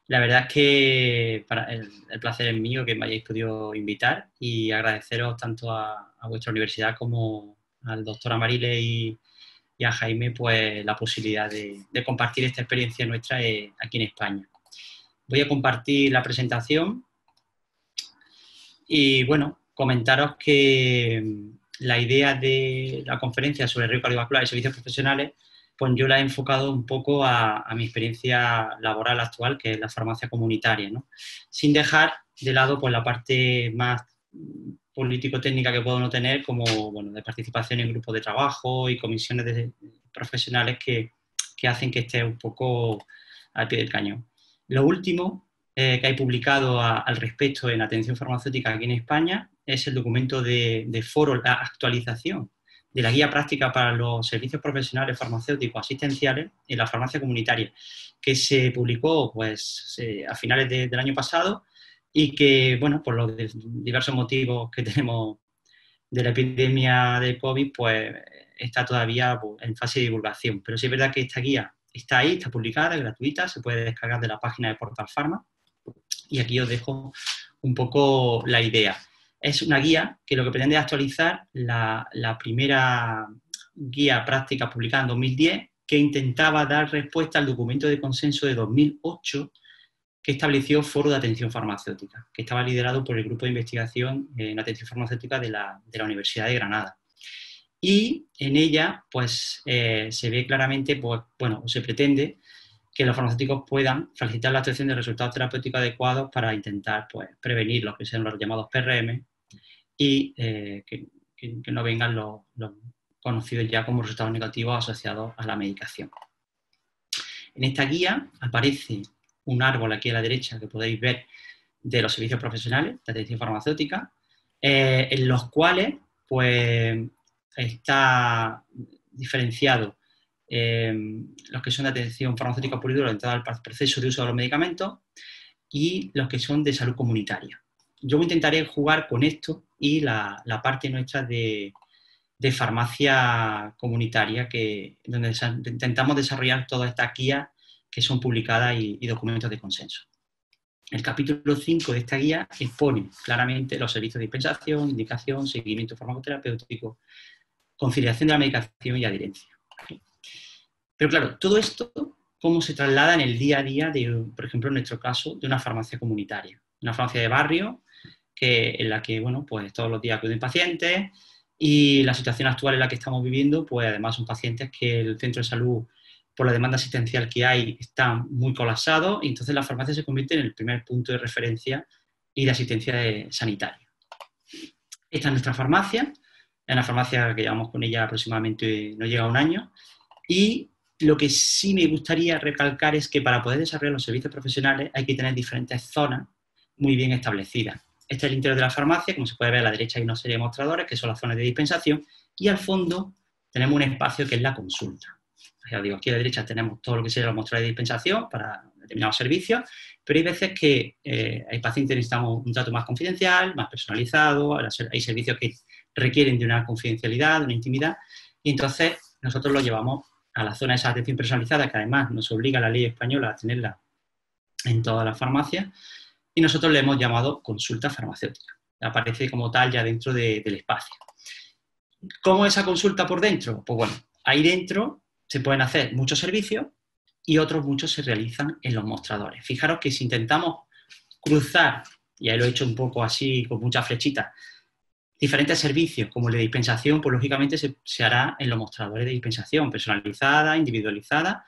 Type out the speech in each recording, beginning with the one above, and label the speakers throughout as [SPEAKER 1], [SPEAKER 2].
[SPEAKER 1] La verdad es que el placer es mío que me hayáis podido invitar y agradeceros tanto a vuestra universidad como al doctor Amarile y a Jaime pues la posibilidad de compartir esta experiencia nuestra aquí en España. Voy a compartir la presentación y bueno, comentaros que la idea de la conferencia sobre riesgo cardiovascular y servicios profesionales, pues yo la he enfocado un poco a mi experiencia laboral actual, que es la farmacia comunitaria, ¿no? Sin dejar de lado pues la parte más político-técnica que puedo no tener, como bueno, de participación en grupos de trabajo y comisiones profesionales que hacen que esté un poco al pie del cañón. Lo último que hay publicado al respecto en atención farmacéutica aquí en España es el documento de foro, la actualización de la guía práctica para los servicios profesionales farmacéuticos asistenciales en la farmacia comunitaria, que se publicó pues, a finales del año pasado y que, bueno, por los diversos motivos que tenemos de la epidemia de COVID, pues está todavía pues, en fase de divulgación. Pero sí es verdad que esta guía está ahí, está publicada, es gratuita, se puede descargar de la página de Portal Pharma. Y aquí os dejo un poco la idea. Es una guía que lo que pretende es actualizar la primera guía práctica publicada en 2010, que intentaba dar respuesta al documento de consenso de 2008 que estableció Foro de Atención Farmacéutica, que estaba liderado por el Grupo de Investigación en Atención Farmacéutica de la Universidad de Granada. Y en ella, pues, se ve claramente, pues, bueno, se pretende que los farmacéuticos puedan facilitar la obtención de resultados terapéuticos adecuados para intentar pues, prevenir lo que sean los llamados PRM y que no vengan los conocidos ya como resultados negativos asociados a la medicación. En esta guía aparece un árbol aquí a la derecha que podéis ver de los servicios profesionales de atención farmacéutica, en los cuales pues, está diferenciado los que son de atención farmacéutica pura y dura orientada al proceso de uso de los medicamentos y los que son de salud comunitaria. Yo intentaré jugar con esto y la parte nuestra de farmacia comunitaria, donde intentamos desarrollar todas estas guías que son publicadas y documentos de consenso. El capítulo 5 de esta guía expone claramente los servicios de dispensación, indicación, seguimiento farmacoterapéutico, conciliación de la medicación y adherencia. Pero claro, todo esto, ¿cómo se traslada en el día a día por ejemplo, en nuestro caso, de una farmacia comunitaria? Una farmacia de barrio en la que, bueno, pues todos los días acuden pacientes y la situación actual en la que estamos viviendo, pues además son pacientes que el centro de salud, por la demanda asistencial que hay, está muy colapsado y entonces la farmacia se convierte en el primer punto de referencia y de asistencia sanitaria. Esta es nuestra farmacia, es una farmacia que llevamos con ella aproximadamente, no llega a un año, y lo que sí me gustaría recalcar es que para poder desarrollar los servicios profesionales hay que tener diferentes zonas muy bien establecidas. Este es el interior de la farmacia, como se puede ver a la derecha hay una serie de mostradores que son las zonas de dispensación y al fondo tenemos un espacio que es la consulta. Ya digo, aquí a la derecha tenemos todo lo que sería los mostradores de dispensación para determinados servicios, pero hay veces que hay pacientes que necesitamos un trato más confidencial, más personalizado, hay servicios que requieren de una confidencialidad, de una intimidad, y entonces nosotros lo llevamos a la zona de esa atención personalizada, que además nos obliga la ley española a tenerla en todas las farmacias, y nosotros le hemos llamado consulta farmacéutica. Aparece como tal ya dentro del espacio. ¿Cómo es esa consulta por dentro? Pues bueno, ahí dentro se pueden hacer muchos servicios y otros muchos se realizan en los mostradores. Fijaros que si intentamos cruzar, y ahí lo he hecho un poco así, con muchas flechitas, diferentes servicios, como el de dispensación, pues lógicamente se hará en los mostradores de dispensación, personalizada, individualizada,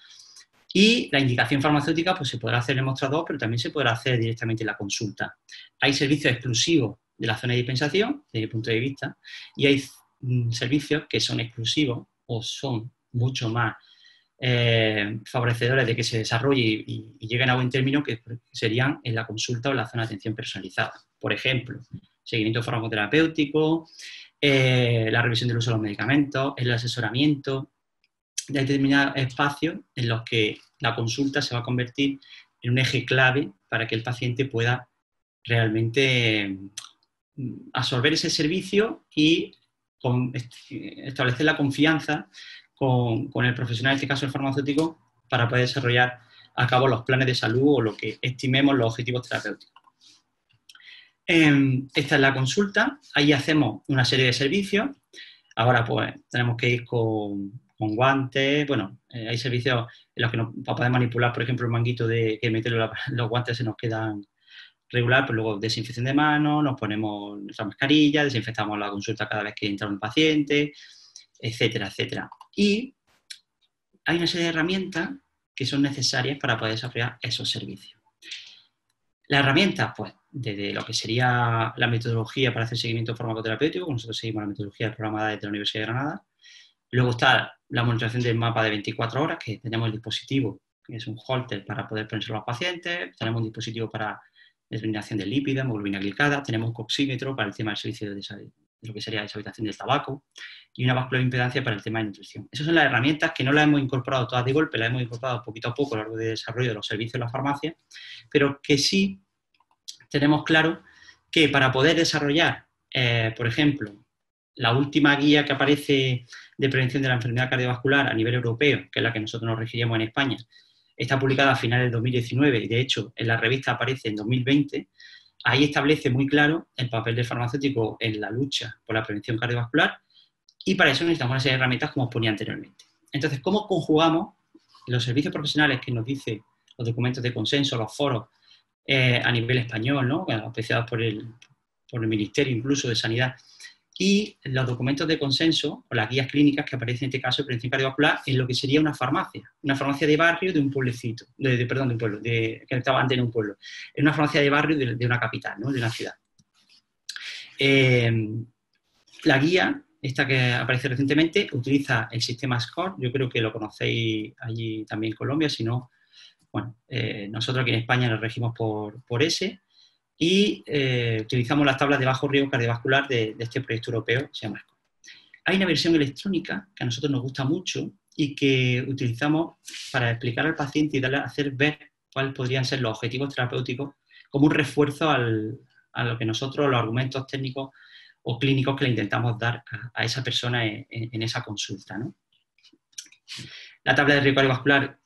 [SPEAKER 1] y la indicación farmacéutica pues se podrá hacer en el mostrador, pero también se podrá hacer directamente en la consulta. Hay servicios exclusivos de la zona de dispensación, desde mi punto de vista, y hay servicios que son exclusivos o son mucho más favorecedores de que se desarrolle y lleguen a buen término, que serían en la consulta o en la zona de atención personalizada. Por ejemplo, seguimiento farmacoterapéutico, la revisión del uso de los medicamentos, el asesoramiento de determinados espacios en los que la consulta se va a convertir en un eje clave para que el paciente pueda realmente absorber ese servicio y establecer la confianza con el profesional, en este caso el farmacéutico, para poder desarrollar a cabo los planes de salud o lo que estimemos los objetivos terapéuticos. Esta es la consulta, ahí hacemos una serie de servicios. Ahora pues tenemos que ir con guantes, bueno, hay servicios en los que para poder manipular, por ejemplo, el manguito de que meterle los guantes se nos quedan regular, pues luego desinfección de manos, nos ponemos nuestra mascarilla, desinfectamos la consulta cada vez que entra un paciente, etcétera, etcétera. Y hay una serie de herramientas que son necesarias para poder desarrollar esos servicios. Las herramientas, pues, desde lo que sería la metodología para hacer seguimiento farmacoterapéutico, nosotros seguimos la metodología programada desde la Universidad de Granada. Luego está la monitorización del mapa de 24 horas, que tenemos el dispositivo, que es un holter para poder ponérselo a los pacientes, tenemos un dispositivo para determinación de lípidos, hemoglobina glicada, tenemos un coxímetro para el tema del servicio de lo que sería deshabitación del tabaco y una báscula de impedancia para el tema de nutrición. Esas son las herramientas que no las hemos incorporado todas de golpe, las hemos incorporado poquito a poco a lo largo del desarrollo de los servicios de la farmacia, pero que sí tenemos claro que para poder desarrollar, por ejemplo, la última guía que aparece de prevención de la enfermedad cardiovascular a nivel europeo, que es la que nosotros nos regiríamos en España, está publicada a finales del 2019 y de hecho en la revista aparece en 2020, ahí establece muy claro el papel del farmacéutico en la lucha por la prevención cardiovascular y para eso necesitamos una serie de herramientas como os ponía anteriormente. Entonces, ¿cómo conjugamos los servicios profesionales que nos dicen los documentos de consenso, los foros a nivel español, ¿no? Auspiciados por el Ministerio incluso de Sanidad, y los documentos de consenso o las guías clínicas que aparecen en este caso de prevención cardiovascular en lo que sería una farmacia de barrio de un pueblecito, perdón, de un pueblo, que estaba antes en un pueblo, en una farmacia de barrio de una capital, ¿no? De una ciudad. La guía, esta que aparece recientemente, utiliza el sistema SCORE, yo creo que lo conocéis allí también en Colombia, si no, bueno, nosotros aquí en España nos regimos por ese, y utilizamos las tablas de bajo riesgo cardiovascular de este proyecto europeo que se llama SCORE. Hay una versión electrónica que a nosotros nos gusta mucho y que utilizamos para explicar al paciente y hacer ver cuáles podrían ser los objetivos terapéuticos como un refuerzo a lo que nosotros, los argumentos técnicos o clínicos que le intentamos dar a esa persona en esa consulta, ¿no? La tabla de riesgo cardiovascular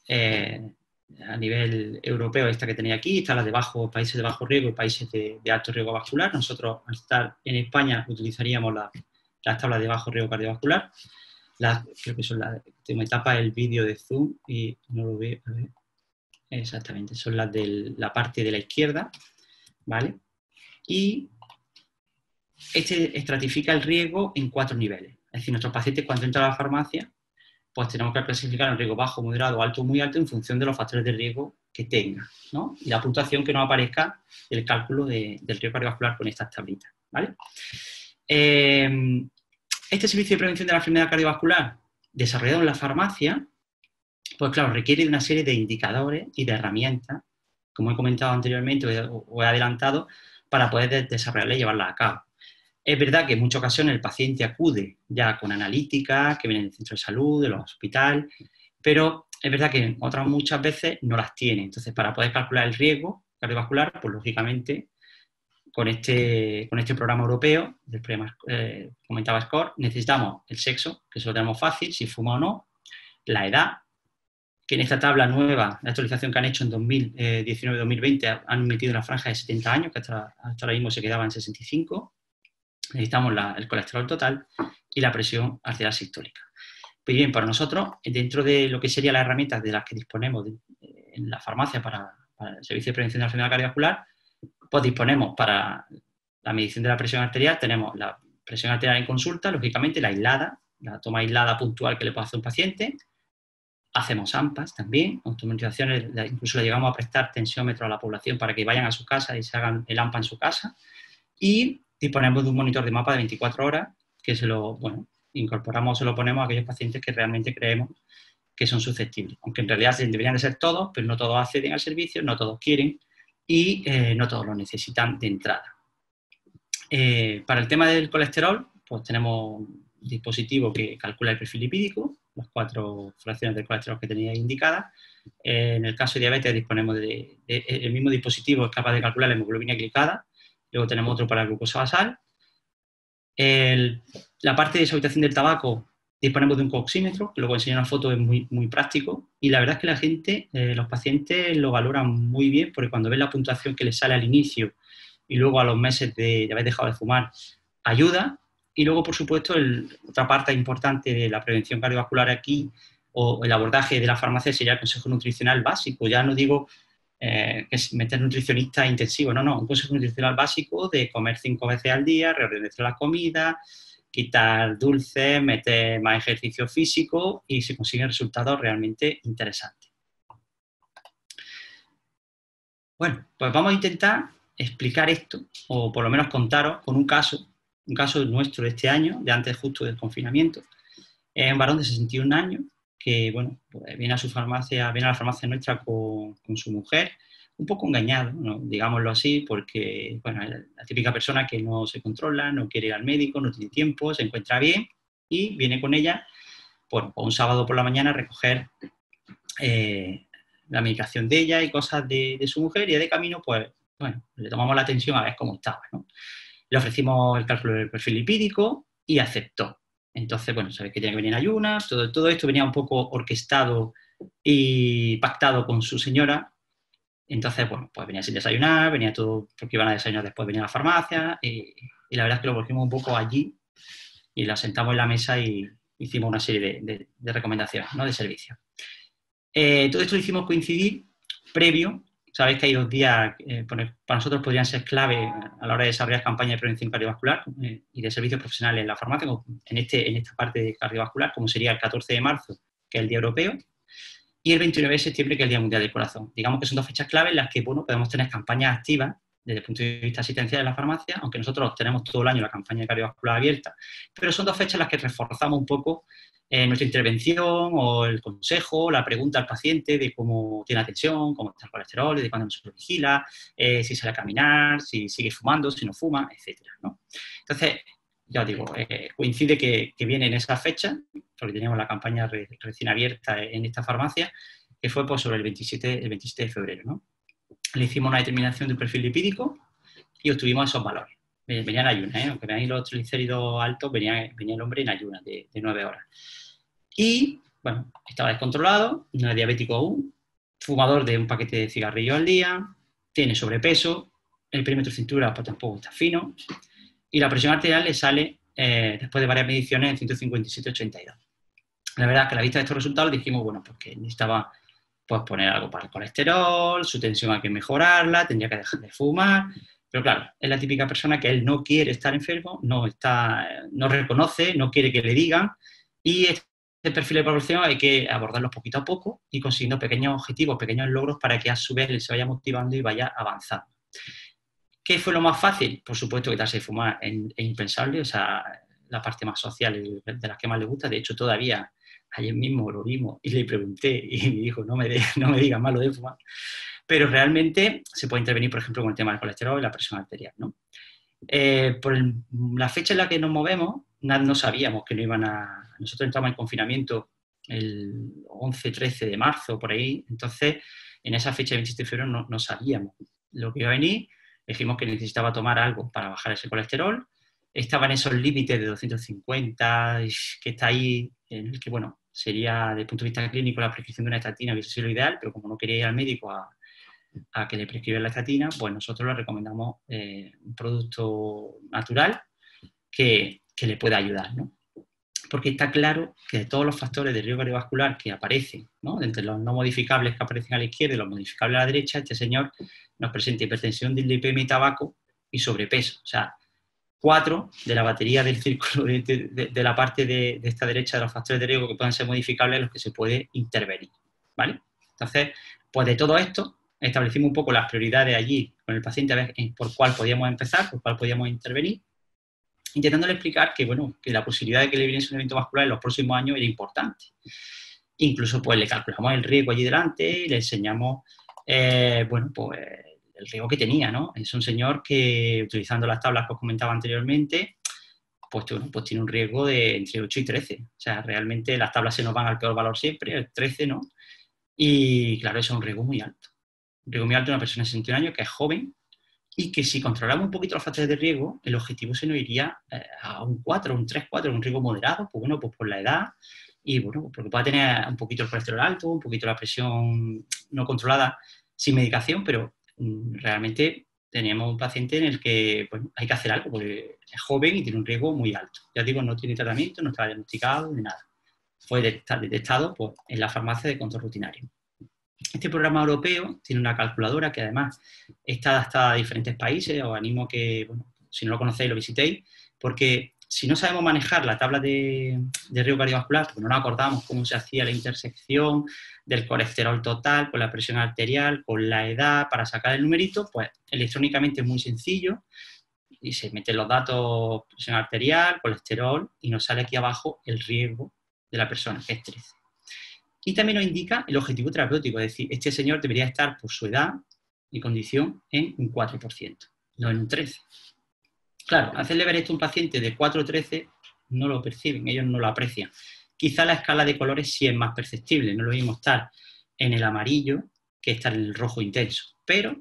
[SPEAKER 1] a nivel europeo, esta que tenéis aquí, está la de países de bajo riesgo y países de alto riesgo vascular. Nosotros, al estar en España, utilizaríamos las tablas de bajo riesgo cardiovascular. Creo que son me tapa el vídeo de Zoom y no lo veo. A ver. Exactamente, son las de la parte de la izquierda, ¿vale? Y este estratifica el riesgo en 4 niveles. Es decir, nuestros pacientes cuando entran a la farmacia, pues tenemos que clasificar en riesgo bajo, moderado, alto o muy alto en función de los factores de riesgo que tengan, ¿no? Y la puntuación que nos aparezca el cálculo del riesgo cardiovascular con estas tablitas, ¿vale? Este servicio de prevención de la enfermedad cardiovascular desarrollado en la farmacia, pues claro, requiere de una serie de indicadores y de herramientas, como he comentado anteriormente o he adelantado, para poder desarrollarla y llevarla a cabo. Es verdad que en muchas ocasiones el paciente acude ya con analíticas que vienen del centro de salud, de los hospitales, pero es verdad que otras muchas veces no las tiene. Entonces, para poder calcular el riesgo cardiovascular, pues lógicamente, con este programa europeo, del programa comentaba SCORE, necesitamos el sexo, que eso lo tenemos fácil, si fuma o no, la edad, que en esta tabla nueva, la actualización que han hecho en 2019-2020, han metido una franja de 70 años, que hasta ahora mismo se quedaba en 65. Necesitamos el colesterol total y la presión arterial sistólica. Pues bien, para nosotros, dentro de lo que serían las herramientas de las que disponemos en la farmacia para el servicio de prevención de la enfermedad cardiovascular, pues disponemos para la medición de la presión arterial, tenemos la presión arterial en consulta, lógicamente la aislada, la toma aislada puntual que le puede hacer un paciente. Hacemos AMPAs también, automonitorizaciones, incluso le llegamos a prestar tensiómetro a la población para que vayan a su casa y se hagan el AMPA en su casa. Y disponemos de un monitor de mapa de 24 horas que incorporamos o se lo ponemos a aquellos pacientes que realmente creemos que son susceptibles. Aunque en realidad deberían de ser todos, pero no todos acceden al servicio, no todos quieren y no todos lo necesitan de entrada. Para el tema del colesterol, pues tenemos un dispositivo que calcula el perfil lipídico, las 4 fracciones del colesterol que tenéis indicadas. En el caso de diabetes disponemos el mismo dispositivo es capaz de calcular la hemoglobina glicada. Luego tenemos otro para la glucosa basal. La parte de deshabitación del tabaco Disponemos de un oxímetro, que luego enseño una foto, es muy, muy práctico, y la verdad es que la gente, los pacientes lo valoran muy bien, porque cuando ven la puntuación que les sale al inicio y luego a los meses de haber dejado de fumar, ayuda. Y luego, por supuesto, otra parte importante de la prevención cardiovascular aquí, o el abordaje de la farmacia, sería el consejo nutricional básico. Ya no digo que es meter nutricionista intensivo, no, un consejo nutricional básico de comer 5 veces al día, reorganizar la comida, quitar dulces, meter más ejercicio físico y se consiguen resultados realmente interesantes. Bueno, pues vamos a intentar explicar esto, o por lo menos contaros con un caso nuestro de este año, de antes justo del confinamiento. Es un varón de 61 años que, bueno, pues viene a la farmacia nuestra con su mujer, un poco engañado, ¿no? Digámoslo así, porque, bueno, es la típica persona que no se controla, no quiere ir al médico, no tiene tiempo, se encuentra bien y viene con ella, bueno, un sábado por la mañana a recoger la medicación de ella y cosas de su mujer, y de camino, pues, bueno, le tomamos la atención a ver cómo estaba, ¿no? Le ofrecimos el cálculo del perfil lipídico y aceptó. Entonces, bueno, sabéis que tiene que venir en ayunas, todo esto venía un poco orquestado y pactado con su señora. Entonces, bueno, pues venía sin desayunar, venía todo, porque iban a desayunar después, venía a la farmacia, y la verdad es que lo volvimos un poco allí y la sentamos en la mesa y hicimos una serie de recomendaciones, ¿no?, de servicios. Todo esto lo hicimos coincidir previo. Sabéis que hay 2 días, para nosotros podrían ser clave a la hora de desarrollar campañas de prevención cardiovascular y de servicios profesionales en la farmacia, en esta parte de cardiovascular, como sería el 14 de marzo, que es el Día Europeo, y el 29 de septiembre, que es el Día Mundial del Corazón. Digamos que son 2 fechas clave en las que, bueno, podemos tener campañas activas desde el punto de vista asistencial en la farmacia, aunque nosotros tenemos todo el año la campaña de cardiovascular abierta, pero son 2 fechas en las que reforzamos un poco nuestra intervención o el consejo, la pregunta al paciente de cómo tiene la tensión, cómo está el colesterol, de cuándo no se lo vigila, si sale a caminar, si sigue fumando, si no fuma, etcétera, ¿no? Entonces, ya os digo, coincide que viene en esa fecha, porque teníamos la campaña recién abierta en esta farmacia, que fue pues, sobre el 27 de febrero, ¿no? Le hicimos una determinación del perfil lipídico y obtuvimos esos valores. Venía en ayunas, aunque veáis los triglicéridos altos, venía el hombre en ayunas de 9 horas. Y, bueno, estaba descontrolado, no es diabético aún, fumador de un paquete de cigarrillos al día, tiene sobrepeso, el perímetro de cintura pues tampoco está fino, y la presión arterial le sale, después de varias mediciones, en 157,82. La verdad es que a la vista de estos resultados dijimos, bueno, pues que necesitaba pues, poner algo para el colesterol, su tensión hay que mejorarla, tendría que dejar de fumar, pero claro, es la típica persona que él no quiere estar enfermo, no reconoce, no quiere que le digan, y este perfil de población hay que abordarlo poquito a poco y consiguiendo pequeños objetivos, pequeños logros para que a su vez él se vaya motivando y vaya avanzando. ¿Qué fue lo más fácil? Por supuesto, quitarse de fumar es impensable, o sea, la parte más social de las que más le gusta. De hecho, todavía ayer mismo lo vimos y le pregunté y me dijo, no me digas más lo de fumar. Pero realmente se puede intervenir, por ejemplo, con el tema del colesterol y la presión arterial, ¿no? Por la fecha en la que nos movemos, no sabíamos que no iban a... Nosotros entramos en confinamiento el 11-13 de marzo, por ahí. Entonces, en esa fecha de 27 de febrero no sabíamos lo que iba a venir. Dijimos que necesitaba tomar algo para bajar ese colesterol. Estaba en esos límites de 250, que está ahí, en el que, bueno, sería, desde el punto de vista clínico, la prescripción de una estatina hubiese sido lo ideal, pero como no quería ir al médico a que le prescriban la estatina, pues nosotros le recomendamos un producto natural que le pueda ayudar, ¿no? Porque está claro que de todos los factores de riesgo cardiovascular que aparecen, ¿no?, entre los no modificables que aparecen a la izquierda y los modificables a la derecha, este señor nos presenta hipertensión, dislipemia y tabaco y sobrepeso. O sea, 4 de la batería del círculo de la parte de esta derecha de los factores de riesgo que puedan ser modificables en los que se puede intervenir, ¿vale? Entonces, pues de todo esto, establecimos un poco las prioridades allí con el paciente a ver por cuál podíamos empezar, por cuál podíamos intervenir, intentándole explicar que, bueno, que la posibilidad de que le viniese un evento vascular en los próximos años era importante. Incluso, pues, le calculamos el riesgo allí delante y le enseñamos, bueno, pues, el riesgo que tenía, ¿no? Es un señor que, utilizando las tablas que os comentaba anteriormente, pues tiene un riesgo de entre 8 y 13. O sea, realmente las tablas se nos van al peor valor siempre, el 13, ¿no? Y, claro, eso es un riesgo muy alto. Un riesgo muy alto de una persona de 61 años que es joven, y que si controlamos un poquito los factores de riesgo, el objetivo se nos iría a un 4, un 3, 4, un riesgo moderado, pues bueno, pues por la edad y bueno, porque pueda tener un poquito el colesterol alto, un poquito la presión no controlada sin medicación, pero realmente tenemos un paciente en el que bueno, hay que hacer algo, porque es joven y tiene un riesgo muy alto. Ya digo, no tiene tratamiento, no está diagnosticado ni nada. Fue detectado pues, en la farmacia de control rutinario. Este programa europeo tiene una calculadora que además está adaptada a diferentes países. Os animo a que, bueno, si no lo conocéis, lo visitéis, porque si no sabemos manejar la tabla de riesgo cardiovascular, porque no nos acordamos cómo se hacía la intersección del colesterol total con la presión arterial, con la edad, para sacar el numerito, pues electrónicamente es muy sencillo y se meten los datos, presión arterial, colesterol, y nos sale aquí abajo el riesgo de la persona, que es 13. Y también nos indica el objetivo terapéutico, es decir, este señor debería estar por su edad y condición en un 4%, no en un 13%. Claro, hacerle ver esto a un paciente de 4 o 13 no lo perciben, ellos no lo aprecian. Quizá la escala de colores sí es más perceptible, no lo mismo estar en el amarillo que estar en el rojo intenso, pero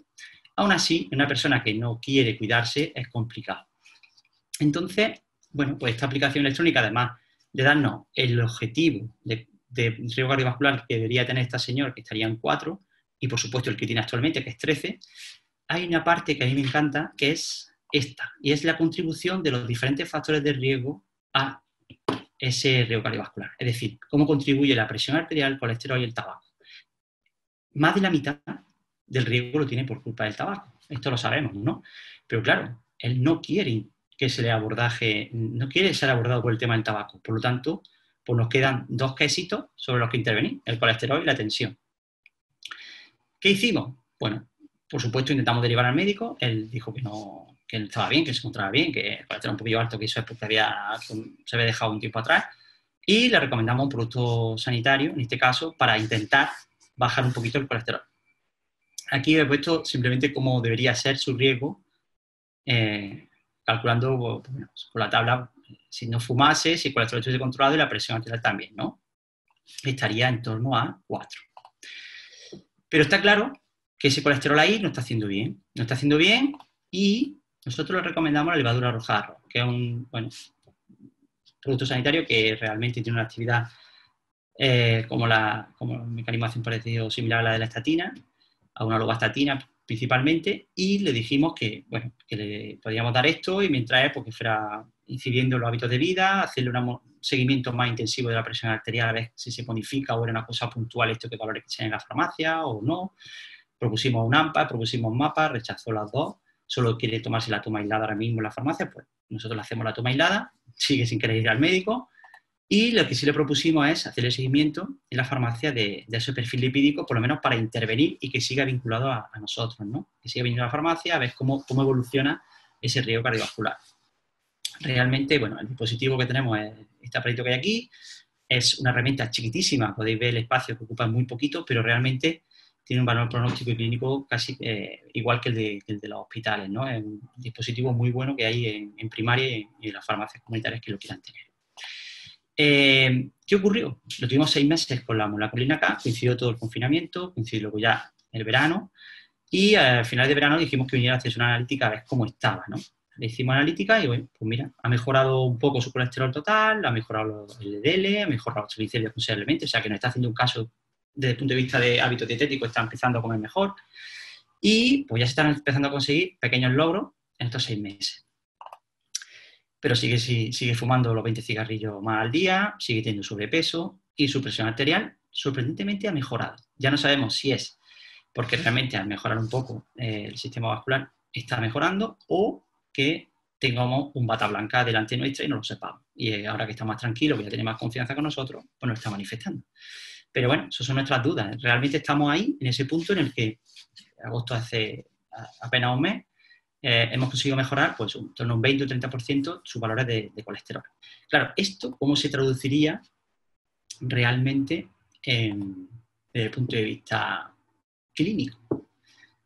[SPEAKER 1] aún así, una persona que no quiere cuidarse es complicado. Entonces, bueno, pues esta aplicación electrónica, además de darnos el objetivo de riesgo cardiovascular que debería tener esta señora, que estaría en 4, y por supuesto el que tiene actualmente, que es 13, hay una parte que a mí me encanta, que es esta, y es la contribución de los diferentes factores de riesgo a ese riesgo cardiovascular. Es decir, cómo contribuye la presión arterial, el colesterol y el tabaco. Más de la mitad del riesgo lo tiene por culpa del tabaco. Esto lo sabemos, ¿no? Pero claro, él no quiere que se le abordaje, no quiere ser abordado por el tema del tabaco. Por lo tanto, pues nos quedan dos quesitos sobre los que intervenir, el colesterol y la tensión. ¿Qué hicimos? Bueno, por supuesto intentamos derivar al médico, él dijo que no, que él estaba bien, que se encontraba bien, que el colesterol un poquillo alto, que eso es porque se había dejado un tiempo atrás, y le recomendamos un producto sanitario, en este caso, para intentar bajar un poquito el colesterol. Aquí he puesto simplemente cómo debería ser su riesgo, calculando bueno, con la tabla, si no fumase, si el colesterol estuviese controlado y la presión arterial también, ¿no? Estaría en torno a 4. Pero está claro que ese colesterol ahí no está haciendo bien. No está haciendo bien y nosotros le recomendamos la levadura roja de arroz, que es un producto sanitario que realmente tiene una actividad como un mecanismo de acción parecido similar a la de la estatina, a una lovastatina principalmente, y le dijimos que, bueno, que le podíamos dar esto y mientras pues, que fuera incidiendo en los hábitos de vida, hacerle un seguimiento más intensivo de la presión arterial a ver si se bonifica o era una cosa puntual esto que valores que se en la farmacia o no. Propusimos un AMPA, propusimos un mapa, rechazó las dos, solo quiere tomarse la toma aislada ahora mismo en la farmacia, pues nosotros le hacemos la toma aislada, sigue sin querer ir al médico. Y lo que sí le propusimos es hacer el seguimiento en la farmacia de ese perfil lipídico, por lo menos para intervenir y que siga vinculado a nosotros, ¿no? Que siga viniendo a la farmacia a ver cómo evoluciona ese riesgo cardiovascular. Realmente, bueno, el dispositivo que tenemos es este aparatito que hay aquí, es una herramienta chiquitísima, podéis ver el espacio que ocupa muy poquito, pero realmente tiene un valor pronóstico y clínico casi igual que el de los hospitales, ¿no? Es un dispositivo muy bueno que hay en primaria y en las farmacias comunitarias que lo quieran tener. ¿Qué ocurrió? Lo tuvimos 6 meses con la moleculina K, coincidió todo el confinamiento, coincidió luego ya el verano, y al final de verano dijimos que viniera a hacerse una analítica a ver cómo estaba, ¿no? Le hicimos analítica y, bueno, pues mira, ha mejorado un poco su colesterol total, ha mejorado el LDL, ha mejorado los triglicéridos considerablemente, o sea que nos está haciendo un caso desde el punto de vista de hábitos dietéticos, está empezando a comer mejor, y pues ya se están empezando a conseguir pequeños logros en estos 6 meses. Pero sigue fumando los 20 cigarrillos más al día, sigue teniendo sobrepeso y su presión arterial sorprendentemente ha mejorado. Ya no sabemos si es porque realmente al mejorar un poco el sistema vascular está mejorando o que tengamos un bata blanca delante nuestra y no lo sepamos. Y ahora que está más tranquilo, que ya tiene más confianza con nosotros, pues nos está manifestando. Pero bueno, esas son nuestras dudas. Realmente estamos ahí, en ese punto en el que agosto hace apenas un mes, hemos conseguido mejorar pues, en torno a un 20 o 30% sus valores de colesterol. Claro, ¿esto cómo se traduciría realmente desde el punto de vista clínico?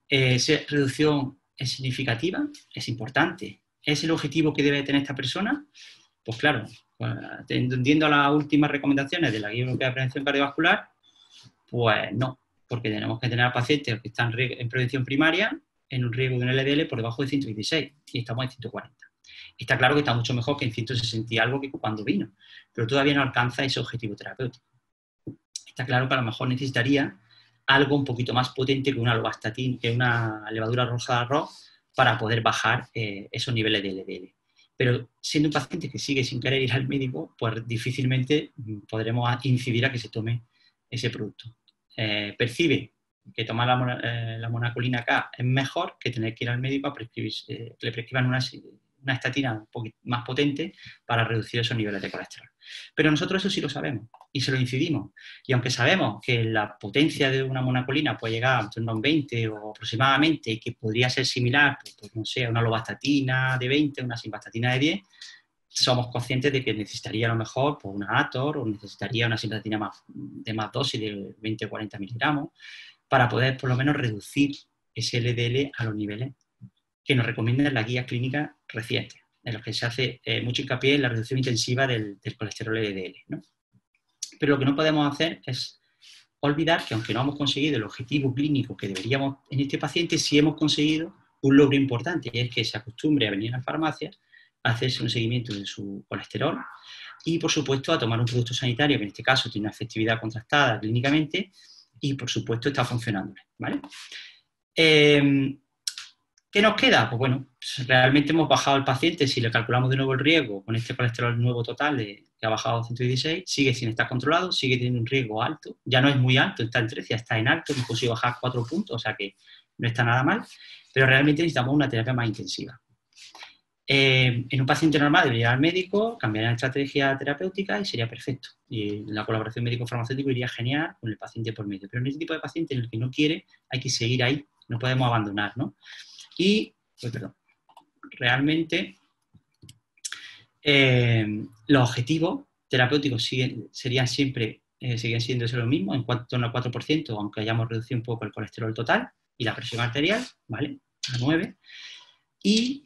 [SPEAKER 1] ¿Esa reducción es significativa? ¿Es importante? ¿Es el objetivo que debe tener esta persona? Pues claro, atendiendo a las últimas recomendaciones de la Guía Europea de Prevención Cardiovascular, pues no, porque tenemos que tener a pacientes que están en prevención primaria en un riesgo de un LDL por debajo de 116 y estamos en 140. Está claro que está mucho mejor que en 160 y algo que cuando vino, pero todavía no alcanza ese objetivo terapéutico. Está claro que a lo mejor necesitaría algo un poquito más potente que una lovastatina, que una levadura roja de arroz para poder bajar esos niveles de LDL. Pero siendo un paciente que sigue sin querer ir al médico, pues difícilmente podremos incidir a que se tome ese producto. Percibe que tomar la monacolina K es mejor que tener que ir al médico a prescribir, que le prescriban una estatina un poquito más potente para reducir esos niveles de colesterol. Pero nosotros eso sí lo sabemos y se lo incidimos. Y aunque sabemos que la potencia de una monacolina puede llegar a un 20 o aproximadamente, y que podría ser similar, pues, no sé, a una lovastatina de 20, una simvastatina de 10, somos conscientes de que necesitaría a lo mejor pues, una Ator o necesitaría una simvastatina de más dosis de 20 o 40 miligramos para poder por lo menos reducir ese LDL a los niveles que nos recomiendan las guías clínicas recientes, en los que se hace mucho hincapié en la reducción intensiva del colesterol LDL, ¿no? Pero lo que no podemos hacer es olvidar que aunque no hemos conseguido el objetivo clínico que deberíamos en este paciente, sí hemos conseguido un logro importante, y es que se acostumbre a venir a la farmacia a hacerse un seguimiento de su colesterol y, por supuesto, a tomar un producto sanitario que en este caso tiene una efectividad contrastada clínicamente y, por supuesto, está funcionando, ¿vale? ¿Qué nos queda? Pues bueno, realmente hemos bajado al paciente, si le calculamos de nuevo el riesgo con este colesterol nuevo total que ha bajado a 116, sigue sin estar controlado, sigue teniendo un riesgo alto, ya no es muy alto, está en 13, ya está en alto, hemos conseguido bajar 4 puntos, o sea que no está nada mal, pero realmente necesitamos una terapia más intensiva. En un paciente normal debería ir al médico, cambiar la estrategia terapéutica y sería perfecto. Y la colaboración médico-farmacéutico iría genial con el paciente por medio. Pero en este tipo de paciente en el que no quiere, hay que seguir ahí, no podemos abandonar, ¿no? Y, pues, perdón, realmente los objetivos terapéuticos serían siempre, siguen siendo lo mismo, en torno al 4%, aunque hayamos reducido un poco el colesterol total y la presión arterial, ¿vale? A 9. Y,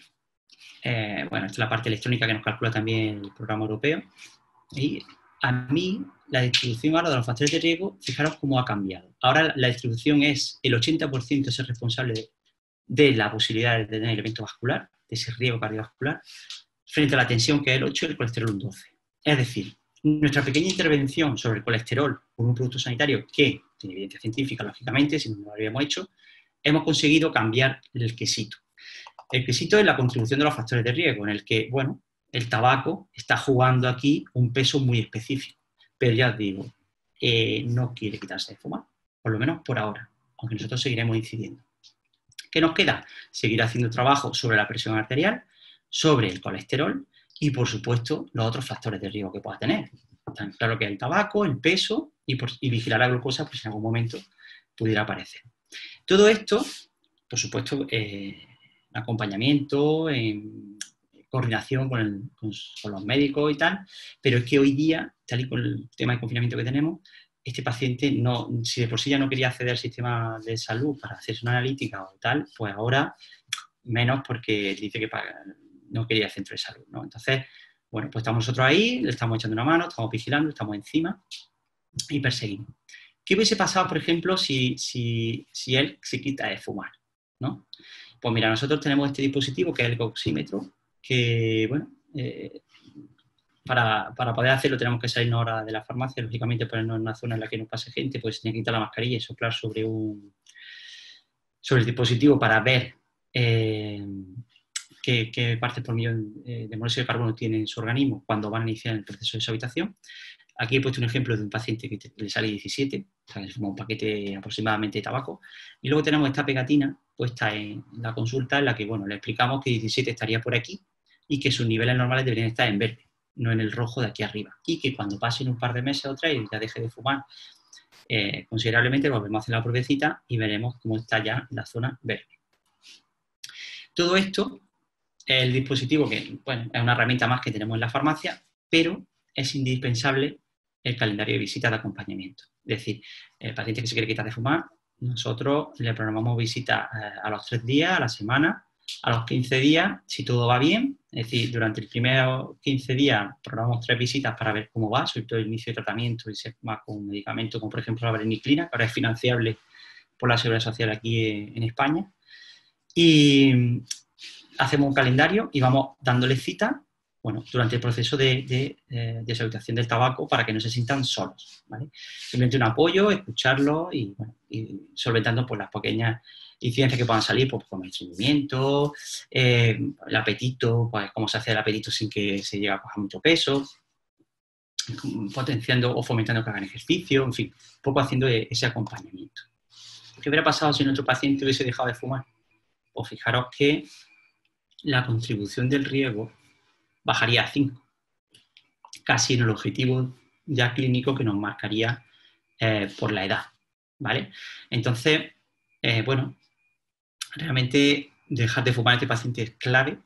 [SPEAKER 1] bueno, esta es la parte electrónica que nos calcula también el programa europeo. Y a mí, la distribución ahora de los factores de riesgo, fijaros cómo ha cambiado. Ahora la distribución es el 80% es el responsable de la posibilidad de tener evento vascular, de ese riesgo cardiovascular, frente a la tensión, que es el 8, y el colesterol un 12. Es decir, nuestra pequeña intervención sobre el colesterol con un producto sanitario que tiene evidencia científica, lógicamente, si no lo habíamos hecho, hemos conseguido cambiar el quesito. El quesito es la contribución de los factores de riesgo, en el que, bueno, el tabaco está jugando aquí un peso muy específico. Pero ya os digo, no quiere quitarse de fumar, por lo menos por ahora, aunque nosotros seguiremos incidiendo. ¿Qué nos queda? Seguir haciendo trabajo sobre la presión arterial, sobre el colesterol y, por supuesto, los otros factores de riesgo que pueda tener. Tan claro que el tabaco, el peso y vigilar la glucosa, pues en algún momento pudiera aparecer. Todo esto, por supuesto, acompañamiento, en coordinación con los médicos y tal, pero es que hoy día, tal y con el tema de confinamiento que tenemos, este paciente, no, si de por sí ya no quería acceder al sistema de salud para hacerse una analítica o tal, pues ahora menos porque dice que no quería el centro de salud, ¿no? Entonces, bueno, pues estamos nosotros ahí, le estamos echando una mano, estamos vigilando, estamos encima y perseguimos. ¿Qué hubiese pasado, por ejemplo, si él se quita de fumar, ¿no? Pues mira, nosotros tenemos este dispositivo que es el oxímetro, que, bueno, para poder hacerlo tenemos que salirnos ahora de la farmacia, lógicamente ponernos en una zona en la que no pase gente, pues tiene que quitar la mascarilla y soplar sobre el dispositivo para ver qué partes por millón de monóxido de carbono tiene en su organismo cuando van a iniciar el proceso de deshabitación. Aquí he puesto un ejemplo de un paciente que le sale 17, o sea, es como un paquete aproximadamente de tabaco. Y luego tenemos esta pegatina puesta en la consulta en la que, bueno, le explicamos que 17 estaría por aquí y que sus niveles normales deberían estar en verde, no en el rojo de aquí arriba. Y que cuando pasen un par de meses o tres y ya deje de fumar considerablemente, volvemos a hacer la pruebecita y veremos cómo está ya la zona verde. Todo esto, el dispositivo que, bueno, es una herramienta más que tenemos en la farmacia, pero es indispensable el calendario de visitas de acompañamiento. Es decir, el paciente que se quiere quitar de fumar, nosotros le programamos visitas a los 3 días, a la semana, a los 15 días, si todo va bien. Es decir, durante el primeros 15 días programamos 3 visitas para ver cómo va, sobre todo el inicio de tratamiento y si es más con medicamentos, como por ejemplo la vareniclina, que ahora es financiable por la Seguridad Social aquí en España. Y hacemos un calendario y vamos dándole cita, bueno, durante el proceso de deshabituación del tabaco para que no se sientan solos, ¿vale? Simplemente un apoyo, escucharlo y, bueno, y solventando pues, las pequeñas incidencias que puedan salir, pues, como el estreñimiento, el apetito, pues cómo se hace el apetito sin que se llegue a coger mucho peso, potenciando o fomentando que hagan ejercicio, en fin, un poco haciendo ese acompañamiento. ¿Qué hubiera pasado si nuestro paciente hubiese dejado de fumar? Pues fijaros que la contribución del riesgo bajaría a 5, casi en el objetivo ya clínico que nos marcaría por la edad, ¿vale? Entonces, bueno, realmente dejar de fumar a este paciente es clave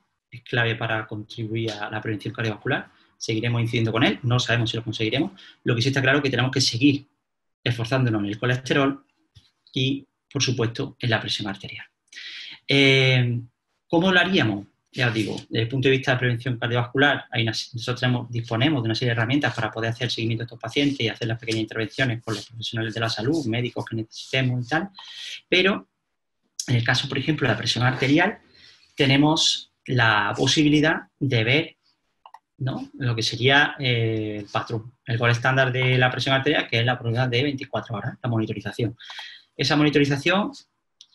[SPEAKER 1] para contribuir a la prevención cardiovascular. Seguiremos incidiendo con él, no sabemos si lo conseguiremos. Lo que sí está claro es que tenemos que seguir esforzándonos en el colesterol y, por supuesto, en la presión arterial. ¿Cómo lo haríamos? Ya os digo, desde el punto de vista de prevención cardiovascular, nosotros disponemos de una serie de herramientas para poder hacer seguimiento a estos pacientes y hacer las pequeñas intervenciones con los profesionales de la salud, médicos que necesitemos y tal, pero en el caso, por ejemplo, de la presión arterial, tenemos la posibilidad de ver, ¿no?, lo que sería el patrón, el gol estándar de la presión arterial, que es la prueba de 24 horas, la monitorización. Esa monitorización,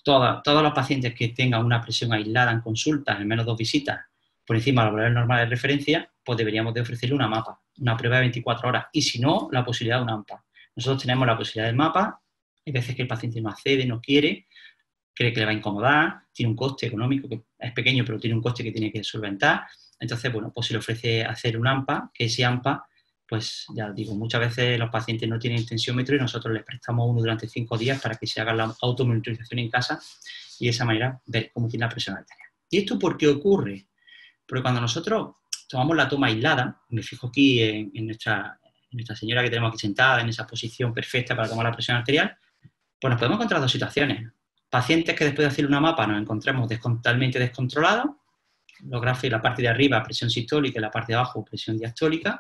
[SPEAKER 1] todos los pacientes que tengan una presión aislada en consulta, en menos 2 visitas, por encima de los valores normales de referencia, pues deberíamos de ofrecerle una mapa, una prueba de 24 horas, y si no, la posibilidad de una AMPA. Nosotros tenemos la posibilidad del mapa, hay veces que el paciente no accede, no quiere, cree que le va a incomodar, tiene un coste económico que es pequeño, pero tiene un coste que tiene que solventar. Entonces, bueno, pues se le ofrece hacer un AMPA, que ese AMPA, pues ya digo, muchas veces los pacientes no tienen tensiómetro y nosotros les prestamos uno durante 5 días para que se haga la automonitorización en casa y de esa manera ver cómo tiene la presión arterial. ¿Y esto por qué ocurre? Porque cuando nosotros tomamos la toma aislada, me fijo aquí en nuestra señora que tenemos aquí sentada en esa posición perfecta para tomar la presión arterial, pues nos podemos encontrar 2 situaciones. Pacientes que después de hacer una mapa nos encontremos totalmente descontrolados, los gráficos, la parte de arriba presión sistólica y la parte de abajo presión diastólica,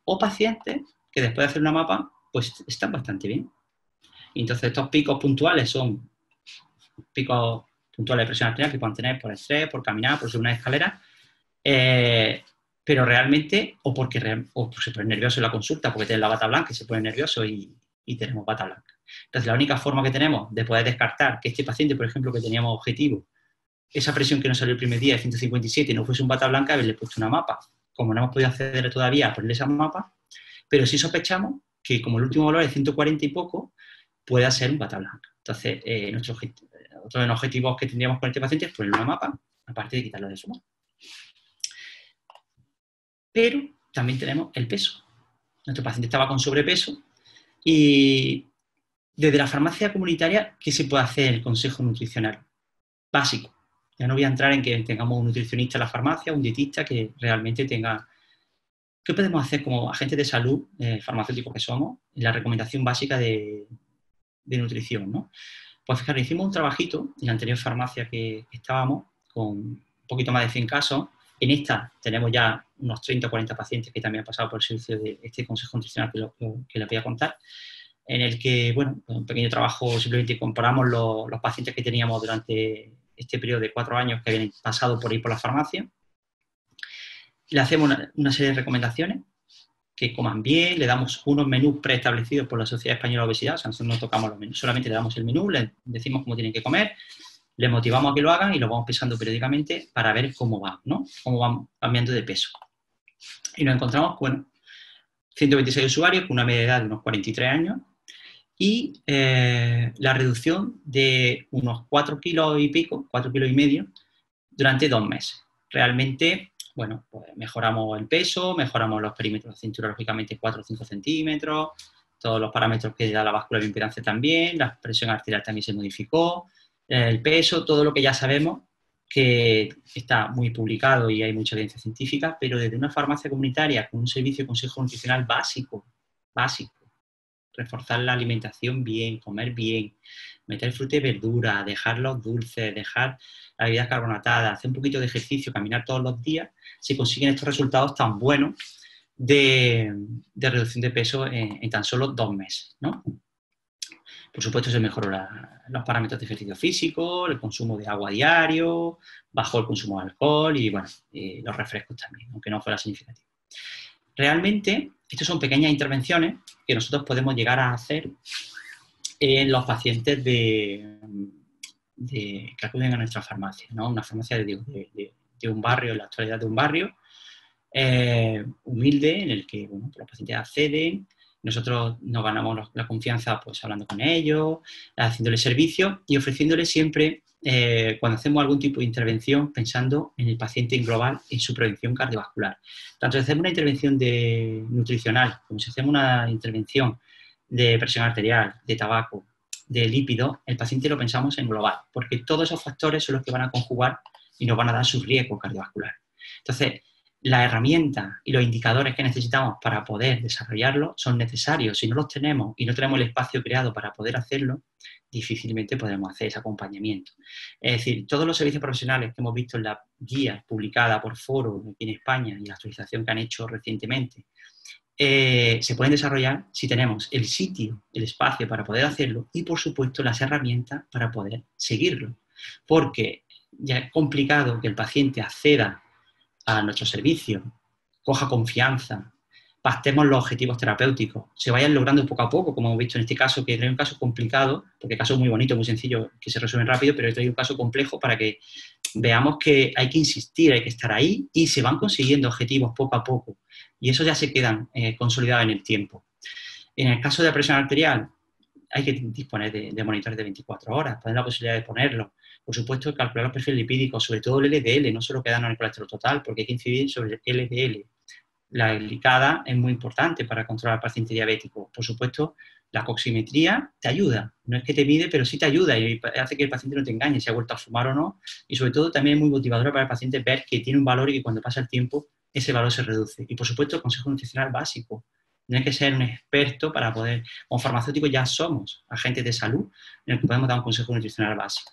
[SPEAKER 1] o pacientes que después de hacer una mapa pues están bastante bien. Y entonces estos picos puntuales son picos puntuales de presión arterial que pueden tener por estrés, por caminar, por subir una escalera, pero realmente, o por se pone nervioso en la consulta, porque tiene la bata blanca y se pone nervioso y tenemos bata blanca. Entonces, la única forma que tenemos de poder descartar que este paciente, por ejemplo, que teníamos objetivo, esa presión que nos salió el primer día de 157 no fuese un bata blanca, haberle puesto una mapa. Como no hemos podido acceder todavía a ponerle esa mapa, pero sí sospechamos que como el último valor es 140 y poco, pueda ser un bata blanca. Entonces, otro de los objetivos que tendríamos con este paciente es ponerle una mapa, aparte de quitarlo de fumar. Pero también tenemos el peso. Nuestro paciente estaba con sobrepeso y desde la farmacia comunitaria, ¿qué se puede hacer el consejo nutricional? Básico. Ya no voy a entrar en que tengamos un nutricionista en la farmacia, un dietista que realmente tenga... ¿Qué podemos hacer como agentes de salud, farmacéuticos que somos, en la recomendación básica de nutrición, ¿no? Pues fijaros, hicimos un trabajito en la anterior farmacia que estábamos, con un poquito más de 100 casos. En esta tenemos ya unos 30 o 40 pacientes que también han pasado por el servicio de este consejo nutricional que les voy a contar, en el que, bueno, un pequeño trabajo, simplemente comparamos los pacientes que teníamos durante este periodo de 4 años que habían pasado por ahí por la farmacia. Le hacemos una serie de recomendaciones, que coman bien, le damos unos menús preestablecidos por la Sociedad Española de Obesidad, o sea, nosotros no tocamos los menús, solamente le damos el menú, le decimos cómo tienen que comer, les motivamos a que lo hagan y lo vamos pesando periódicamente para ver cómo van, ¿no? Cómo van cambiando de peso. Y nos encontramos, bueno, 126 usuarios con una media de edad de unos 43 años y la reducción de unos 4 kilos y pico, 4 kilos y medio, durante 2 meses. Realmente, bueno, pues mejoramos el peso, mejoramos los perímetros de cintura, lógicamente 4 o 5 centímetros, todos los parámetros que da la báscula de impedancia también, la presión arterial también se modificó, el peso, todo lo que ya sabemos que está muy publicado y hay mucha evidencia científica, pero desde una farmacia comunitaria con un servicio de consejo nutricional básico, reforzar la alimentación bien, comer bien, meter fruta y verdura, dejar los dulces, dejar la bebida carbonatada, hacer un poquito de ejercicio, caminar todos los días, se consiguen estos resultados tan buenos de reducción de peso en tan solo 2 meses, ¿no? Por supuesto, se mejoró los parámetros de ejercicio físico, el consumo de agua diario, bajó el consumo de alcohol y, bueno, los refrescos también, aunque no fuera significativo. Realmente, estas son pequeñas intervenciones que nosotros podemos llegar a hacer en los pacientes que acuden a nuestra farmacia, ¿no? Una farmacia de un barrio, en la actualidad de un barrio, humilde, en el que, bueno, los pacientes acceden, nosotros nos ganamos la confianza pues hablando con ellos, haciéndoles servicio y ofreciéndoles siempre, cuando hacemos algún tipo de intervención, pensando en el paciente en global, en su prevención cardiovascular. Tanto si hacemos una intervención nutricional, como si hacemos una intervención de presión arterial, de tabaco, de lípido, el paciente lo pensamos en global, porque todos esos factores son los que van a conjugar y nos van a dar su riesgo cardiovascular. Entonces, las herramientas y los indicadores que necesitamos para poder desarrollarlo son necesarios. Si no los tenemos y no tenemos el espacio creado para poder hacerlo, difícilmente podremos hacer ese acompañamiento. Es decir, todos los servicios profesionales que hemos visto en la guía publicada por Foro aquí en España y la actualización que han hecho recientemente, se pueden desarrollar si tenemos el sitio, el espacio para poder hacerlo y, por supuesto, las herramientas para poder seguirlo. Porque ya es complicado que el paciente acceda a nuestro servicio, coja confianza, pactemos los objetivos terapéuticos, se vayan logrando poco a poco, como hemos visto en este caso, que trae un caso complicado, porque el caso es muy bonito, muy sencillo, que se resuelve rápido, pero trae un caso complejo para que veamos que hay que insistir, hay que estar ahí y se van consiguiendo objetivos poco a poco y eso ya se quedan consolidados en el tiempo. En el caso de la presión arterial, hay que disponer de monitores de 24 horas, tener la posibilidad de ponerlo. Por supuesto, calcular los perfiles lipídicos, sobre todo el LDL, no solo quedarnos en el colesterol total, porque hay que incidir sobre el LDL. La glicada es muy importante para controlar al paciente diabético. Por supuesto, la coximetría te ayuda. No es que te mide, pero sí te ayuda y hace que el paciente no te engañe si ha vuelto a fumar o no. Y sobre todo también es muy motivadora para el paciente ver que tiene un valor y que cuando pasa el tiempo ese valor se reduce. Y por supuesto, el consejo nutricional básico. No hay que ser un experto para poder, como farmacéuticos ya somos agentes de salud en el que podemos dar un consejo nutricional básico.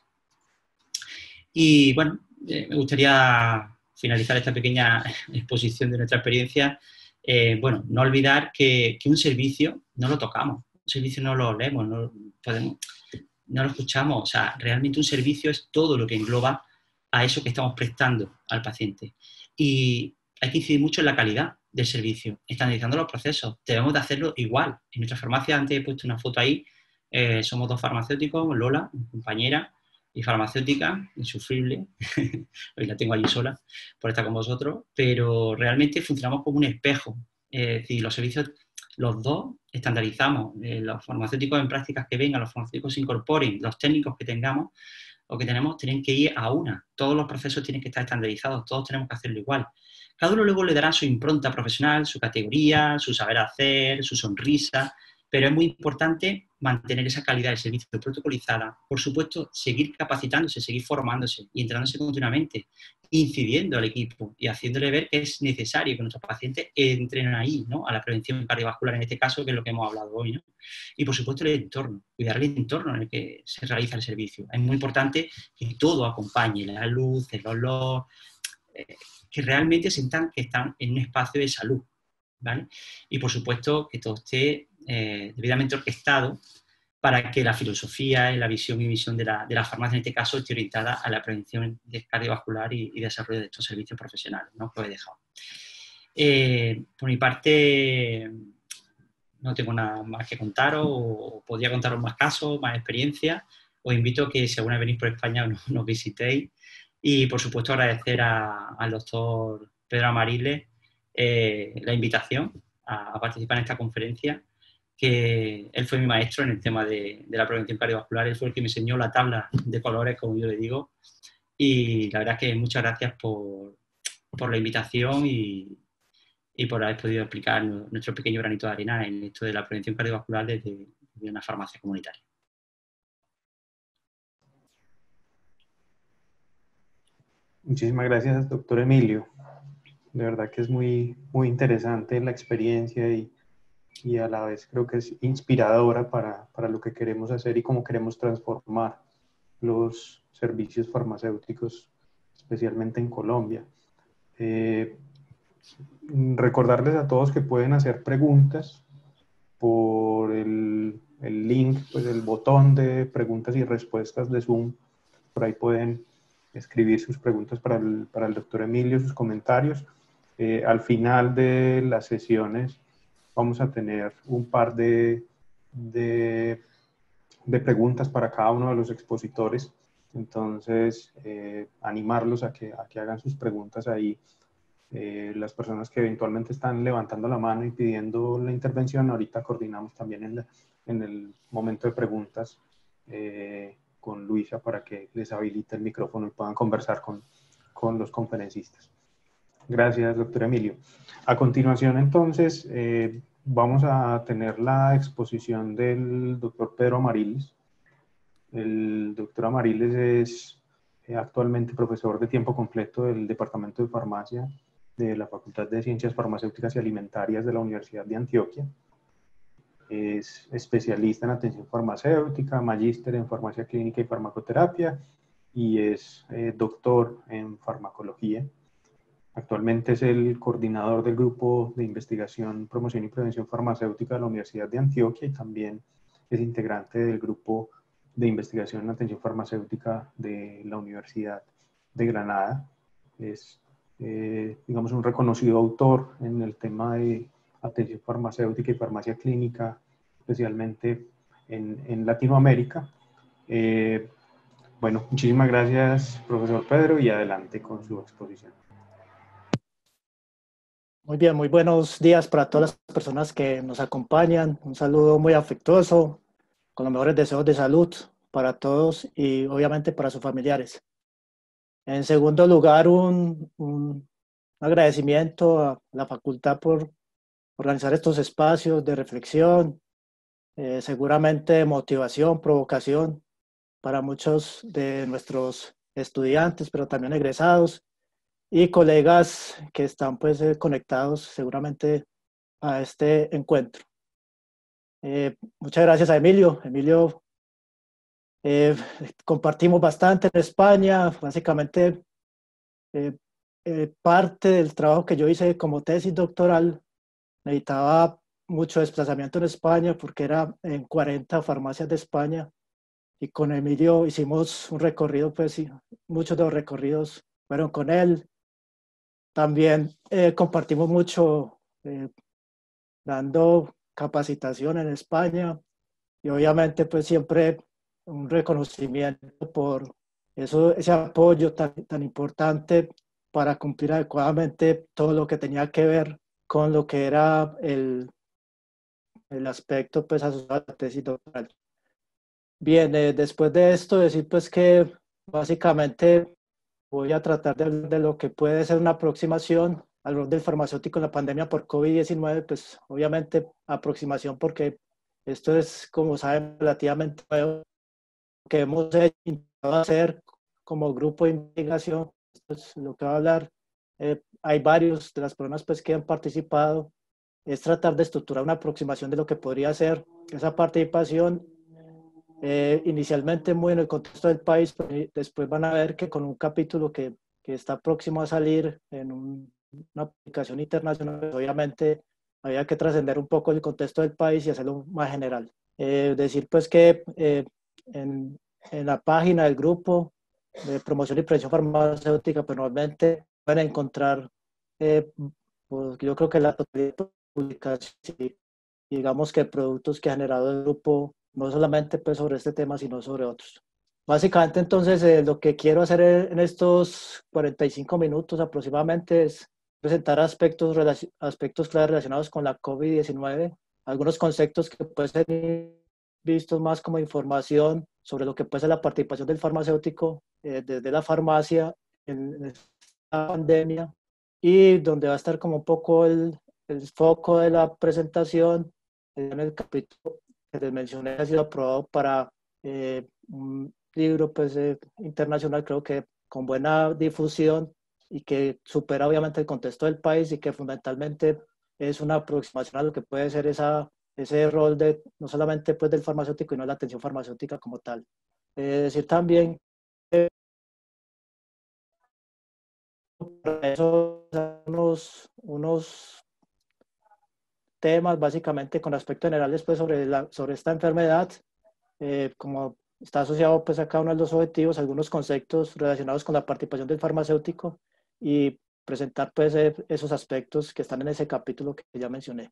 [SPEAKER 1] Y bueno, me gustaría finalizar esta pequeña exposición de nuestra experiencia. Bueno, no olvidar que un servicio no lo tocamos, un servicio no lo leemos, no lo escuchamos. O sea, realmente un servicio es todo lo que engloba a eso que estamos prestando al paciente. Y hay que incidir mucho en la calidad del servicio, estandarizando los procesos. Debemos de hacerlo igual. En nuestra farmacia, antes he puesto una foto ahí, somos dos farmacéuticos, Lola, mi compañera, y farmacéutica, insufrible, hoy la tengo allí sola por estar con vosotros, pero realmente funcionamos como un espejo. Es decir, los servicios, los dos estandarizamos, los farmacéuticos en prácticas que vengan, los farmacéuticos se incorporen, los técnicos que tengamos o que tenemos tienen que ir a una. Todos los procesos tienen que estar estandarizados, todos tenemos que hacerlo igual. Cada uno luego le dará su impronta profesional, su categoría, su saber hacer, su sonrisa, pero es muy importante mantener esa calidad de servicio protocolizada. Por supuesto, seguir capacitándose, seguir formándose y entrenándose continuamente, incidiendo al equipo y haciéndole ver que es necesario que nuestros pacientes entren ahí, ¿no? A la prevención cardiovascular en este caso, que es lo que hemos hablado hoy, ¿no? Y por supuesto el entorno, cuidar el entorno en el que se realiza el servicio. Es muy importante que todo acompañe, la luz, el olor, que realmente sientan que están en un espacio de salud, ¿vale? Y por supuesto que todo esté debidamente orquestado para que la filosofía, la visión y misión de la farmacia en este caso esté orientada a la prevención cardiovascular y desarrollo de estos servicios profesionales, ¿no? Que os he dejado. Por mi parte, no tengo nada más que contaros, o podría contaros más casos, más experiencias. Os invito a que si alguna vez venís por España nos visitéis. Y, por supuesto, agradecer al doctor Pedro Amariles la invitación a participar en esta conferencia, que él fue mi maestro en el tema de la prevención cardiovascular. Él fue el que me enseñó la tabla de colores, como yo le digo. Y la verdad es que muchas gracias por la invitación y por haber podido explicar nuestro pequeño granito de arena en esto de la prevención cardiovascular desde una farmacia comunitaria.
[SPEAKER 2] Muchísimas gracias, doctor Emilio. De verdad que es muy, muy interesante la experiencia y a la vez creo que es inspiradora para lo que queremos hacer y cómo queremos transformar los servicios farmacéuticos, especialmente en Colombia. Recordarles a todos que pueden hacer preguntas por el el link, pues el botón de preguntas y respuestas de Zoom. Por ahí pueden escribir sus preguntas para el doctor Emilio, sus comentarios. Al final de las sesiones vamos a tener un par de preguntas para cada uno de los expositores. Entonces, animarlos a que hagan sus preguntas ahí. Las personas que eventualmente están levantando la mano y pidiendo la intervención, ahorita coordinamos también en el momento de preguntas con Luisa para que les habilite el micrófono y puedan conversar con los conferencistas. Gracias, doctor Emilio. A continuación, entonces, vamos a tener la exposición del doctor Pedro Amariles. El doctor Amariles es actualmente profesor de tiempo completo del Departamento de Farmacia de la Facultad de Ciencias Farmacéuticas y Alimentarias de la Universidad de Antioquia. Es especialista en atención farmacéutica, magíster en farmacia clínica y farmacoterapia y es doctor en farmacología. Actualmente es el coordinador del Grupo de Investigación, Promoción y Prevención Farmacéutica de la Universidad de Antioquia y también es integrante del Grupo de Investigación en Atención Farmacéutica de la Universidad de Granada. Es, digamos, un reconocido autor en el tema de atención farmacéutica y farmacia clínica, especialmente en Latinoamérica. Bueno, muchísimas gracias, profesor Pedro, y adelante con su exposición.
[SPEAKER 3] Muy bien, muy buenos días para todas las personas que nos acompañan. Un saludo muy afectuoso, con los mejores deseos de salud para todos y obviamente para sus familiares. En segundo lugar, un agradecimiento a la facultad por organizar estos espacios de reflexión, seguramente motivación, provocación para muchos de nuestros estudiantes, pero también egresados y colegas que están pues conectados seguramente a este encuentro. Muchas gracias a Emilio. Emilio, compartimos bastante en España, básicamente parte del trabajo que yo hice como tesis doctoral necesitaba mucho desplazamiento en España porque era en 40 farmacias de España y con Emilio hicimos un recorrido, pues sí, muchos de los recorridos fueron con él. También compartimos mucho dando capacitación en España y obviamente pues siempre un reconocimiento por eso, ese apoyo tan importante para cumplir adecuadamente todo lo que tenía que ver con lo que era el aspecto pues asociado a la tesis doctoral. Bien, después de esto decir pues que básicamente voy a tratar de hablar de lo que puede ser una aproximación al rol del farmacéutico en la pandemia por COVID-19, pues obviamente aproximación porque esto es, como saben, relativamente nuevo que hemos intentado hacer como grupo de investigación. Esto es lo que va a hablar. Hay varios de las personas pues, que han participado. Es tratar de estructurar una aproximación de lo que podría ser esa participación. Inicialmente muy en el contexto del país, pero después van a ver que con un capítulo que está próximo a salir en una aplicación internacional, pues obviamente había que trascender un poco el contexto del país y hacerlo más general. Decir pues que en la página del grupo de promoción y prevención farmacéutica, pues normalmente pueden encontrar, pues yo creo que la totalidad de publicaciones, digamos que productos que ha generado el grupo, no solamente pues sobre este tema, sino sobre otros. Básicamente entonces lo que quiero hacer en estos 45 minutos aproximadamente es presentar aspectos clave relacionados con la COVID-19, algunos conceptos que pueden ser vistos más como información sobre lo que puede ser la participación del farmacéutico desde la farmacia en esta pandemia y donde va a estar como un poco el foco de la presentación en el capítulo que les mencioné ha sido aprobado para un libro pues, internacional, creo que con buena difusión y que supera obviamente el contexto del país y que fundamentalmente es una aproximación a lo que puede ser ese rol de no solamente pues, del farmacéutico, sino la atención farmacéutica como tal. Decir también que para eso unos temas, básicamente con aspectos generales pues, sobre esta enfermedad, como está asociado pues, a cada uno de los objetivos, algunos conceptos relacionados con la participación del farmacéutico y presentar pues, esos aspectos que están en ese capítulo que ya mencioné.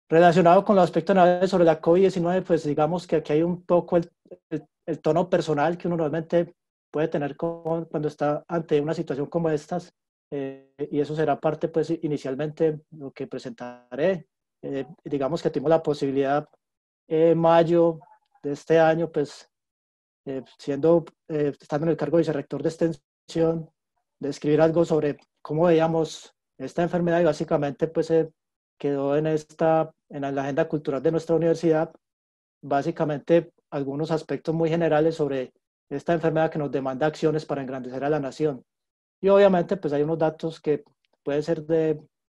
[SPEAKER 3] Relacionado con los aspectos generales sobre la COVID-19, pues digamos que aquí hay un poco el tono personal que uno normalmente puede tener cuando está ante una situación como estas, y eso será parte, pues, inicialmente lo que presentaré. Digamos que tuvimos la posibilidad en mayo de este año, pues, estando en el cargo de vicerrector de extensión, de escribir algo sobre cómo veíamos esta enfermedad y básicamente, pues, quedó en la agenda cultural de nuestra universidad, básicamente algunos aspectos muy generales sobre esta enfermedad que nos demanda acciones para engrandecer a la nación. Y obviamente pues hay unos datos que pueden ser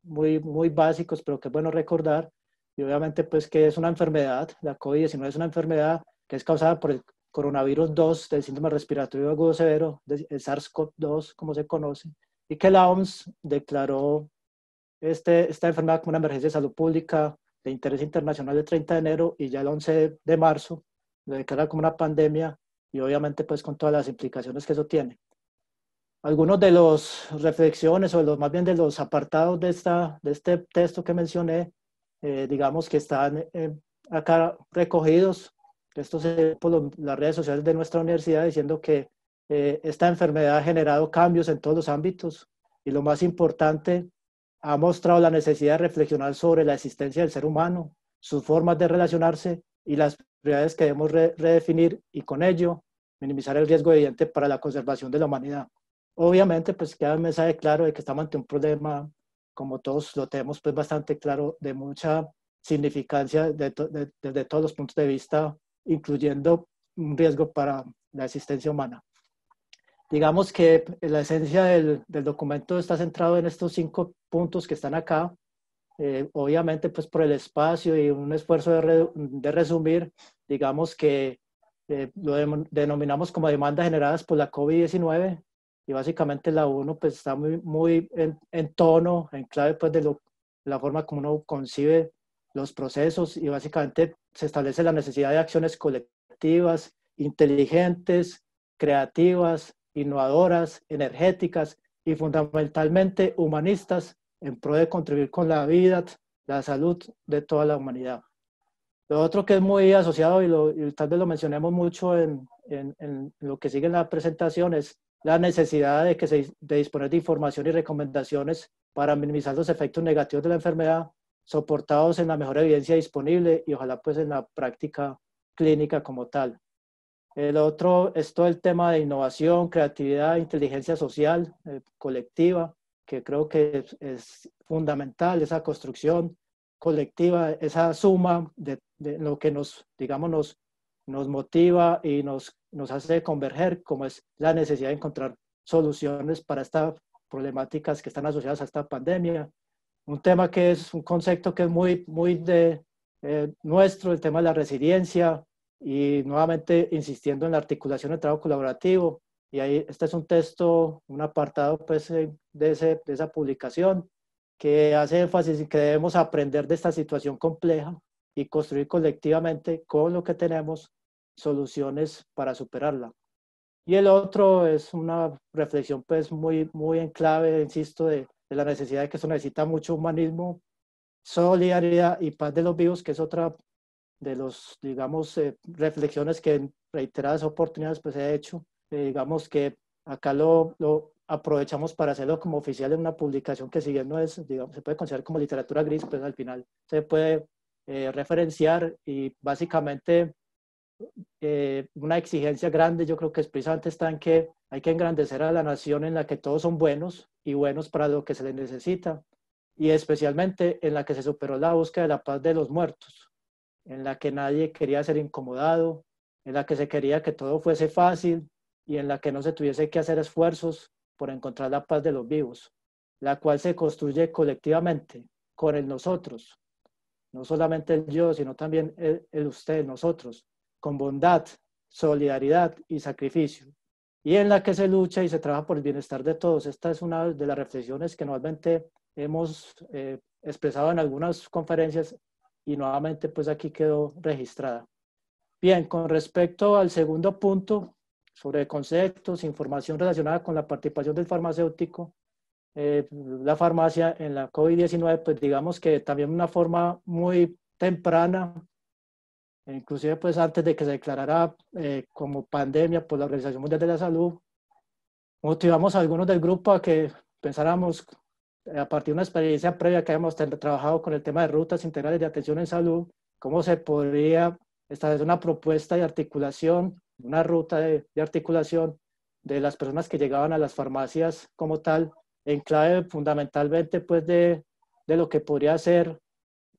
[SPEAKER 3] muy básicos, pero que es bueno recordar. Y obviamente pues que es una enfermedad, la COVID-19 es una enfermedad que es causada por el coronavirus 2 del síndrome respiratorio agudo severo, el SARS-CoV-2 como se conoce, y que la OMS declaró esta enfermedad como una emergencia de salud pública de interés internacional el 30 de enero y ya el 11 de marzo lo declara como una pandemia y obviamente pues con todas las implicaciones que eso tiene. Algunos de los reflexiones o más bien de los apartados de este texto que mencioné, digamos que están acá recogidos. Esto se por las redes sociales de nuestra universidad diciendo que esta enfermedad ha generado cambios en todos los ámbitos y lo más importante, ha mostrado la necesidad de reflexionar sobre la existencia del ser humano, sus formas de relacionarse y las prioridades que debemos redefinir y con ello minimizar el riesgo evidente para la conservación de la humanidad. Obviamente, pues queda un mensaje claro de que estamos ante un problema, como todos lo tenemos pues bastante claro, de mucha significancia desde todos los puntos de vista, incluyendo un riesgo para la existencia humana. Digamos que la esencia del documento está centrado en estos 5 puntos que están acá. Obviamente, pues por el espacio y un esfuerzo de resumir, digamos que lo denominamos como demandas generadas por la COVID-19 y básicamente la 1 pues está muy en tono, en clave pues de la forma como uno concibe los procesos y básicamente se establece la necesidad de acciones colectivas, inteligentes, creativas, innovadoras, energéticas y fundamentalmente humanistas en pro de contribuir con la vida, la salud de toda la humanidad. Lo otro que es muy asociado y tal vez lo mencionemos mucho en lo que sigue en la presentación es la necesidad de disponer de información y recomendaciones para minimizar los efectos negativos de la enfermedad, soportados en la mejor evidencia disponible y ojalá pues en la práctica clínica como tal. El otro es todo el tema de innovación, creatividad, inteligencia social, colectiva, que creo que es fundamental, esa construcción colectiva, esa suma de lo que digamos, nos motiva y nos hace converger, como es la necesidad de encontrar soluciones para estas problemáticas que están asociadas a esta pandemia. Un tema que es un concepto que es muy de nuestro, el tema de la resiliencia, y nuevamente insistiendo en la articulación del trabajo colaborativo. Y ahí este es un texto, un apartado pues, de esa publicación que hace énfasis en que debemos aprender de esta situación compleja y construir colectivamente con lo que tenemos soluciones para superarla. Y el otro es una reflexión pues muy en clave, insisto, de la necesidad de que eso necesita mucho humanismo, solidaridad y paz de los vivos, que es otra de los, digamos, reflexiones que en reiteradas oportunidades pues he hecho. Digamos que acá lo aprovechamos para hacerlo como oficial en una publicación que si bien no es, digamos, se puede considerar como literatura gris, pues al final se puede referenciar y básicamente una exigencia grande yo creo que precisamente está en que hay que engrandecer a la nación en la que todos son buenos y buenos para lo que se les necesita y especialmente en la que se superó la búsqueda de la paz de los muertos, en la que nadie quería ser incomodado, en la que se quería que todo fuese fácil y en la que no se tuviese que hacer esfuerzos por encontrar la paz de los vivos, la cual se construye colectivamente con el nosotros, no solamente el yo, sino también el usted, nosotros, con bondad, solidaridad y sacrificio, y en la que se lucha y se trabaja por el bienestar de todos. Esta es una de las reflexiones que normalmente hemos expresado en algunas conferencias y nuevamente pues aquí quedó registrada. Bien, con respecto al segundo punto sobre conceptos, información relacionada con la participación del farmacéutico, la farmacia en la COVID-19, pues digamos que también una forma muy temprana, inclusive pues antes de que se declarara como pandemia por la Organización Mundial de la Salud, motivamos a algunos del grupo a que pensáramos a partir de una experiencia previa que habíamos trabajado con el tema de rutas integrales de atención en salud, cómo se podría establecer una propuesta de articulación, una ruta de articulación de las personas que llegaban a las farmacias como tal, en clave fundamentalmente pues de lo que podría ser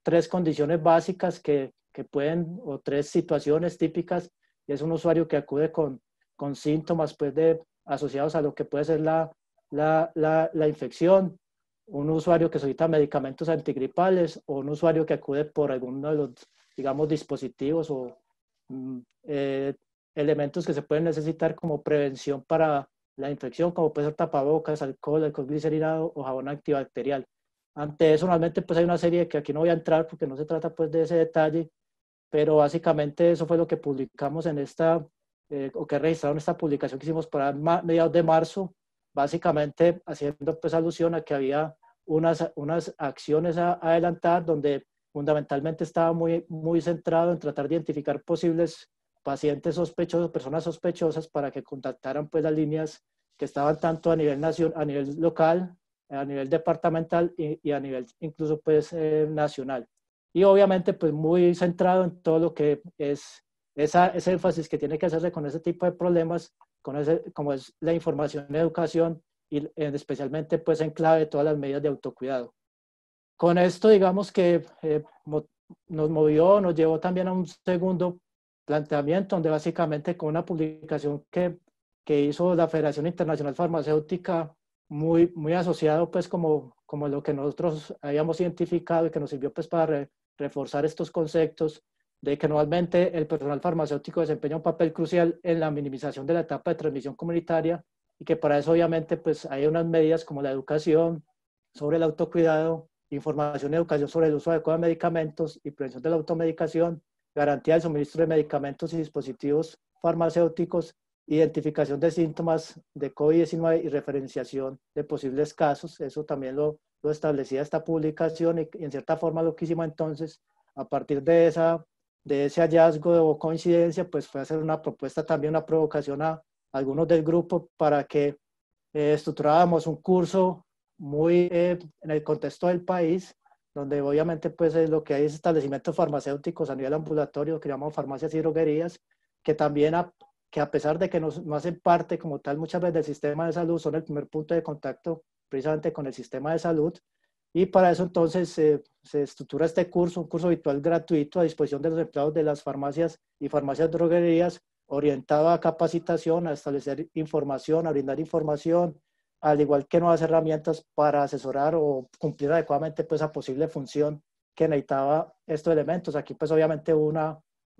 [SPEAKER 3] tres condiciones básicas que pueden, o tres situaciones típicas, y es un usuario que acude con síntomas pues asociados a lo que puede ser la infección, un usuario que solicita medicamentos antigripales o un usuario que acude por alguno de los, digamos, dispositivos o elementos que se pueden necesitar como prevención para la infección, como puede ser tapabocas, alcohol glicerinado o jabón antibacterial. Ante eso, normalmente pues hay una serie que aquí no voy a entrar porque no se trata pues de ese detalle, pero básicamente eso fue lo que publicamos en esta, o que registraron esta publicación que hicimos para mediados de marzo, básicamente haciendo pues alusión a que había unas acciones a adelantar donde fundamentalmente estaba muy centrado en tratar de identificar posibles pacientes sospechosos, personas sospechosas, para que contactaran pues las líneas que estaban tanto a nivel a nivel local, a nivel departamental y a nivel incluso pues nacional. Y obviamente pues muy centrado en todo lo que es ese énfasis que tiene que hacerse con ese tipo de problemas, como es la información y educación, y especialmente pues en clave de todas las medidas de autocuidado. Con esto digamos que nos llevó también a un segundo planteamiento, donde básicamente con una publicación que hizo la Federación Internacional Farmacéutica, muy asociado pues como lo que nosotros habíamos identificado y que nos sirvió pues para reforzar estos conceptos de que normalmente el personal farmacéutico desempeña un papel crucial en la minimización de la etapa de transmisión comunitaria, y que para eso obviamente pues hay unas medidas como la educación sobre el autocuidado, información y educación sobre el uso adecuado de medicamentos y prevención de la automedicación, garantía del suministro de medicamentos y dispositivos farmacéuticos, identificación de síntomas de COVID-19 y referenciación de posibles casos. Eso también lo establecía esta publicación, y en cierta forma lo que hicimos entonces, a partir de ese hallazgo o coincidencia, pues fue hacer una propuesta, también una provocación a algunos del grupo para que estructuráramos un curso muy en el contexto del país, donde obviamente pues lo que hay es establecimientos farmacéuticos a nivel ambulatorio, que llamamos farmacias y droguerías, que también que a pesar de que no hacen parte como tal muchas veces del sistema de salud, son el primer punto de contacto precisamente con el sistema de salud. Y para eso entonces se estructura este curso, un curso virtual gratuito a disposición de los empleados de las farmacias y farmacias droguerías, orientado a capacitación, a establecer información, a brindar información, al igual que nuevas herramientas para asesorar o cumplir adecuadamente pues esa posible función que necesitaba estos elementos. Aquí pues obviamente un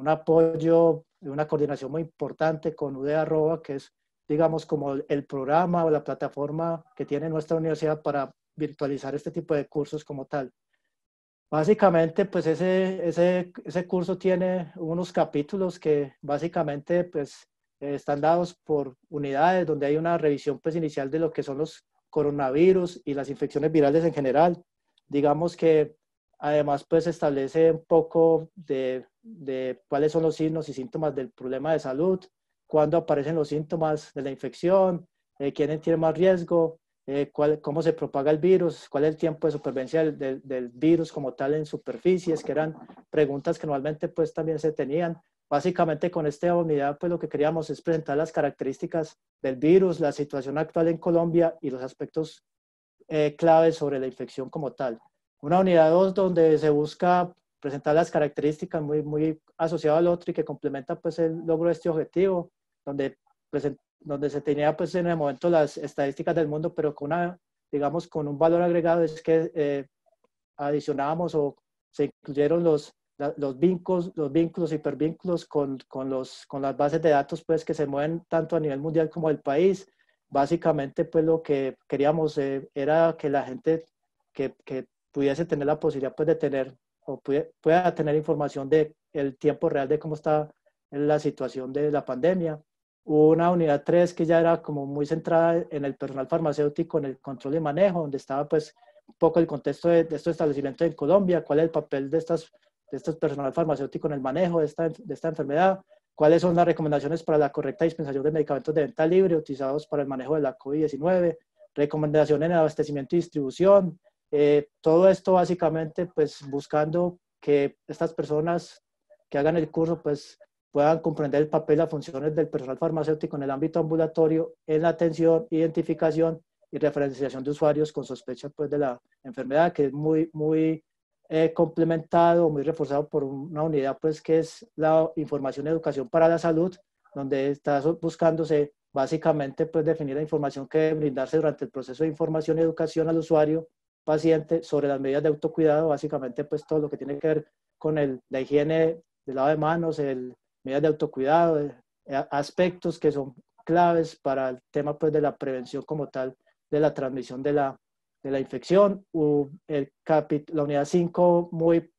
[SPEAKER 3] apoyo, una coordinación muy importante con UD Arroba, que es digamos como el programa o la plataforma que tiene nuestra universidad para virtualizar este tipo de cursos como tal. Básicamente, pues ese curso tiene unos capítulos que básicamente pues están dados por unidades, donde hay una revisión pues inicial de lo que son los coronavirus y las infecciones virales en general. Digamos que además pues establece un poco de cuáles son los signos y síntomas del problema de salud, cuándo aparecen los síntomas de la infección, quiénes tienen más riesgo, cómo se propaga el virus, cuál es el tiempo de supervivencia del virus como tal en superficies, que eran preguntas que normalmente pues también se tenían. Básicamente con esta unidad pues lo que queríamos es presentar las características del virus, la situación actual en Colombia y los aspectos claves sobre la infección como tal. Una unidad 2 donde se busca presentar las características muy asociado al otro y que complementa pues el logro de este objetivo, donde se tenía pues en el momento las estadísticas del mundo, pero digamos con un valor agregado, es que adicionábamos o se incluyeron los vínculos, hipervínculos con las bases de datos pues que se mueven tanto a nivel mundial como del país. Básicamente pues lo que queríamos era que la gente que pudiese tener la posibilidad pues, de tener, o pueda tener información de el tiempo real de cómo está la situación de la pandemia. Hubo una unidad 3 que ya era como muy centrada en el personal farmacéutico, en el control y manejo, donde estaba pues un poco el contexto de estos establecimientos en Colombia, cuál es el papel de estos personal farmacéutico en el manejo de esta enfermedad, cuáles son las recomendaciones para la correcta dispensación de medicamentos de venta libre utilizados para el manejo de la COVID-19, recomendaciones en abastecimiento y distribución, todo esto básicamente pues buscando que estas personas que hagan el curso pues puedan comprender el papel y las funciones del personal farmacéutico en el ámbito ambulatorio, en la atención, identificación y referenciación de usuarios con sospecha pues, de la enfermedad, que es muy complementado, muy reforzado por una unidad pues, que es la información y educación para la salud, donde está buscándose básicamente pues, definir la información que debe brindarse durante el proceso de información y educación al usuario paciente sobre las medidas de autocuidado, básicamente pues todo lo que tiene que ver con la higiene del lavado de manos, medidas de autocuidado, aspectos que son claves para el tema pues, de la prevención como tal de la transmisión de la infección. La unidad 5 muy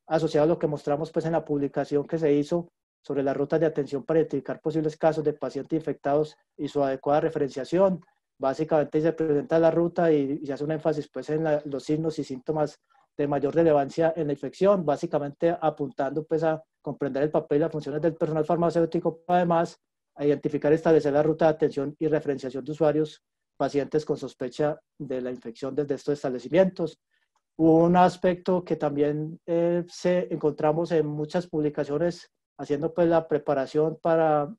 [SPEAKER 3] asociado a lo que mostramos pues, en la publicación que se hizo sobre las rutas de atención para identificar posibles casos de pacientes infectados y su adecuada referenciación. Básicamente se presenta la ruta y se hace un énfasis pues, en los signos y síntomas de mayor relevancia en la infección, básicamente apuntando pues, a comprender el papel y las funciones del personal farmacéutico, además a identificar y establecer la ruta de atención y referenciación de usuarios pacientes con sospecha de la infección desde estos establecimientos. Un aspecto que también encontramos en muchas publicaciones haciendo pues la preparación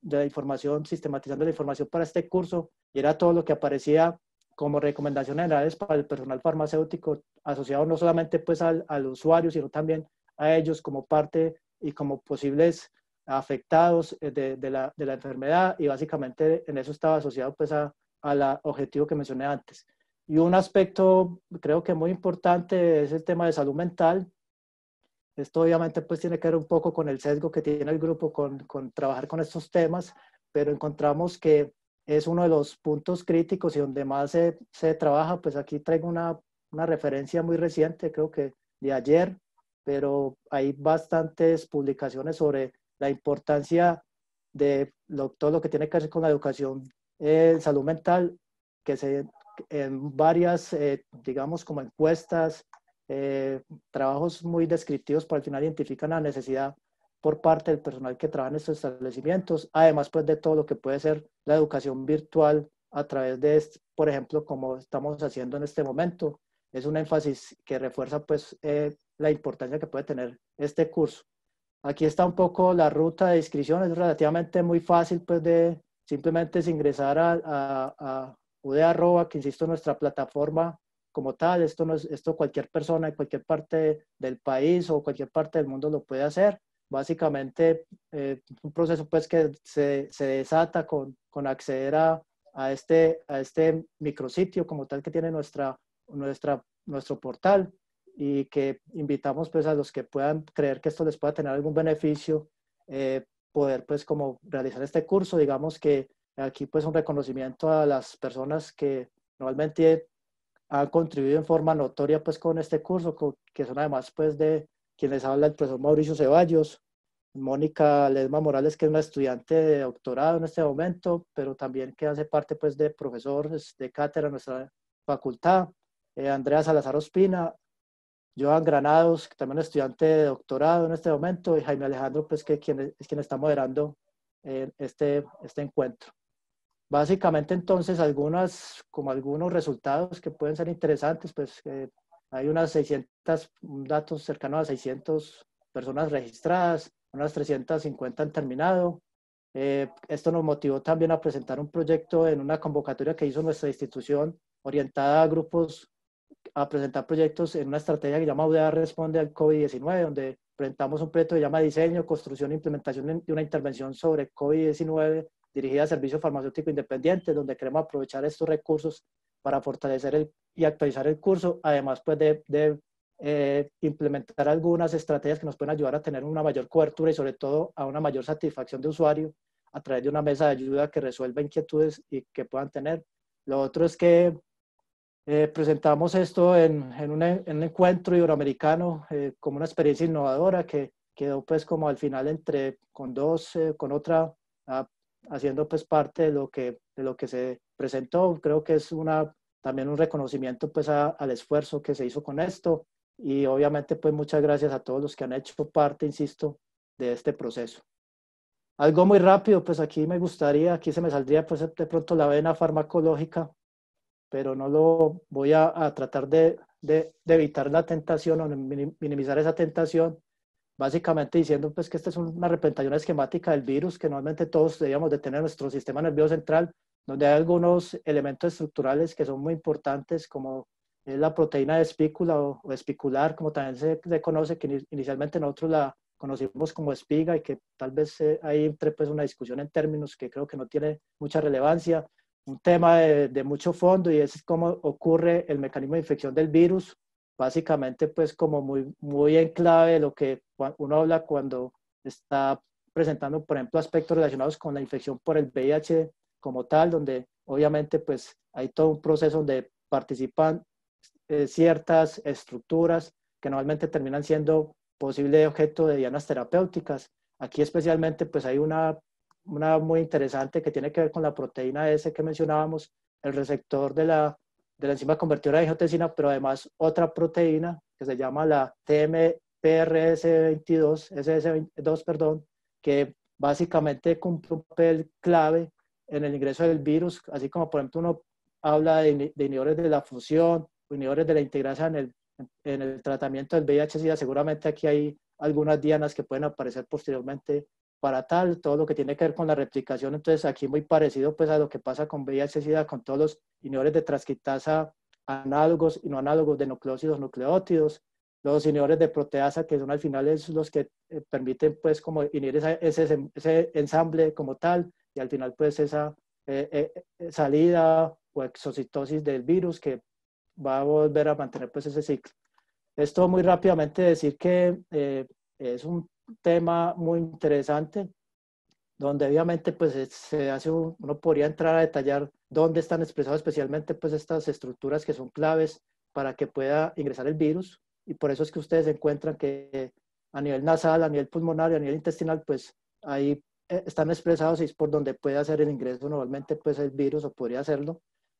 [SPEAKER 3] de la información, sistematizando la información para este curso, y era todo lo que aparecía como recomendaciones generales para el personal farmacéutico, asociado no solamente pues al usuario, sino también a ellos como parte y como posibles afectados de la enfermedad, y básicamente en eso estaba asociado pues al objetivo que mencioné antes. Y un aspecto creo que muy importante es el tema de salud mental. Esto obviamente pues tiene que ver un poco con el sesgo que tiene el grupo con trabajar con estos temas, pero encontramos que es uno de los puntos críticos y donde más se trabaja. Pues aquí traigo una referencia muy reciente, creo que de ayer, pero hay bastantes publicaciones sobre la importancia de todo lo que tiene que ver con la educación en salud mental, que en varias, digamos, como encuestas, trabajos muy descriptivos, para al final identifican la necesidad por parte del personal que trabaja en estos establecimientos, además pues de todo lo que puede ser la educación virtual a través de, por ejemplo, como estamos haciendo en este momento. Es un énfasis que refuerza pues la importancia que puede tener este curso. Aquí está un poco la ruta de inscripción, es relativamente muy fácil pues de simplemente es ingresar a UD@, que insisto, nuestra plataforma como tal. Esto cualquier persona en cualquier parte del país o cualquier parte del mundo lo puede hacer. Básicamente un proceso pues que se desata con acceder a este micrositio como tal que tiene nuestro portal, y que invitamos pues a los que puedan creer que esto les pueda tener algún beneficio, poder pues como realizar este curso. Digamos que aquí pues un reconocimiento a las personas que normalmente han contribuido en forma notoria pues con este curso, que son además pues de quienes habla el profesor Mauricio Ceballos, Mónica Ledesma Morales, que es una estudiante de doctorado en este momento, pero también que hace parte pues de profesores de cátedra en nuestra facultad, Andrea Salazar Ospina, Joan Granados, que también es estudiante de doctorado en este momento, y Jaime Alejandro, pues que es quien está moderando este encuentro. Básicamente entonces algunos resultados que pueden ser interesantes, pues hay un datos cercanos a 600 personas registradas, unas 350 han terminado. Esto nos motivó también a presentar un proyecto en una convocatoria que hizo nuestra institución orientada a grupos, a presentar proyectos en una estrategia que llama UDA Responde al COVID-19, donde presentamos un proyecto que llama Diseño, Construcción e Implementación de una intervención sobre COVID-19 dirigida a servicios farmacéuticos independientes, donde queremos aprovechar estos recursos para fortalecer y actualizar el curso, además pues de implementar algunas estrategias que nos pueden ayudar a tener una mayor cobertura y sobre todo a una mayor satisfacción de usuario a través de una mesa de ayuda que resuelva inquietudes y que puedan tener. Lo otro es que Presentamos esto en un encuentro iberoamericano como una experiencia innovadora que quedó pues como al final con otra, haciendo pues parte de lo que se presentó. Creo que es también un reconocimiento pues al esfuerzo que se hizo con esto y obviamente pues muchas gracias a todos los que han hecho parte, insisto, de este proceso. Algo muy rápido, pues aquí se me saldría pues de pronto la vena farmacológica, pero no lo voy a tratar de evitar la tentación o minimizar esa tentación, básicamente diciendo pues que esta es una representación esquemática del virus que normalmente todos debíamos de tener en nuestro sistema nervioso central, donde hay algunos elementos estructurales que son muy importantes, como es la proteína de espícula o espicular, como también se conoce, que inicialmente nosotros la conocimos como espiga y que tal vez ahí entre pues una discusión en términos que creo que no tiene mucha relevancia. Un tema de mucho fondo y es cómo ocurre el mecanismo de infección del virus, básicamente pues como muy en clave de lo que uno habla cuando está presentando, por ejemplo, aspectos relacionados con la infección por el VIH como tal, donde obviamente pues hay todo un proceso donde participan ciertas estructuras que normalmente terminan siendo posible objeto de dianas terapéuticas. Aquí especialmente pues hay una muy interesante que tiene que ver con la proteína S que mencionábamos, el receptor de la enzima convertidora de angiotensina, pero además otra proteína que se llama la TMPRS22, SS2, perdón, que básicamente cumple un papel clave en el ingreso del virus, así como por ejemplo uno habla de inhibidores de la fusión, inhibidores de la integrasa en el tratamiento del VIH-Sida. Seguramente aquí hay algunas dianas que pueden aparecer posteriormente para tal, todo lo que tiene que ver con la replicación. Entonces aquí muy parecido pues a lo que pasa con VIH-Sida, con todos los inhibidores de transcriptasa análogos y no análogos de nucleósidos, nucleótidos, los inhibidores de proteasa que son al final los que permiten pues como inhibir ese ensamble como tal y al final pues esa salida o exocitosis del virus que va a volver a mantener pues ese ciclo. Esto muy rápidamente decir que es un tema muy interesante, donde obviamente pues se hace uno podría entrar a detallar dónde están expresadas especialmente pues estas estructuras que son claves para que pueda ingresar el virus, y por eso es que ustedes encuentran que a nivel nasal, a nivel pulmonar y a nivel intestinal pues ahí están expresados y es por donde puede hacer el ingreso normalmente pues el virus, o podría hacerlo.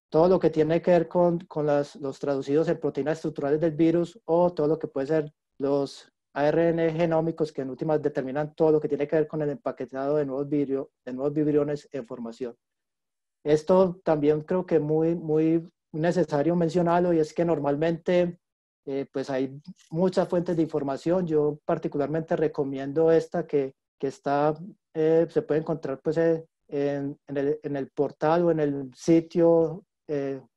[SPEAKER 3] Todo lo que tiene que ver con los traducidos en proteínas estructurales del virus, o todo lo que puede ser los ARN genómicos que en últimas determinan todo lo que tiene que ver con el empaquetado de nuevos vibriones en formación. Esto también creo que muy necesario mencionarlo, y es que normalmente pues hay muchas fuentes de información. Yo particularmente recomiendo esta que está, se puede encontrar pues en el portal o en el sitio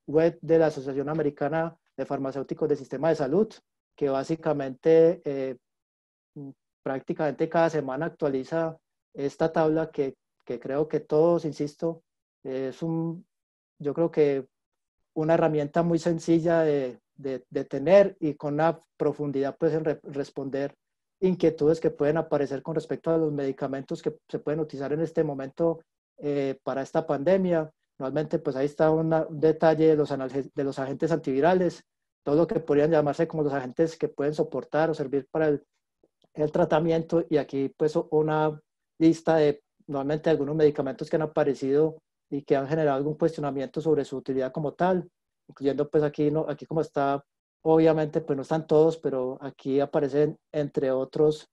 [SPEAKER 3] web de la Asociación Americana de Farmacéuticos del Sistema de Salud, que básicamente prácticamente cada semana actualiza esta tabla que creo que todos, insisto, es yo creo que una herramienta muy sencilla de tener y con una profundidad pues en responder inquietudes que pueden aparecer con respecto a los medicamentos que se pueden utilizar en este momento para esta pandemia. Normalmente pues ahí está un detalle de los agentes antivirales, todo lo que podrían llamarse como los agentes que pueden soportar o servir para el tratamiento, y aquí pues una lista de normalmente algunos medicamentos que han aparecido y que han generado algún cuestionamiento sobre su utilidad como tal, incluyendo pues aquí, no, aquí como está, obviamente pues no están todos, pero aquí aparecen entre otros,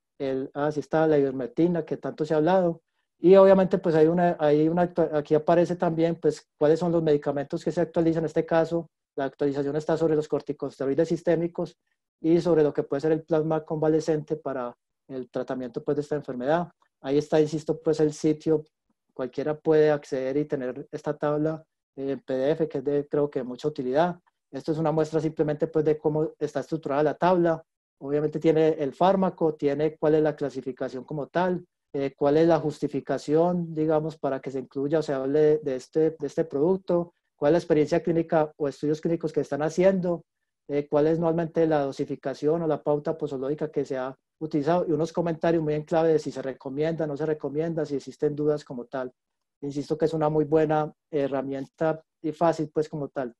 [SPEAKER 3] así está la ivermectina que tanto se ha hablado, y obviamente pues aquí aparece también pues cuáles son los medicamentos que se actualizan. En este caso la actualización está sobre los corticosteroides sistémicos y sobre lo que puede ser el plasma convalescente para el tratamiento pues de esta enfermedad. Ahí está, insisto, pues el sitio, cualquiera puede acceder y tener esta tabla en PDF, que es creo que de mucha utilidad. Esto es una muestra simplemente pues de cómo está estructurada la tabla. Obviamente tiene el fármaco, tiene cuál es la clasificación como tal, cuál es la justificación, digamos, para que se incluya o se hable de este producto, cuál es la experiencia clínica o estudios clínicos que están haciendo, cuál es normalmente la dosificación o la pauta posológica que se ha utilizado, y unos comentarios muy en clave de si se recomienda, no se recomienda, si existen dudas como tal. Insisto que es una muy buena herramienta y fácil pues como tal.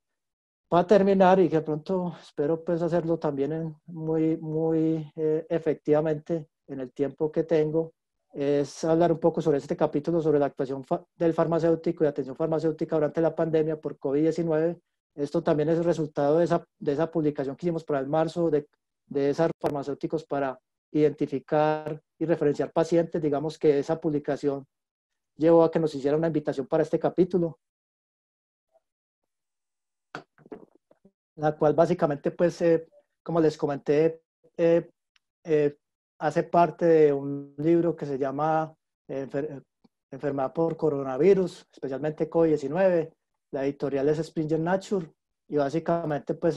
[SPEAKER 3] para terminar, y que pronto espero pues hacerlo también muy efectivamente en el tiempo que tengo, es hablar un poco sobre este capítulo sobre la actuación del farmacéutico y atención farmacéutica durante la pandemia por COVID-19. Esto también es el resultado de esa publicación que hicimos para el marzo de esas farmacéuticos para identificar y referenciar pacientes. Digamos que esa publicación llevó a que nos hiciera una invitación para este capítulo, la cual básicamente, pues, como les comenté, eh, eh, hace parte de un libro que se llama Enfermedad por coronavirus, especialmente COVID-19. La editorial es Springer Nature, y básicamente, pues,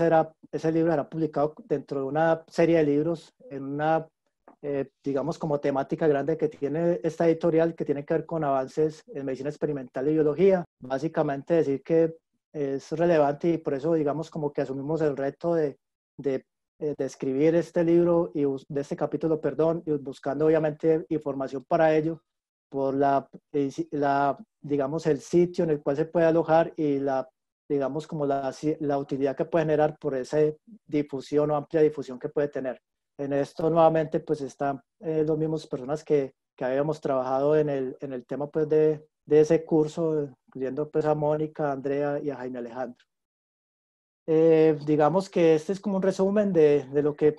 [SPEAKER 3] ese libro era publicado dentro de una serie de libros en una, digamos, como temática grande que tiene esta editorial, que tiene que ver con avances en medicina experimental y biología. Básicamente decir que es relevante, y por eso, digamos, como que asumimos el reto de escribir este libro y de este capítulo, perdón, y buscando obviamente información para ello por digamos, el sitio en el cual se puede alojar y digamos, como la utilidad que puede generar por esa difusión o amplia difusión que puede tener. En esto nuevamente pues están los mismos personas que habíamos trabajado en el tema pues de ese curso, incluyendo pues a Mónica, a Andrea y a Jaime Alejandro. Digamos que este es como un resumen de lo que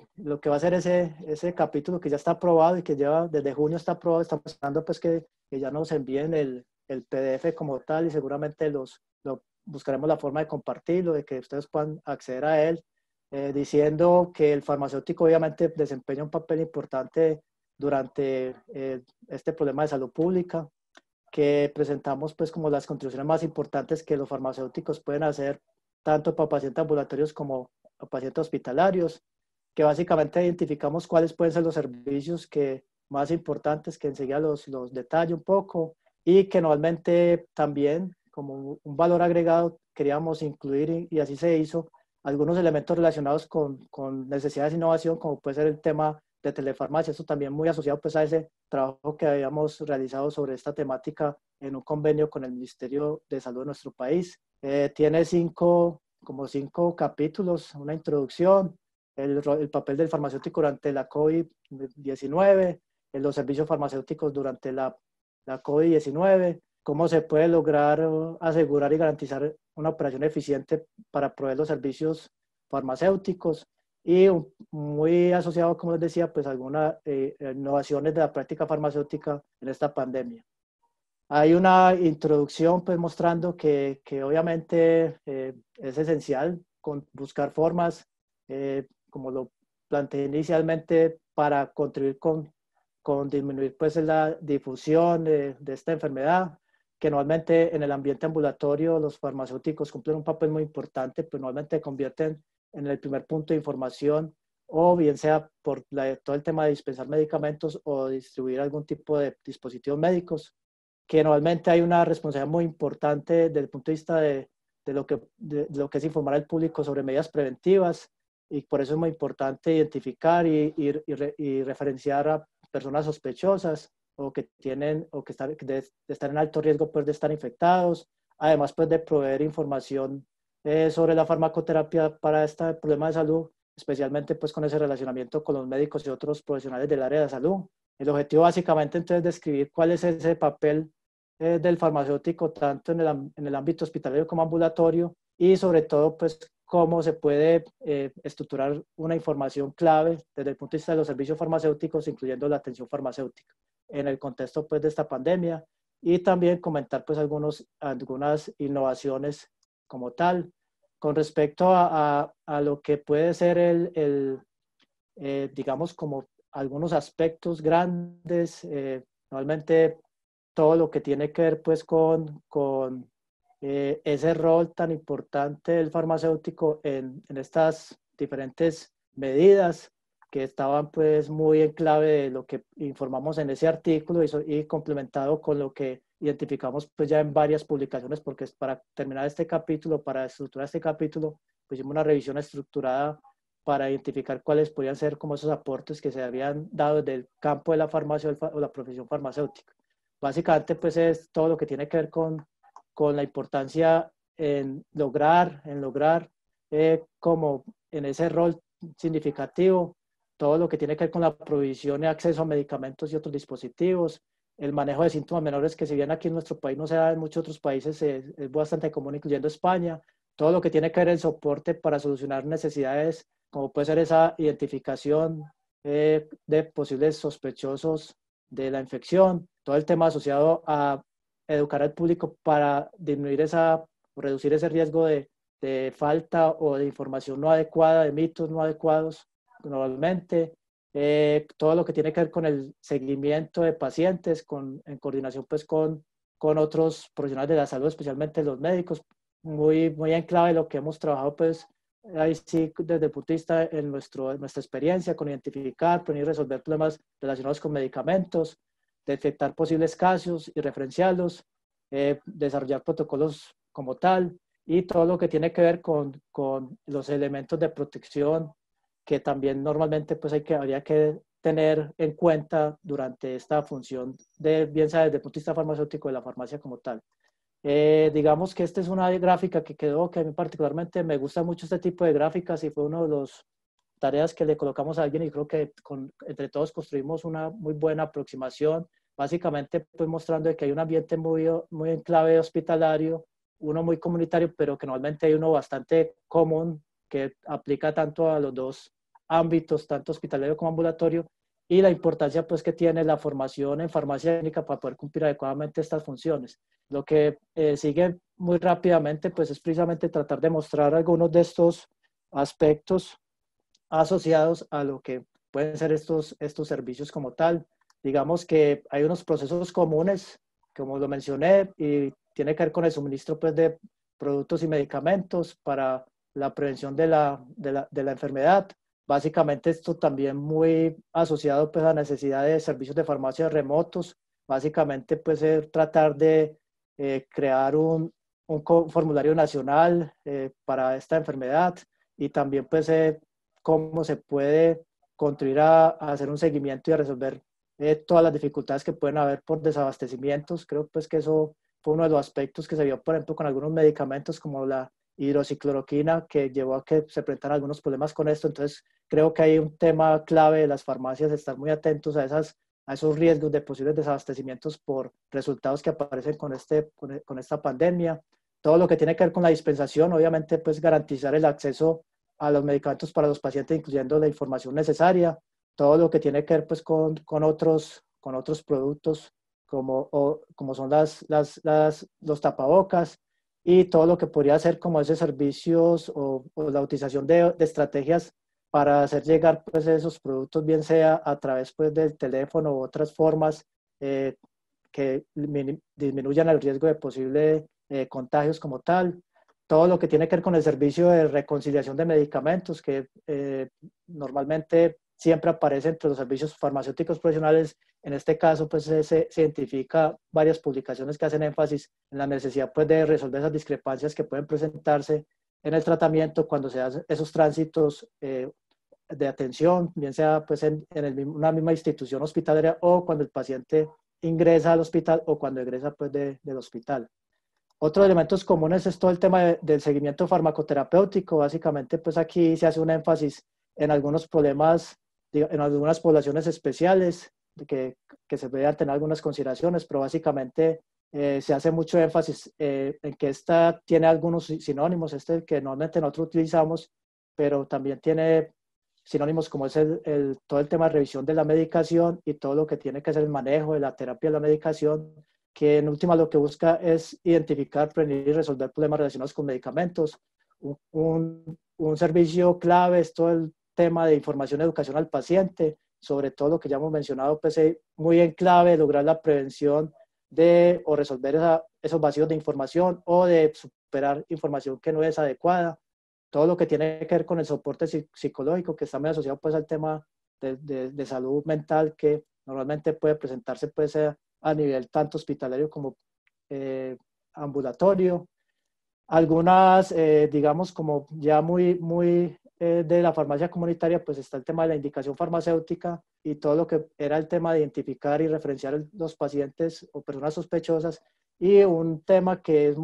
[SPEAKER 3] va a ser ese capítulo que ya está aprobado y que lleva desde junio está aprobado. Estamos esperando pues que ya nos envíen el PDF como tal, y seguramente buscaremos la forma de compartirlo, de que ustedes puedan acceder a él, diciendo que el farmacéutico obviamente desempeña un papel importante durante este problema de salud pública, que presentamos pues como las contribuciones más importantes que los farmacéuticos pueden hacer tanto para pacientes ambulatorios como para pacientes hospitalarios, que básicamente identificamos cuáles pueden ser los servicios más importantes, que enseguida los detallo un poco, y que normalmente también como un valor agregado queríamos incluir, y así se hizo, algunos elementos relacionados con necesidades de innovación, como puede ser el tema de telefarmacia. Esto también muy asociado pues a ese trabajo que habíamos realizado sobre esta temática en un convenio con el Ministerio de Salud de nuestro país. Tiene como cinco capítulos: una introducción, el papel del farmacéutico durante la COVID-19, los servicios farmacéuticos durante la COVID-19, cómo se puede lograr asegurar y garantizar una operación eficiente para proveer los servicios farmacéuticos, y muy asociado, como les decía, pues algunas innovaciones de la práctica farmacéutica en esta pandemia. Hay una introducción pues mostrando que obviamente es esencial buscar formas, como lo planteé inicialmente, para contribuir con disminuir pues la difusión de esta enfermedad, que normalmente en el ambiente ambulatorio los farmacéuticos cumplen un papel muy importante, pues normalmente convierten en el primer punto de información, o bien sea por todo el tema de dispensar medicamentos o distribuir algún tipo de dispositivos médicos, que normalmente hay una responsabilidad muy importante desde el punto de vista de lo que es informar al público sobre medidas preventivas, y por eso es muy importante identificar y referenciar a personas sospechosas o que de estar en alto riesgo pues, de estar infectados, además pues, de proveer información sobre la farmacoterapia para este problema de salud, especialmente pues, con ese relacionamiento con los médicos y otros profesionales del área de salud. El objetivo básicamente entonces es describir cuál es ese papel del farmacéutico tanto en el ámbito hospitalario como ambulatorio, y sobre todo pues cómo se puede estructurar una información clave desde el punto de vista de los servicios farmacéuticos, incluyendo la atención farmacéutica en el contexto pues de esta pandemia, y también comentar pues algunas innovaciones como tal. Con respecto a lo que puede ser digamos como algunos aspectos grandes, normalmente todo lo que tiene que ver pues con ese rol tan importante del farmacéutico en estas diferentes medidas que estaban pues muy en clave de lo que informamos en ese artículo, y complementado con lo que identificamos pues ya en varias publicaciones, porque para terminar este capítulo, para estructurar este capítulo, pues hicimos una revisión estructurada para identificar cuáles podían ser como esos aportes que se habían dado desde el campo de la farmacia o la profesión farmacéutica. Básicamente pues es todo lo que tiene que ver con la importancia en lograr como en ese rol significativo todo lo que tiene que ver con la provisión y acceso a medicamentos y otros dispositivos, el manejo de síntomas menores, que si bien aquí en nuestro país no se da, en muchos otros países es bastante común, incluyendo España, todo lo que tiene que ver el soporte para solucionar necesidades, como puede ser esa identificación de posibles sospechosos de la infección, todo el tema asociado a educar al público para disminuir reducir ese riesgo de falta o de información no adecuada, de mitos no adecuados normalmente, todo lo que tiene que ver con el seguimiento de pacientes en coordinación pues con otros profesionales de la salud, especialmente los médicos, muy en clave lo que hemos trabajado pues ahí sí desde el punto de vista en nuestra experiencia con identificar, prevenir y resolver problemas relacionados con medicamentos, detectar posibles casos y referenciarlos, desarrollar protocolos como tal y todo lo que tiene que ver con los elementos de protección que también normalmente pues habría que tener en cuenta durante esta función bien sea desde el punto de vista farmacéutico de la farmacia como tal. Digamos que esta es una gráfica que quedó, que a mí particularmente me gusta mucho este tipo de gráficas y fue una de las tareas que le colocamos a alguien y creo que entre todos construimos una muy buena aproximación, básicamente pues mostrando que hay un ambiente muy en clave hospitalario, uno muy comunitario, pero que normalmente hay uno bastante común que aplica tanto a los dos ámbitos, tanto hospitalario como ambulatorio, y la importancia pues que tiene la formación en farmacia clínica para poder cumplir adecuadamente estas funciones. Lo que sigue muy rápidamente pues es precisamente tratar de mostrar algunos de estos aspectos asociados a lo que pueden ser estos servicios como tal. Digamos que hay unos procesos comunes, como lo mencioné, y tiene que ver con el suministro pues, de productos y medicamentos para la prevención de la enfermedad. Básicamente esto también muy asociado pues, a la necesidad de servicios de farmacia remotos. Básicamente pues tratar de crear un formulario nacional para esta enfermedad y también pues cómo se puede contribuir a hacer un seguimiento y a resolver todas las dificultades que pueden haber por desabastecimientos. Creo pues que eso fue uno de los aspectos que se vio, por ejemplo, con algunos medicamentos como la hidroxicloroquina, que llevó a que se presentaran algunos problemas con esto. Entonces, creo que hay un tema clave de las farmacias, estar muy atentos a esos riesgos de posibles desabastecimientos por resultados que aparecen con esta pandemia. Todo lo que tiene que ver con la dispensación, obviamente, pues garantizar el acceso a los medicamentos para los pacientes, incluyendo la información necesaria, todo lo que tiene que ver pues, con otros productos como son los tapabocas y todo lo que podría ser como esos servicios o la utilización de estrategias para hacer llegar pues, esos productos, bien sea a través pues, del teléfono u otras formas que disminuyan el riesgo de posibles contagios como tal. Todo lo que tiene que ver con el servicio de reconciliación de medicamentos, que normalmente siempre aparece entre los servicios farmacéuticos profesionales. En este caso, pues se identifica varias publicaciones que hacen énfasis en la necesidad pues, de resolver esas discrepancias que pueden presentarse en el tratamiento cuando se hacen esos tránsitos de atención, bien sea pues, en una misma institución hospitalaria o cuando el paciente ingresa al hospital o cuando egresa pues, del hospital. Otros elementos comunes es todo el tema del seguimiento farmacoterapéutico. Básicamente, pues aquí se hace un énfasis en algunos problemas, en algunas poblaciones especiales, que se deben tener algunas consideraciones, pero básicamente se hace mucho énfasis en que esta tiene algunos sinónimos, que normalmente nosotros utilizamos, pero también tiene sinónimos como es todo el tema de revisión de la medicación y todo lo que tiene que ser el manejo de la terapia de la medicación, que en última lo que busca es identificar, prevenir y resolver problemas relacionados con medicamentos. Un servicio clave es todo el tema de información y educación al paciente, sobre todo lo que ya hemos mencionado, pues muy en clave lograr la prevención o resolver esos vacíos de información o de superar información que no es adecuada. Todo lo que tiene que ver con el soporte psicológico, que está muy asociado pues al tema de salud mental, que normalmente puede presentarse pues a nivel tanto hospitalario como ambulatorio. Algunas, digamos, como ya muy de la farmacia comunitaria, pues está el tema de la indicación farmacéutica y todo lo que era el tema de identificar y referenciar los pacientes o personas sospechosas. Y un tema que es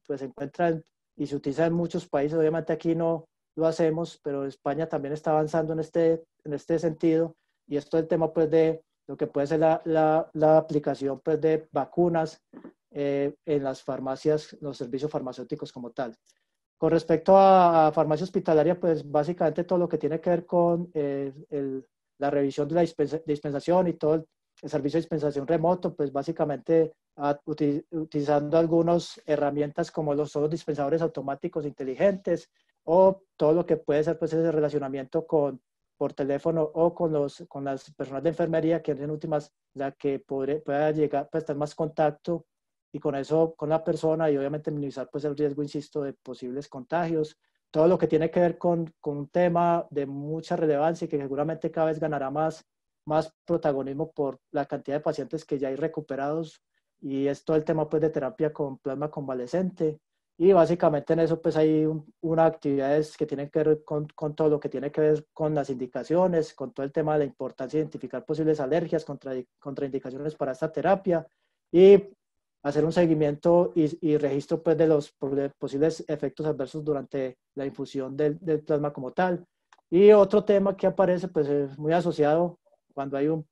[SPEAKER 3] pues se encuentra y se utiliza en muchos países. Obviamente aquí no lo hacemos, pero España también está avanzando en este sentido, y esto es el tema pues de lo que puede ser la aplicación pues de vacunas en las farmacias, los servicios farmacéuticos como tal. Con respecto a farmacia hospitalaria, pues básicamente todo lo que tiene que ver con la revisión de la dispensación y todo el servicio de dispensación remoto, pues básicamente utilizando algunas herramientas como son los dispensadores automáticos inteligentes, o todo lo que puede ser pues ese relacionamiento por teléfono o con las personas de enfermería, que en últimas la que pueda llegar, pues estar más contacto y con eso con la persona, y obviamente minimizar pues el riesgo, insisto, de posibles contagios. Todo lo que tiene que ver con un tema de mucha relevancia y que seguramente cada vez ganará más protagonismo por la cantidad de pacientes que ya hay recuperados, y es todo el tema pues de terapia con plasma convalescente. Y básicamente en eso pues hay unas actividades que tienen que ver con todo lo que tiene que ver con las indicaciones, con todo el tema de la importancia de identificar posibles alergias, contraindicaciones para esta terapia, y hacer un seguimiento y registro pues de los posibles efectos adversos durante la infusión del plasma como tal. Y otro tema que aparece pues es muy asociado cuando hay un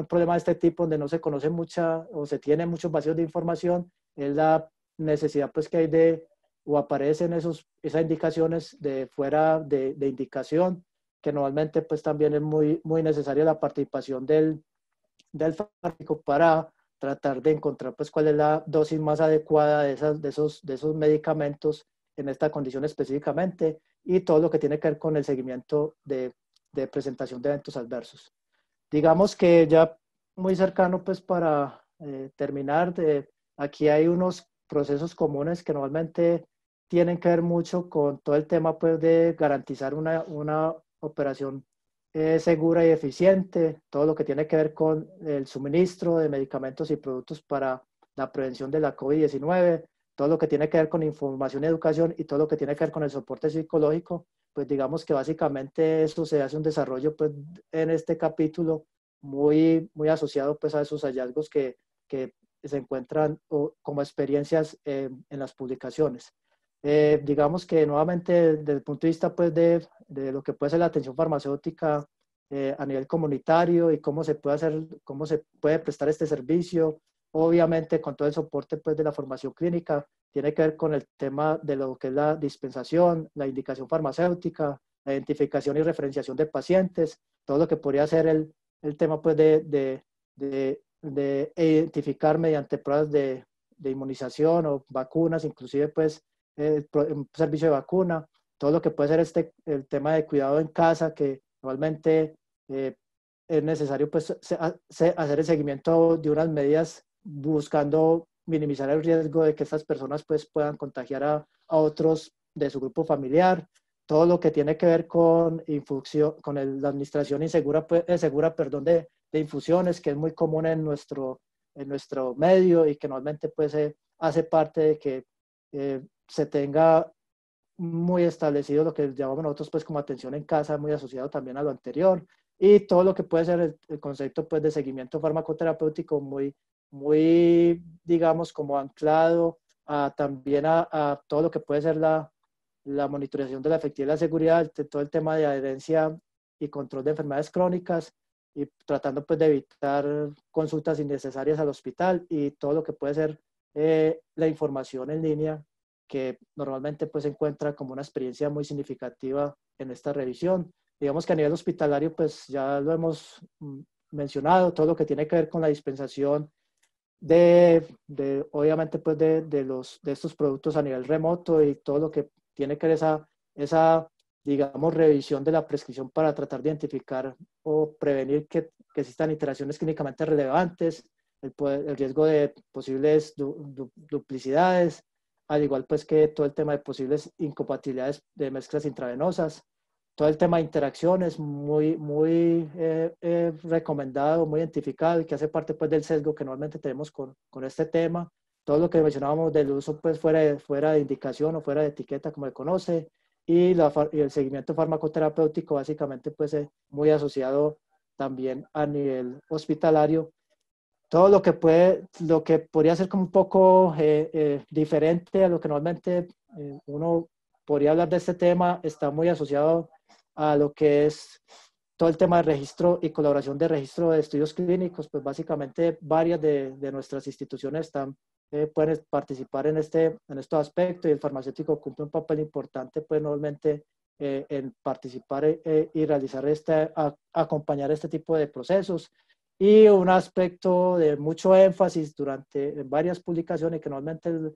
[SPEAKER 3] problema de este tipo donde no se conoce mucha o se tiene muchos vacíos de información, es la necesidad pues que hay o aparecen esas indicaciones de fuera de indicación, que normalmente pues también es muy necesaria la participación del fármaco para tratar de encontrar pues cuál es la dosis más adecuada de esos medicamentos en esta condición específicamente, y todo lo que tiene que ver con el seguimiento de presentación de eventos adversos. Digamos que ya muy cercano pues para terminar, aquí hay unos procesos comunes que normalmente tienen que ver mucho con todo el tema pues de garantizar una operación segura y eficiente, todo lo que tiene que ver con el suministro de medicamentos y productos para la prevención de la COVID-19, todo lo que tiene que ver con información y educación, y todo lo que tiene que ver con el soporte psicológico. Pues digamos que básicamente eso se hace un desarrollo pues en este capítulo muy asociado pues a esos hallazgos que se encuentran como experiencias en las publicaciones. Digamos que nuevamente desde el punto de vista pues de lo que puede ser la atención farmacéutica a nivel comunitario y cómo se puede prestar este servicio, obviamente con todo el soporte pues de la formación clínica, tiene que ver con el tema de lo que es la dispensación, la indicación farmacéutica, la identificación y referenciación de pacientes, todo lo que podría ser el tema pues de identificar mediante pruebas de inmunización o vacunas, inclusive pues un servicio de vacuna, todo lo que puede ser el tema de cuidado en casa, que normalmente es necesario pues hacer el seguimiento de unas medidas buscando minimizar el riesgo de que estas personas pues puedan contagiar a otros de su grupo familiar, todo lo que tiene que ver con infusión, con la administración insegura, segura de infusiones, que es muy común en nuestro medio, y que normalmente pues hace parte de que se tenga muy establecido lo que llamamos nosotros pues como atención en casa, muy asociado también a lo anterior, y todo lo que puede ser el concepto pues de seguimiento farmacoterapéutico muy digamos como anclado también a todo lo que puede ser la monitorización de la efectividad y la seguridad, de todo el tema de adherencia y control de enfermedades crónicas, y tratando pues de evitar consultas innecesarias al hospital, y todo lo que puede ser la información en línea, que normalmente pues se encuentra como una experiencia muy significativa en esta revisión. Digamos que a nivel hospitalario pues ya lo hemos mencionado, todo lo que tiene que ver con la dispensación obviamente pues de estos productos a nivel remoto, y todo lo que tiene que ver esa digamos revisión de la prescripción para tratar de identificar o prevenir que existan interacciones clínicamente relevantes, el riesgo de posibles duplicidades, al igual pues que todo el tema de posibles incompatibilidades de mezclas intravenosas, todo el tema de interacciones muy recomendado, muy identificado, y que hace parte pues del sesgo que normalmente tenemos con este tema. Todo lo que mencionábamos del uso pues fuera de indicación o fuera de etiqueta, como se conoce, y el seguimiento farmacoterapéutico básicamente pues muy asociado también a nivel hospitalario. todo lo que podría ser como un poco diferente a lo que normalmente uno podría hablar de este tema, está muy asociado a lo que es todo el tema de registro y colaboración de registro de estudios clínicos. Pues básicamente varias de nuestras instituciones pueden participar en estos aspectos, y el farmacéutico cumple un papel importante pues normalmente en participar y realizar acompañar este tipo de procesos. Y un aspecto de mucho énfasis en varias publicaciones que normalmente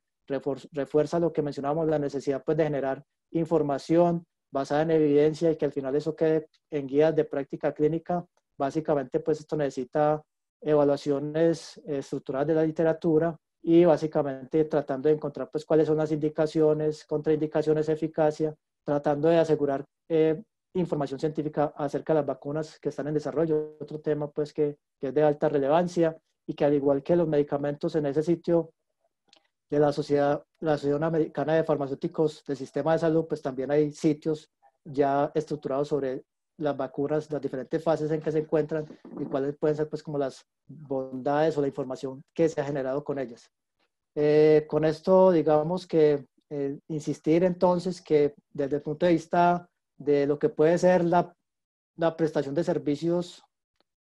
[SPEAKER 3] refuerza lo que mencionábamos, la necesidad pues, de generar información basada en evidencia y que al final eso quede en guías de práctica clínica. Básicamente, pues esto necesita evaluaciones estructuradas de la literatura y básicamente tratando de encontrar pues cuáles son las indicaciones, contraindicaciones, eficacia, tratando de asegurar información científica acerca de las vacunas que están en desarrollo. Otro tema pues que es de alta relevancia y que al igual que los medicamentos en ese sitio de la Sociedad Americana de Farmacéuticos del Sistema de Salud, pues también hay sitios ya estructurados sobre las vacunas, las diferentes fases en que se encuentran y cuáles pueden ser pues como las bondades o la información que se ha generado con ellas. Con esto digamos que insistir entonces que desde el punto de vista de lo que puede ser la prestación de servicios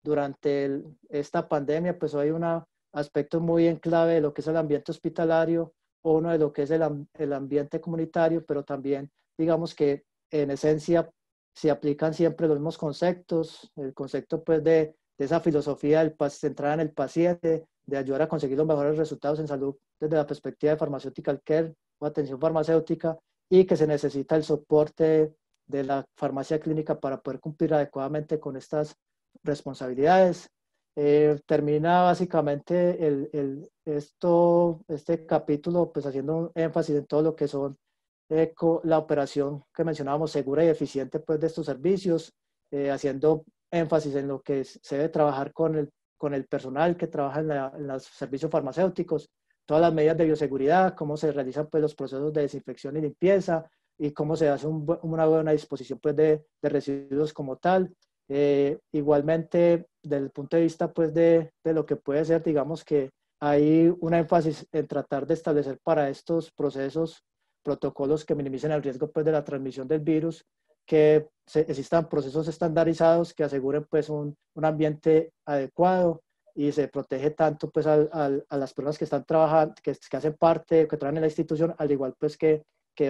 [SPEAKER 3] durante esta pandemia, pues hay un aspecto muy en clave de lo que es el ambiente hospitalario, o uno de lo que es el ambiente comunitario, pero también digamos que en esencia se aplican siempre los mismos conceptos, el concepto pues de esa filosofía centrada en el paciente, de ayudar a conseguir los mejores resultados en salud desde la perspectiva de pharmaceutical care o atención farmacéutica, y que se necesita el soporte de la farmacia clínica para poder cumplir adecuadamente con estas responsabilidades. Termina básicamente este capítulo pues haciendo un énfasis en todo lo que son la operación que mencionábamos segura y eficiente pues de estos servicios, haciendo énfasis en lo que se debe trabajar con el personal que trabaja en los servicios farmacéuticos, todas las medidas de bioseguridad, cómo se realizan pues los procesos de desinfección y limpieza y cómo se hace una buena disposición pues de residuos como tal. Igualmente, desde el punto de vista pues, de lo que puede ser, digamos que hay un énfasis en tratar de establecer para estos procesos protocolos que minimicen el riesgo pues, de la transmisión del virus, que existan procesos estandarizados que aseguren pues, un ambiente adecuado y se protege tanto pues, a las personas que están trabajando, que hacen parte, que trabajan en la institución, al igual pues, que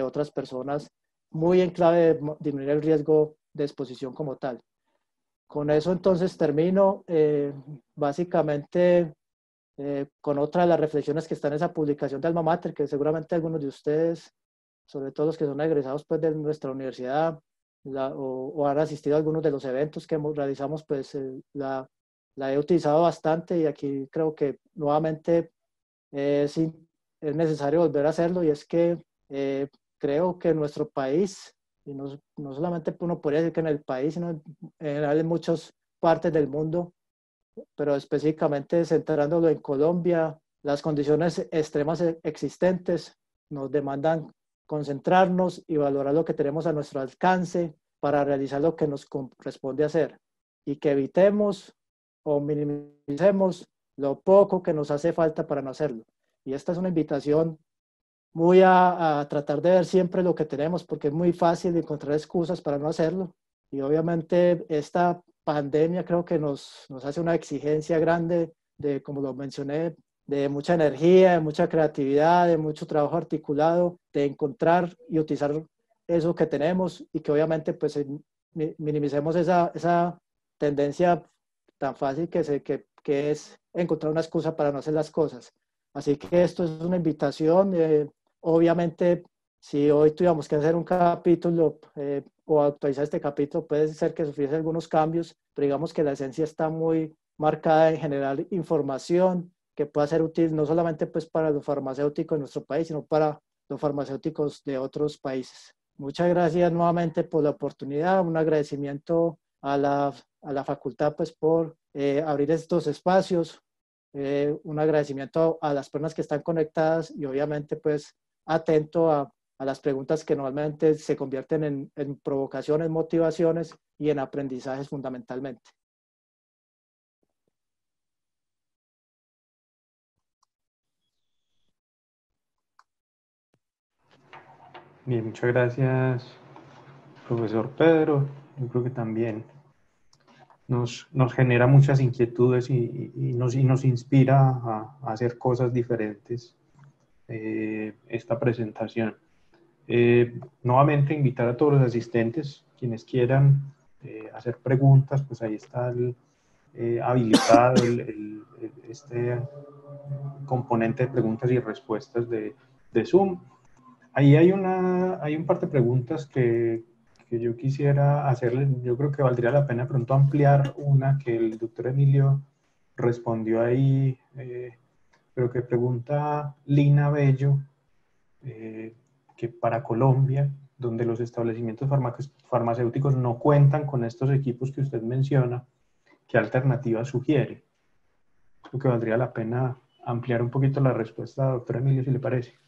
[SPEAKER 3] otras personas, muy en clave de disminuir el riesgo de exposición como tal. Con eso entonces termino, básicamente con otra de las reflexiones que está en esa publicación de Alma Mater, que seguramente algunos de ustedes, sobre todo los que son egresados pues, de nuestra universidad o han asistido a algunos de los eventos que realizamos, pues la he utilizado bastante, y aquí creo que nuevamente sí, es necesario volver a hacerlo, y es que creo que en nuestro país, y no solamente uno podría decir que en el país, sino en general en muchas partes del mundo, pero específicamente centrándolo en Colombia, las condiciones extremas existentes nos demandan concentrarnos y valorar lo que tenemos a nuestro alcance para realizar lo que nos corresponde hacer, y que evitemos o minimicemos lo poco que nos hace falta para no hacerlo. Y esta es una invitación muy a tratar de ver siempre lo que tenemos, porque es muy fácil encontrar excusas para no hacerlo. Y obviamente esta pandemia creo que nos hace una exigencia grande de, como lo mencioné, de mucha energía, de mucha creatividad, de mucho trabajo articulado, de encontrar y utilizar eso que tenemos, y que obviamente pues minimicemos esa tendencia tan fácil que es encontrar una excusa para no hacer las cosas. Así que esto es una invitación. Obviamente, si hoy tuviéramos que hacer un capítulo o actualizar este capítulo, puede ser que sufriese algunos cambios, pero digamos que la esencia está muy marcada en generar información que pueda ser útil no solamente pues, para los farmacéuticos de nuestro país, sino para los farmacéuticos de otros países. Muchas gracias nuevamente por la oportunidad, un agradecimiento a la facultad pues, por abrir estos espacios, un agradecimiento a las personas que están conectadas, y obviamente pues atento a las preguntas que normalmente se convierten en provocaciones, motivaciones y en aprendizajes fundamentalmente.
[SPEAKER 2] Bien, muchas gracias, profesor Pedro. Yo creo que también nos genera muchas inquietudes y nos inspira a hacer cosas diferentes esta presentación. Nuevamente invitar a todos los asistentes, quienes quieran hacer preguntas, pues ahí está habilitado este componente de preguntas y respuestas de Zoom. Ahí hay un par de preguntas que yo quisiera hacerle. Yo creo que valdría la pena pronto ampliar una que el doctor Emilio respondió ahí, pero que pregunta Lina Bello, que para Colombia, donde los establecimientos farmacéuticos no cuentan con estos equipos que usted menciona, ¿qué alternativa sugiere? Creo que valdría la pena ampliar un poquito la respuesta, doctor Emilio, si le parece.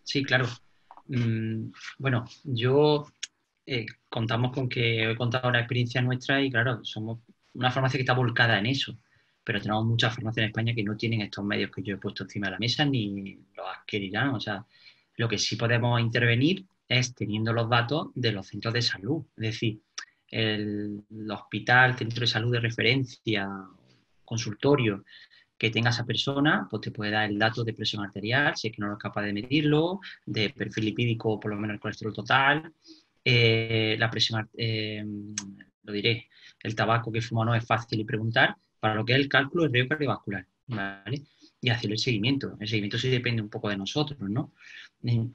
[SPEAKER 1] Sí, claro. Bueno, contamos con que he contado una experiencia nuestra y claro, somos una farmacia que está volcada en eso, pero tenemos muchas farmacias en España que no tienen estos medios que yo he puesto encima de la mesa ni los adquirirán. O sea, lo que sí podemos intervenir es teniendo los datos de los centros de salud, es decir, el hospital, centro de salud de referencia, consultorio que tenga esa persona, pues te puede dar el dato de presión arterial, si es que no es capaz de medirlo, de perfil lipídico, por lo menos el colesterol total, la presión, lo diré, el tabaco que fuma no es fácil y preguntar, para lo que es el cálculo del riesgo cardiovascular, ¿vale? Y hacer el seguimiento. El seguimiento sí depende un poco de nosotros, ¿no?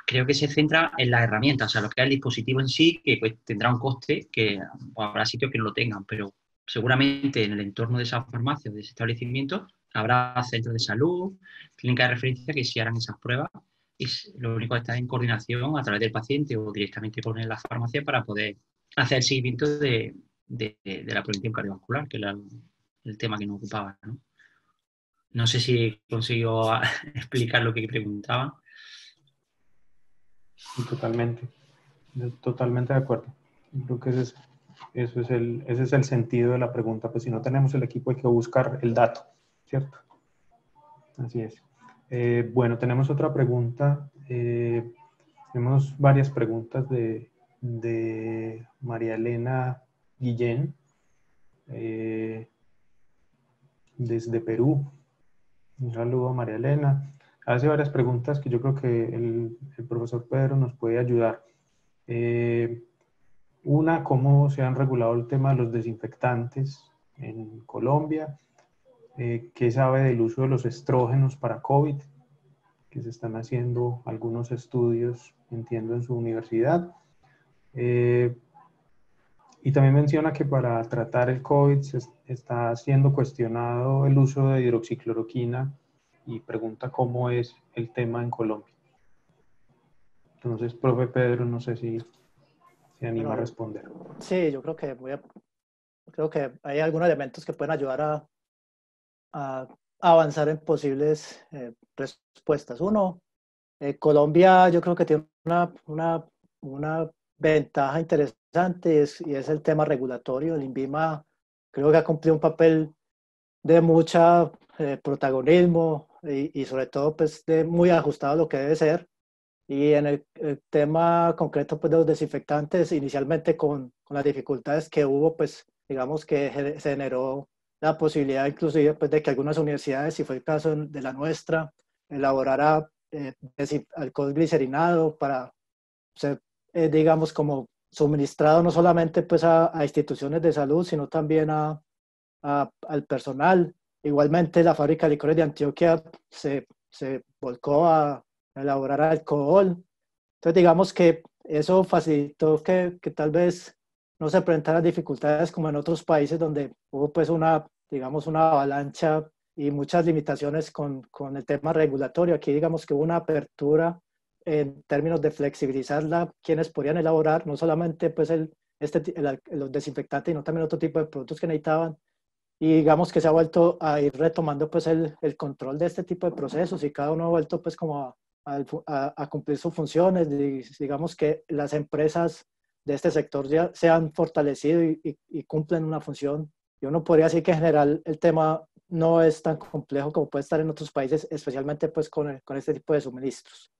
[SPEAKER 1] Creo que se centra en las herramientas, o sea, lo que es el dispositivo en sí, que pues, tendrá un coste, que pues, habrá sitios que no lo tengan, pero seguramente en el entorno de esa farmacia o de ese establecimiento habrá centros de salud, clínicas de referencia que sí harán esas pruebas y lo único que está en coordinación a través del paciente o directamente con la farmacia para poder hacer el seguimiento de la prevención cardiovascular, que era el tema que nos ocupaba, ¿no? No sé si consiguió explicar lo que preguntaba.
[SPEAKER 2] Sí, totalmente de acuerdo. Creo que ese es el sentido de la pregunta. Pues si no tenemos el equipo hay que buscar el dato, ¿cierto? Así es. Bueno, tenemos otra pregunta. Tenemos varias preguntas de María Elena Guillén, desde Perú. Un saludo a María Elena. Hace varias preguntas que yo creo que el profesor Pedro nos puede ayudar. Una, ¿cómo se han regulado el tema de los desinfectantes en Colombia? ¿Qué sabe del uso de los estrógenos para COVID? Que se están haciendo algunos estudios, entiendo, en su universidad. Y también menciona que para tratar el COVID se está siendo cuestionado el uso de hidroxicloroquina y pregunta cómo es el tema en Colombia. Entonces, profe Pedro, no sé si se anima a responder.
[SPEAKER 3] Sí, yo creo que hay algunos elementos que pueden ayudar a avanzar en posibles respuestas. Uno, Colombia yo creo que tiene una ventaja interesante y es el tema regulatorio. El INVIMA creo que ha cumplido un papel de mucho protagonismo y sobre todo pues de muy ajustado a lo que debe ser. Y en el tema concreto pues, de los desinfectantes, inicialmente con las dificultades que hubo, pues digamos que se generó la posibilidad inclusive pues, de que algunas universidades, si fue el caso de la nuestra, elaborara alcohol glicerinado para ser, digamos, como suministrado no solamente pues, a instituciones de salud, sino también al personal. Igualmente, la fábrica de licores de Antioquia se volcó a elaborar alcohol. Entonces, digamos que eso facilitó que tal vez no se presentaran dificultades como en otros países donde hubo pues digamos, una avalancha y muchas limitaciones con el tema regulatorio. Aquí digamos que hubo una apertura en términos de flexibilizarla, quienes podían elaborar no solamente pues los desinfectantes, sino también otro tipo de productos que necesitaban. Y digamos que se ha vuelto a ir retomando pues el control de este tipo de procesos y cada uno ha vuelto pues como a cumplir sus funciones. Digamos que las empresas de este sector ya se han fortalecido y cumplen una función. Y uno podría decir que en general el tema no es tan complejo como puede estar en otros países, especialmente pues con este tipo de suministros.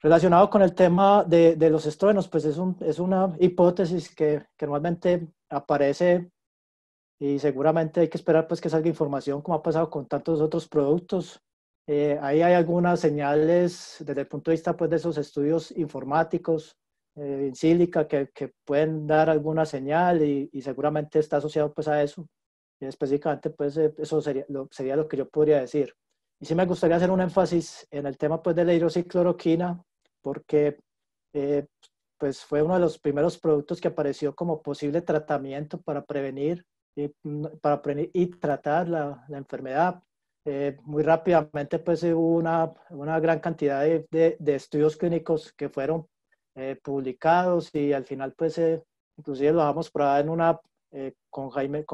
[SPEAKER 3] Relacionado con el tema de los estruenos, pues es una hipótesis que normalmente aparece y seguramente hay que esperar pues que salga información como ha pasado con tantos otros productos. Ahí hay algunas señales desde el punto de vista pues de esos estudios informáticos en sílica que pueden dar alguna señal y seguramente está asociado pues a eso. Y específicamente pues eso sería lo que yo podría decir. Y sí me gustaría hacer un énfasis en el tema pues de la hidroxicloroquina porque eh, pues fue uno de los primeros productos que apareció como posible tratamiento para prevenir y tratar la enfermedad. Muy rápidamente pues hubo una gran cantidad de estudios clínicos que fueron publicados y al final pues inclusive lo dejamos probar en con Jaime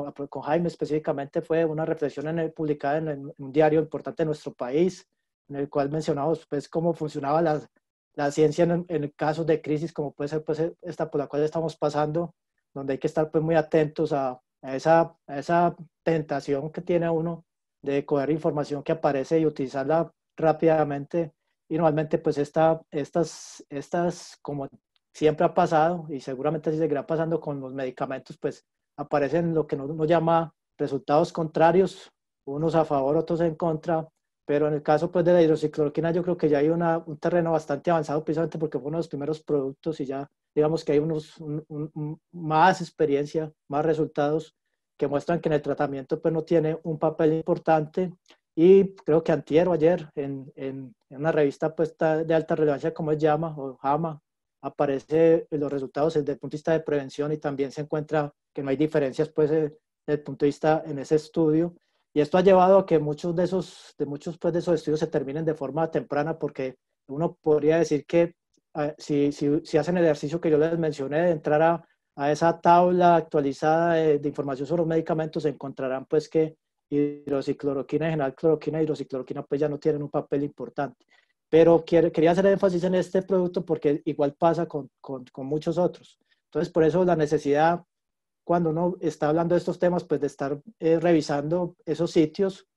[SPEAKER 3] específicamente fue una reflexión publicada en un diario importante de nuestro país, en el cual mencionamos pues cómo funcionaba la ciencia en casos de crisis como puede ser pues esta por la cual estamos pasando, donde hay que estar pues muy atentos a esa tentación que tiene uno de coger información que aparece y utilizarla rápidamente. Y normalmente pues estas, como siempre ha pasado y seguramente así seguirá pasando con los medicamentos, pues aparecen lo que uno llama resultados contrarios, unos a favor, otros en contra, pero en el caso pues de la hidroxicloroquina yo creo que ya hay un terreno bastante avanzado precisamente porque fue uno de los primeros productos y ya digamos que hay más experiencia, más resultados que muestran que en el tratamiento pues no tiene un papel importante y creo que antier o ayer en una revista pues de alta relevancia como es JAMA o JAMA aparece los resultados desde el punto de vista de prevención y también se encuentra que no hay diferencias pues desde el punto de vista en ese estudio y esto ha llevado a que muchos pues, de esos estudios se terminen de forma temprana porque uno podría decir que si hacen el ejercicio que yo les mencioné de entrar a esa tabla actualizada de información sobre los medicamentos, encontrarán pues que hidroxicloroquina, general cloroquina y hidroxicloroquina pues ya no tienen un papel importante. Pero quería hacer énfasis en este producto porque igual pasa con muchos otros. Entonces, por eso la necesidad, cuando uno está hablando de estos temas, pues de estar revisando esos sitios,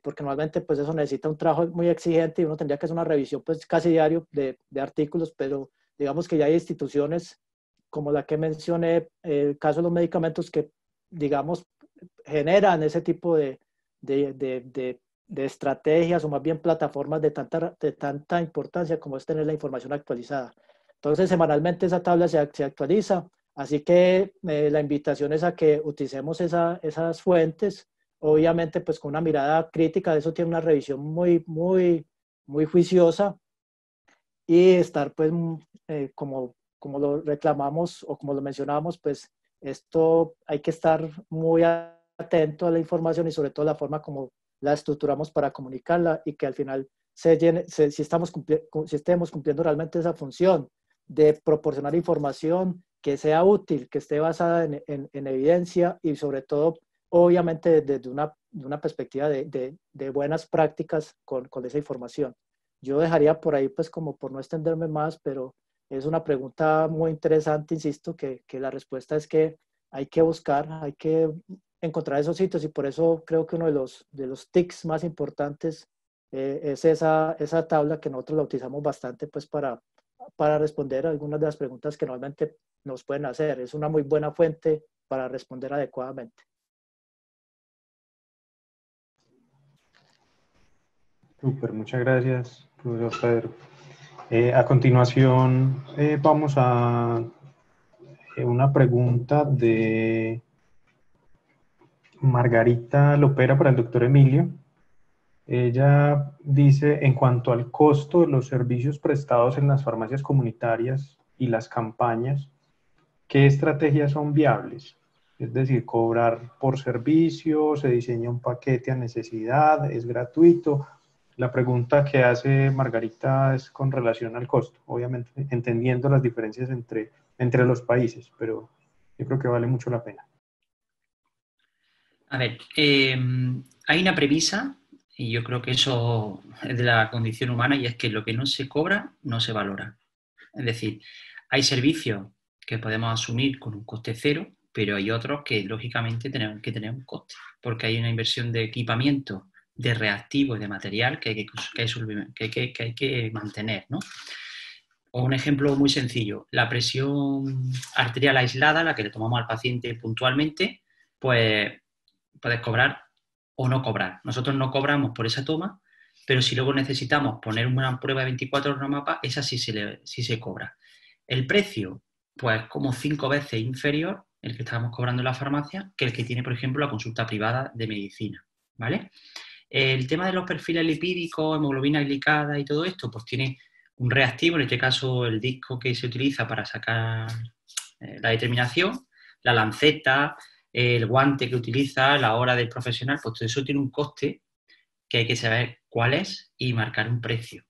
[SPEAKER 3] porque normalmente pues eso necesita un trabajo muy exigente y uno tendría que hacer una revisión pues casi diario de artículos, pero digamos que ya hay instituciones como la que mencioné, el caso de los medicamentos que, digamos, generan ese tipo de estrategias o más bien plataformas de tanta importancia como es tener la información actualizada. Entonces, semanalmente esa tabla se actualiza, así que la invitación es a que utilicemos esas fuentes, obviamente pues con una mirada crítica, eso tiene una revisión muy juiciosa y estar pues como lo reclamamos o como lo mencionábamos, pues esto hay que estar muy atento a la información y sobre todo la forma como la estructuramos para comunicarla y que al final si estemos cumpliendo realmente esa función de proporcionar información que sea útil, que esté basada en evidencia y sobre todo, obviamente, desde una perspectiva de buenas prácticas con esa información. Yo dejaría por ahí, pues como por no extenderme más, pero es una pregunta muy interesante, insisto, que la respuesta es que hay que buscar, hay que encontrar esos sitios y por eso creo que uno de los tics más importantes es esa tabla que nosotros la utilizamos bastante pues para responder algunas de las preguntas que normalmente nos pueden hacer. Es una muy buena fuente para responder adecuadamente.
[SPEAKER 2] Súper, muchas gracias, profesor Pedro. A continuación, vamos a una pregunta de Margarita Lopera para el doctor Emilio. Ella dice, en cuanto al costo de los servicios prestados en las farmacias comunitarias y las campañas, ¿qué estrategias son viables? Es decir, cobrar por servicio, se diseña un paquete a necesidad, es gratuito. La pregunta que hace Margarita es con relación al costo, obviamente entendiendo las diferencias entre los países, pero yo creo que vale mucho la pena.
[SPEAKER 1] A ver, hay una premisa, y yo creo que eso es de la condición humana, y es que lo que no se cobra no se valora. Es decir, hay servicios que podemos asumir con un coste cero, pero hay otros que lógicamente tenemos que tener un coste, porque hay una inversión de equipamiento, de reactivos y de material que hay que mantener, ¿no? O un ejemplo muy sencillo, la presión arterial aislada, la que le tomamos al paciente puntualmente, pues puedes cobrar o no cobrar. Nosotros no cobramos por esa toma, pero si luego necesitamos poner una prueba de 24 horas en una mapa, esa sí se cobra. El precio, pues como 5 veces inferior, el que estábamos cobrando en la farmacia, que el que tiene, por ejemplo, la consulta privada de medicina, ¿vale? El tema de los perfiles lipídicos, hemoglobina glicada y todo esto, pues tiene un reactivo, en este caso el disco que se utiliza para sacar la determinación, la lanceta, el guante que utiliza, la hora del profesional, pues todo eso tiene un coste que hay que saber cuál es y marcar un precio.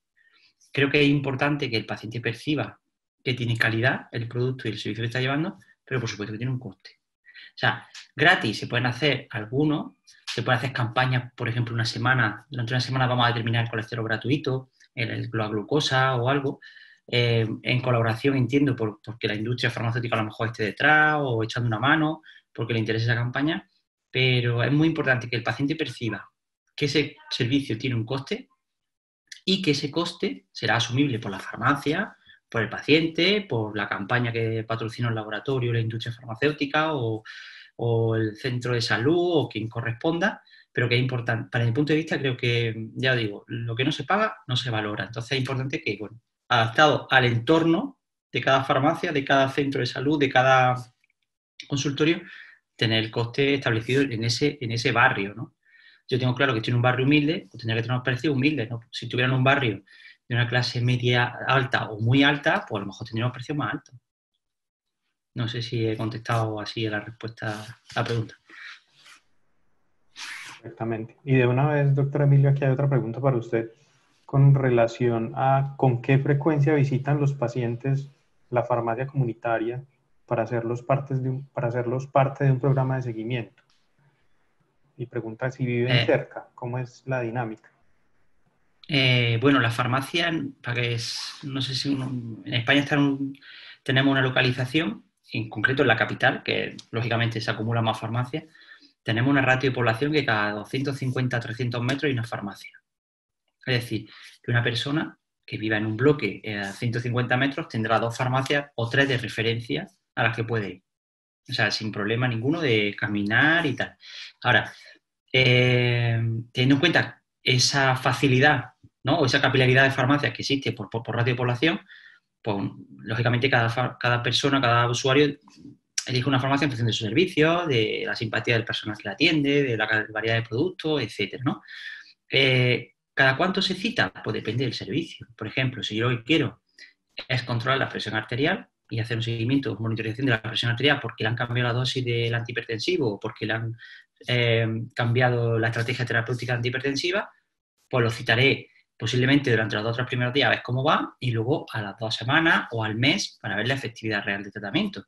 [SPEAKER 1] Creo que es importante que el paciente perciba que tiene calidad el producto y el servicio que está llevando, pero por supuesto que tiene un coste. O sea, gratis se pueden hacer algunos, se pueden hacer campañas, por ejemplo, durante una semana vamos a determinar el colesterol gratuito, la glucosa o algo, en colaboración, entiendo, porque la industria farmacéutica a lo mejor esté detrás o echando una mano, porque le interesa esa campaña, pero es muy importante que el paciente perciba que ese servicio tiene un coste y que ese coste será asumible por la farmacia, por el paciente, por la campaña que patrocina el laboratorio, la industria farmacéutica o el centro de salud o quien corresponda, pero que es importante. Para mi punto de vista, creo que, ya digo, lo que no se paga no se valora. Entonces es importante que, bueno, adaptado al entorno de cada farmacia, de cada centro de salud, de cada consultorio, tener el coste establecido en ese barrio, ¿no? Yo tengo claro que estoy en un barrio humilde, pues tendría que tener unos precios humildes, ¿no? Si estuviera en un barrio de una clase media alta o muy alta, pues a lo mejor tendría unos precios más altos. No sé si he contestado así a la respuesta a la pregunta.
[SPEAKER 2] Perfectamente. Y de una vez, doctor Emilio, aquí hay otra pregunta para usted con relación a con qué frecuencia visitan los pacientes la farmacia comunitaria para hacerlos parte de un programa de seguimiento. Y pregunta si viven cerca, ¿cómo es la dinámica?
[SPEAKER 1] Bueno, la farmacia, no sé si en España tenemos una localización, en concreto en la capital, que lógicamente se acumulan más farmacias, tenemos una ratio de población que cada 250 a 300 metros hay una farmacia. Es decir, que una persona que viva en un bloque a 150 metros tendrá 2 farmacias o 3 de referencia a las que puede ir. O sea, sin problema ninguno de caminar y tal. Ahora, teniendo en cuenta esa facilidad, ¿no? O esa capilaridad de farmacias que existe por ratio de población, pues lógicamente cada persona, cada usuario elige una farmacia en función de su servicio, de la simpatía del personal que la atiende, de la variedad de productos, etcétera, ¿no? ¿Cada cuánto se cita? Pues depende del servicio. Por ejemplo, si yo lo que quiero es controlar la presión arterial y hacer un seguimiento, monitorización de la presión arterial porque le han cambiado la dosis del antihipertensivo o porque le han cambiado la estrategia terapéutica antihipertensiva, pues lo citaré posiblemente durante los 2 o 3 primeros días a ver cómo va y luego a las 2 semanas o al mes para ver la efectividad real del tratamiento.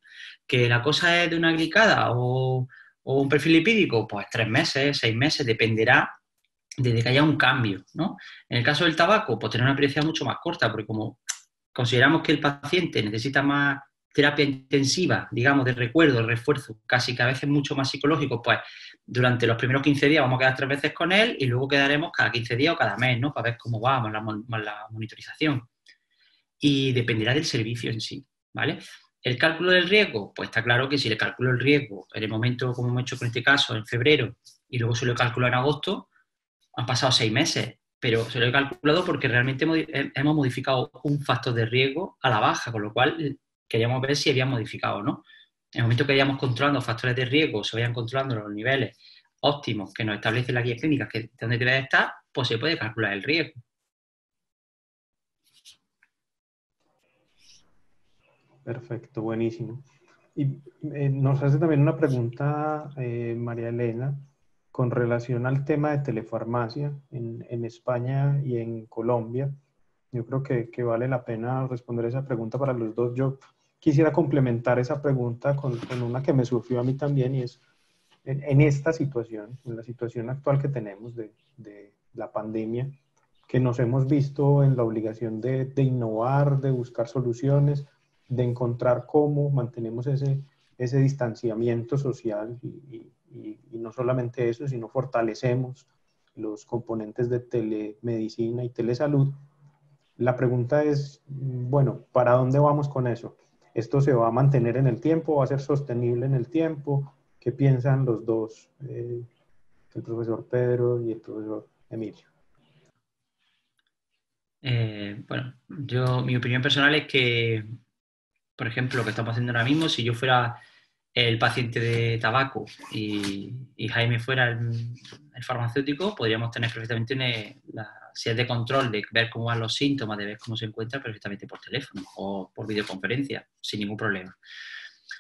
[SPEAKER 1] ¿Que la cosa es de una glicada o un perfil lipídico? Pues 3 meses, 6 meses, dependerá desde que haya un cambio, ¿no? En el caso del tabaco, pues tener una experiencia mucho más corta, porque como consideramos que el paciente necesita más terapia intensiva, digamos, de recuerdo, de refuerzo, casi que a veces mucho más psicológico, pues durante los primeros 15 días vamos a quedar 3 veces con él y luego quedaremos cada 15 días o cada mes, ¿no? Para ver cómo va la monitorización. Y dependerá del servicio en sí, ¿vale? El cálculo del riesgo, pues está claro que si le calculo el riesgo en el momento, como hemos hecho con este caso, en febrero, y luego se lo calculo en agosto, han pasado 6 meses, pero se lo he calculado porque realmente hemos modificado un factor de riesgo a la baja, con lo cual queríamos ver si habían modificado o no. En el momento que vayamos controlando factores de riesgo, se vayan controlando los niveles óptimos que nos establece la guía clínica, que donde debe estar, pues se puede calcular el riesgo.
[SPEAKER 2] Perfecto, buenísimo. Y nos hace también una pregunta María Elena con relación al tema de telefarmacia en España y en Colombia. Yo creo que vale la pena responder esa pregunta para los dos. Yo quisiera complementar esa pregunta con una que me surgió a mí también, y es en esta situación, en la situación actual que tenemos de la pandemia, que nos hemos visto en la obligación de innovar, de buscar soluciones, de encontrar cómo mantenemos ese distanciamiento social y no solamente eso, sino fortalecemos los componentes de telemedicina y telesalud. La pregunta es, bueno, ¿para dónde vamos con eso? ¿Esto se va a mantener en el tiempo? ¿Va a ser sostenible en el tiempo? ¿Qué piensan los dos, el profesor Pedro y el profesor Emilio?
[SPEAKER 1] Bueno, mi opinión personal es que, por ejemplo, lo que estamos haciendo ahora mismo, si yo fuera el paciente de tabaco y Jaime fuera el farmacéutico, podríamos tener perfectamente la serie de control de ver cómo van los síntomas, de ver cómo se encuentra perfectamente por teléfono o por videoconferencia, sin ningún problema.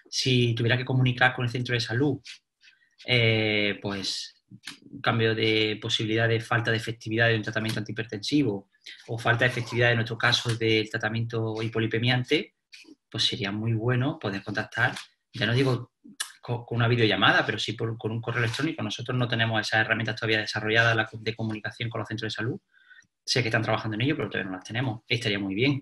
[SPEAKER 1] Si tuviera que comunicar con el centro de salud, pues un cambio de posibilidad de falta de efectividad de un tratamiento antihipertensivo o falta de efectividad en nuestro caso del tratamiento hipolipemiante, pues sería muy bueno poder contactar, ya no digo con una videollamada, pero sí con un correo electrónico. Nosotros no tenemos esas herramientas todavía desarrolladas de comunicación con los centros de salud. Sé que están trabajando en ello, pero todavía no las tenemos. Estaría muy bien.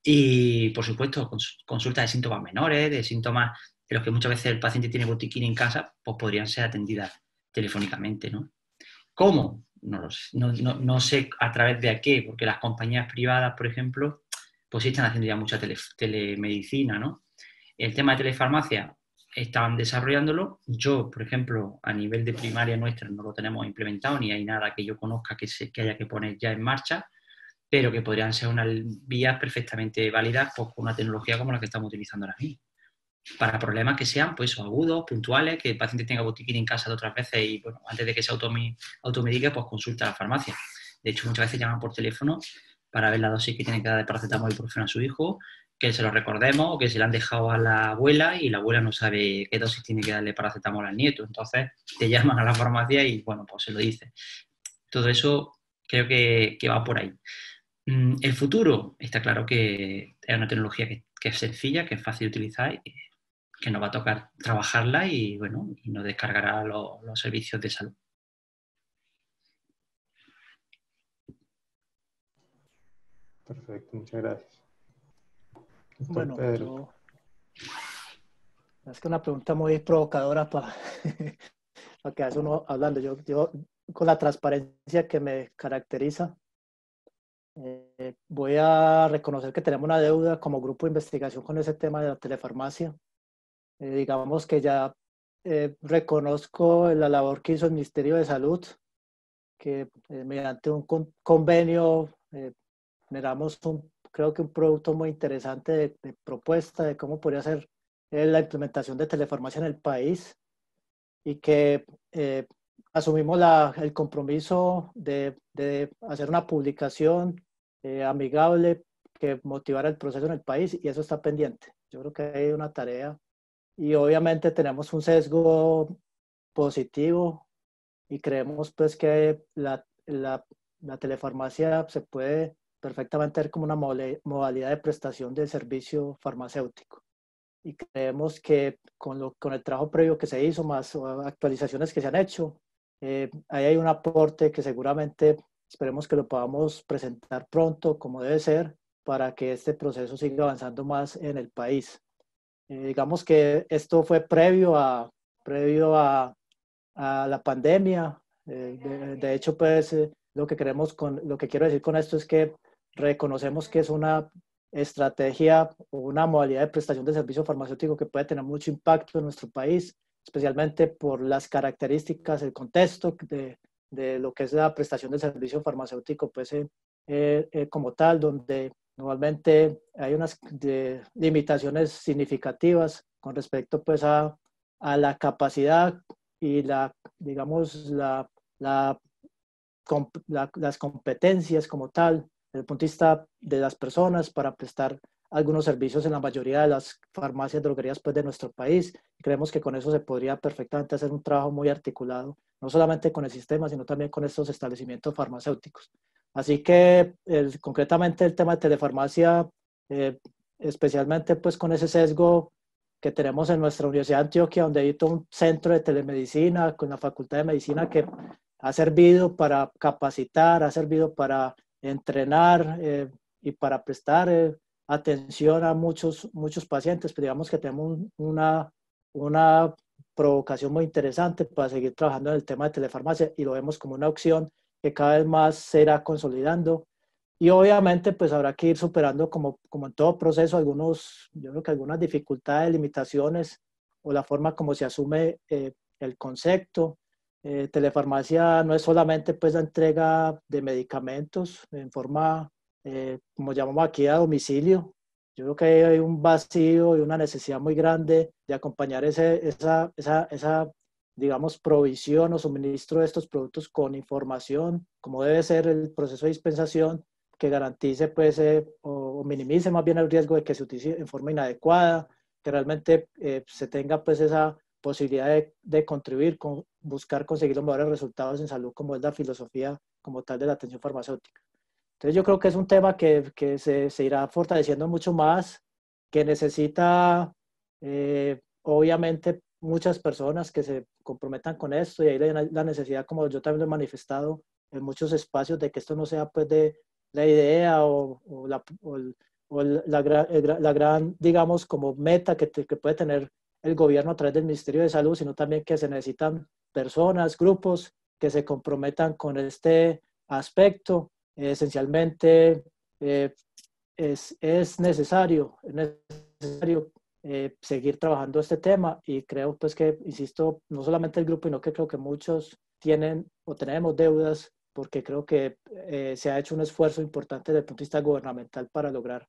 [SPEAKER 1] Y, por supuesto, consultas de síntomas menores, de síntomas de los que muchas veces el paciente tiene botiquín en casa, pues podrían ser atendidas telefónicamente, ¿no? ¿Cómo? No sé a través de qué, porque las compañías privadas, por ejemplo, pues sí están haciendo ya mucha telemedicina, ¿no? El tema de telefarmacia están desarrollándolo. Yo, por ejemplo, a nivel de primaria nuestra no lo tenemos implementado, ni hay nada que yo conozca que haya que poner ya en marcha, pero que podrían ser unas vías perfectamente válidas pues, con una tecnología como la que estamos utilizando ahora mismo. Para problemas que sean pues, agudos, puntuales, que el paciente tenga botiquín en casa de otras veces y bueno, antes de que se automedique, pues consulta a la farmacia. De hecho, muchas veces llaman por teléfono para ver la dosis que tiene que dar de paracetamol y ibuprofeno a su hijo, que se lo recordemos o que se le han dejado a la abuela y la abuela no sabe qué dosis tiene que darle paracetamol al nieto. Entonces te llaman a la farmacia y bueno, pues se lo dice. Todo eso creo que va por ahí. El futuro está claro que es una tecnología que es sencilla, que es fácil de utilizar y que nos va a tocar trabajarla y bueno, y nos descargará los servicios de salud.
[SPEAKER 2] Perfecto, muchas gracias. Doctor
[SPEAKER 3] Bueno,
[SPEAKER 2] Pedro.
[SPEAKER 3] es que una pregunta muy provocadora para que hace uno hablando. Yo, con la transparencia que me caracteriza, voy a reconocer que tenemos una deuda como grupo de investigación con ese tema de la telefarmacia. Digamos que ya reconozco la labor que hizo el Ministerio de Salud, que mediante un convenio generamos creo que un producto muy interesante de propuesta de cómo podría ser la implementación de telefarmacia en el país y que asumimos el compromiso de hacer una publicación amigable que motivara el proceso en el país y eso está pendiente. Yo creo que hay una tarea y obviamente tenemos un sesgo positivo y creemos pues que la telefarmacia se puede perfectamente ver como una modalidad de prestación del servicio farmacéutico. Y creemos que con el trabajo previo que se hizo, más actualizaciones que se han hecho, ahí hay un aporte que seguramente esperemos que lo podamos presentar pronto, como debe ser, para que este proceso siga avanzando más en el país. Digamos que esto fue previo a la pandemia. De hecho, pues lo que quiero decir con esto es que reconocemos que es una estrategia o una modalidad de prestación de servicio farmacéutico que puede tener mucho impacto en nuestro país, especialmente por las características, el contexto de lo que es la prestación de servicio farmacéutico, pues como tal, donde normalmente hay unas limitaciones significativas con respecto pues a la capacidad y digamos, las competencias como tal, desde el punto de vista de las personas para prestar algunos servicios en la mayoría de las farmacias, droguerías pues, de nuestro país. Creemos que con eso se podría perfectamente hacer un trabajo muy articulado, no solamente con el sistema, sino también con estos establecimientos farmacéuticos. Así que concretamente el tema de telefarmacia, especialmente pues con ese sesgo que tenemos en nuestra Universidad de Antioquia, donde hay todo un centro de telemedicina con la Facultad de Medicina que ha servido para capacitar, ha servido para entrenar y para prestar atención a muchos pacientes, pero digamos que tenemos una provocación muy interesante para seguir trabajando en el tema de telefarmacia y lo vemos como una opción que cada vez más se irá consolidando Y obviamente pues habrá que ir superando como en todo proceso yo creo que algunas dificultades, limitaciones o la forma como se asume el concepto. Telefarmacia no es solamente pues la entrega de medicamentos en forma, como llamamos aquí, a domicilio. Yo creo que hay un vacío y una necesidad muy grande de acompañar esa, digamos, provisión o suministro de estos productos con información, como debe ser el proceso de dispensación, que garantice pues, o minimice más bien el riesgo de que se utilice en forma inadecuada, que realmente se tenga pues esa posibilidad de contribuir, buscar conseguir los mejores resultados en salud, como es la filosofía como tal de la atención farmacéutica. Entonces yo creo que es un tema que se irá fortaleciendo mucho más, que necesita obviamente muchas personas que se comprometan con esto, y ahí la necesidad, como yo también lo he manifestado en muchos espacios, de que esto no sea pues de la idea la gran, digamos, como meta que puede tener el gobierno a través del Ministerio de Salud, sino también que se necesitan personas, grupos que se comprometan con este aspecto. Esencialmente, eh, es necesario seguir trabajando este tema, y creo pues que, insisto, no solamente el grupo, sino que creo que muchos tienen o tenemos deudas, porque creo que se ha hecho un esfuerzo importante desde el punto de vista gubernamental para lograr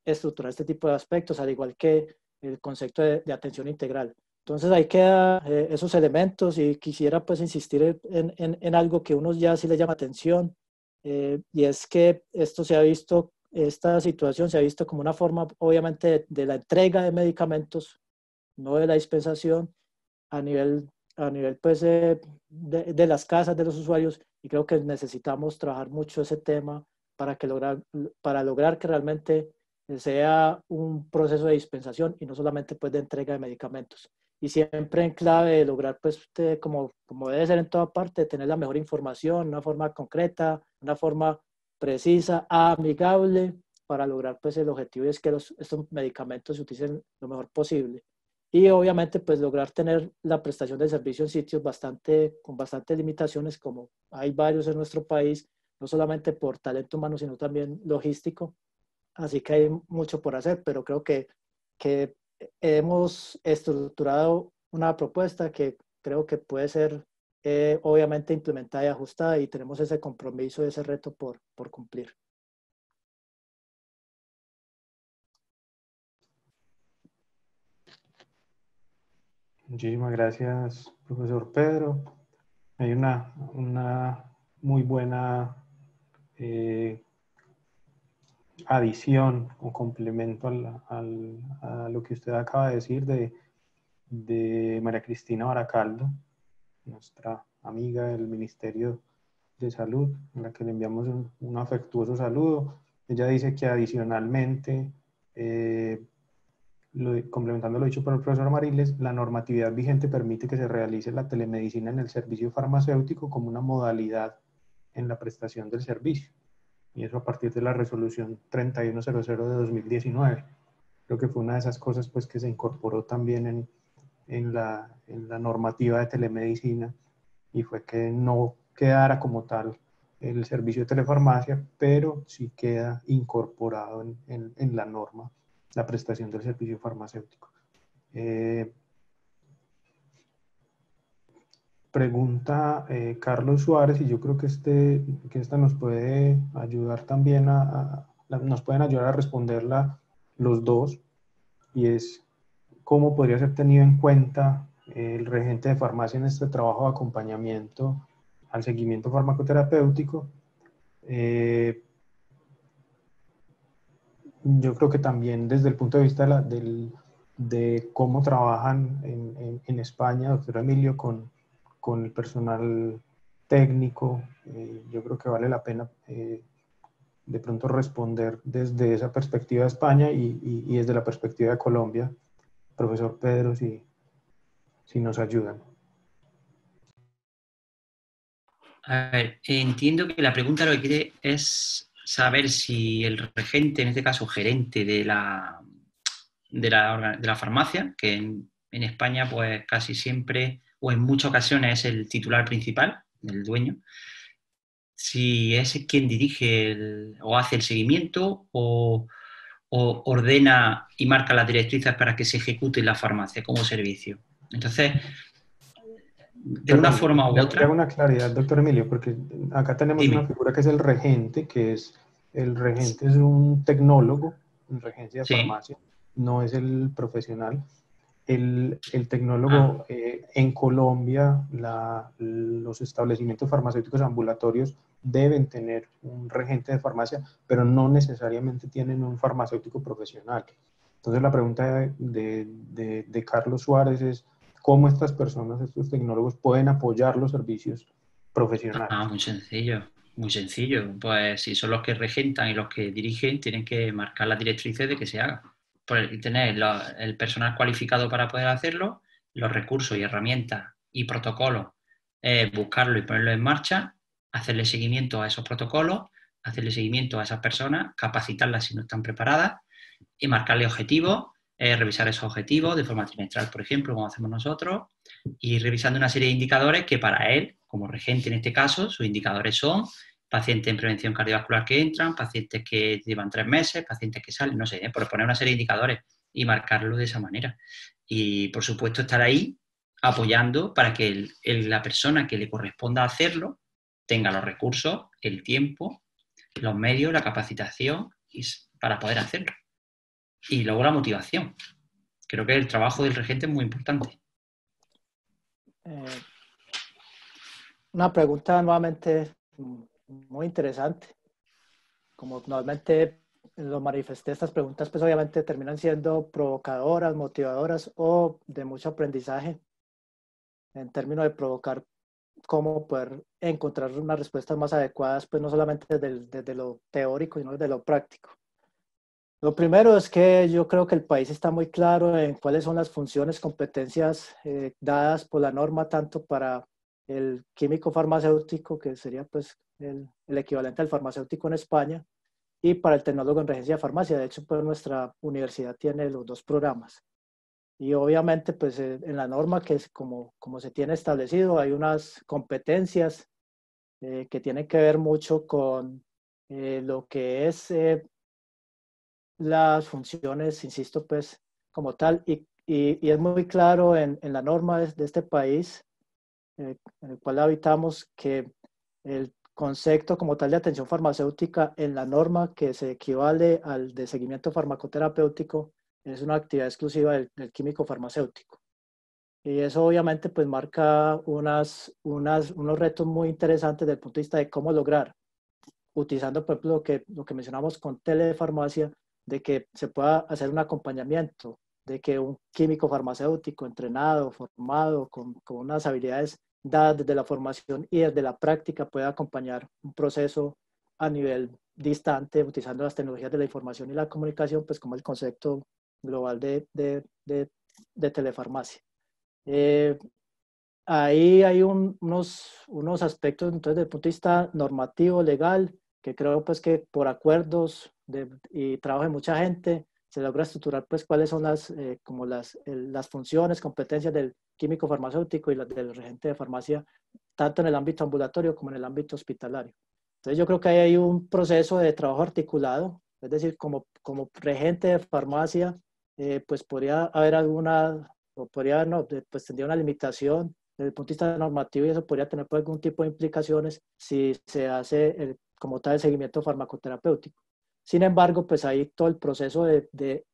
[SPEAKER 3] estructurar este tipo de aspectos, al igual que el concepto de atención integral. Entonces ahí quedan esos elementos, y quisiera pues insistir en algo que a unos ya sí le llama atención, y es que esta situación se ha visto como una forma, obviamente, de la entrega de medicamentos, no de la dispensación, a nivel pues, de las casas de los usuarios, y creo que necesitamos trabajar mucho ese tema para lograr que realmente sea un proceso de dispensación y no solamente pues, de entrega de medicamentos. Y siempre en clave de lograr, pues, como debe ser en toda parte, tener la mejor información, una forma concreta, una forma precisa, amigable, para lograr pues, el objetivo, y es que estos medicamentos se utilicen lo mejor posible. Y obviamente pues lograr tener la prestación de servicio en sitios con bastantes limitaciones, como hay varios en nuestro país, no solamente por talento humano, sino también logístico. Así que hay mucho por hacer, pero creo que hemos estructurado una propuesta que creo que puede ser obviamente implementada y ajustada, y tenemos ese compromiso, ese reto por cumplir.
[SPEAKER 2] Muchísimas gracias, profesor Pedro. Hay una muy buena eh, adición o complemento a lo que usted acaba de decir de María Cristina Baracaldo, nuestra amiga del Ministerio de Salud, a la que le enviamos un afectuoso saludo. Ella dice que adicionalmente, complementando lo dicho por el profesor Mariles, la normatividad vigente permite que se realice la telemedicina en el servicio farmacéutico como una modalidad en la prestación del servicio. Y eso a partir de la resolución 3100 de 2019. Creo que fue una de esas cosas pues, que se incorporó también en la normativa de telemedicina, y fue que no quedara como tal el servicio de telefarmacia, pero sí queda incorporado en la norma la prestación del servicio farmacéutico. Pregunta Carlos Suárez, y yo creo que esta nos puede ayudar también nos pueden ayudar a responderla los dos, y es: ¿cómo podría ser tenido en cuenta el regente de farmacia en este trabajo de acompañamiento al seguimiento farmacoterapéutico? Yo creo que también desde el punto de vista de cómo trabajan en España, doctor Emilio, con el personal técnico, yo creo que vale la pena de pronto responder desde esa perspectiva de España y desde la perspectiva de Colombia. Profesor Pedro, si nos ayudan.
[SPEAKER 1] A ver, entiendo que la pregunta lo que quiere es saber si el regente, en este caso gerente de la farmacia, que en España pues casi siempre o en muchas ocasiones es el titular principal, el dueño, si es quien dirige o hace el seguimiento o ordena y marca las directrices para que se ejecute la farmacia como servicio. Entonces, de una
[SPEAKER 2] Perdón,
[SPEAKER 1] forma u
[SPEAKER 2] le hago
[SPEAKER 1] otra,
[SPEAKER 2] una claridad, doctor Emilio, porque acá tenemos una
[SPEAKER 1] dime,
[SPEAKER 2] figura que es el regente, el regente es un tecnólogo en regencia de
[SPEAKER 1] sí,
[SPEAKER 2] farmacia, no es el profesional. El
[SPEAKER 1] ah,
[SPEAKER 2] tecnólogo en Colombia, los establecimientos farmacéuticos ambulatorios deben tener un regente de farmacia, pero no necesariamente tienen un farmacéutico profesional. Entonces la pregunta de Carlos Suárez es, ¿cómo estas personas, estos tecnólogos, pueden apoyar los servicios profesionales?
[SPEAKER 1] muy sencillo, muy sencillo. Pues si son los que regentan y los que dirigen, tienen que marcar las directrices de que se haga. Pues, tener el personal cualificado para poder hacerlo, los recursos y herramientas y protocolos, buscarlo y ponerlo en marcha, hacerle seguimiento a esos protocolos, hacerle seguimiento a esas personas, capacitarlas si no están preparadas y marcarle objetivos, revisar esos objetivos de forma trimestral, por ejemplo, como hacemos nosotros, y revisando una serie de indicadores que para él, como regente en este caso, sus indicadores son pacientes en prevención cardiovascular que entran, pacientes que llevan 3 meses, pacientes que salen, no sé, por poner una serie de indicadores y marcarlo de esa manera. Y, por supuesto, estar ahí apoyando para que la persona que le corresponda hacerlo tenga los recursos, el tiempo, los medios, la capacitación para poder hacerlo. Y luego la motivación. Creo que el trabajo del regente es muy importante.
[SPEAKER 3] Eh, una pregunta nuevamente muy interesante. Como normalmente lo manifesté, estas preguntas pues obviamente terminan siendo provocadoras, motivadoras o de mucho aprendizaje en términos de provocar cómo poder encontrar unas respuestas más adecuadas, pues no solamente desde lo teórico, sino desde lo práctico. Lo primero es que yo creo que el país está muy claro en cuáles son las funciones, competencias dadas por la norma, tanto para el químico farmacéutico, que sería pues el equivalente al farmacéutico en España, y para el tecnólogo en regencia de farmacia. De hecho, pues nuestra universidad tiene los dos programas. Y obviamente, pues en la norma que es como se tiene establecido, hay unas competencias que tienen que ver mucho con lo que es las funciones, insisto, pues como tal, y es muy claro en la norma de este país en el cual habitamos que el concepto como tal de atención farmacéutica en la norma que se equivale al de seguimiento farmacoterapéutico es una actividad exclusiva del químico farmacéutico. Y eso obviamente pues marca unos retos muy interesantes desde el punto de vista de cómo lograr, utilizando por ejemplo lo que mencionamos con telefarmacia, de que se pueda hacer un acompañamiento, de que un químico farmacéutico entrenado, formado, con unas habilidades dadas desde la formación y desde la práctica pueda acompañar un proceso a nivel distante, utilizando las tecnologías de la información y la comunicación, pues como el concepto global de telefarmacia. Eh, Ahí hay unos aspectos, entonces, desde el punto de vista normativo, legal, que creo pues que por acuerdos y trabajo de mucha gente se logra estructurar pues cuáles son como las funciones, competencias del químico farmacéutico y las del regente de farmacia, tanto en el ámbito ambulatorio como en el ámbito hospitalario. Entonces yo creo que ahí hay un proceso de trabajo articulado, es decir, como regente de farmacia, pues podría haber alguna, o podría haber, no, pues tendría una limitación desde el punto de vista normativo y eso podría tener pues, algún tipo de implicaciones si se hace como tal el seguimiento farmacoterapéutico. Sin embargo, pues hay todo el proceso de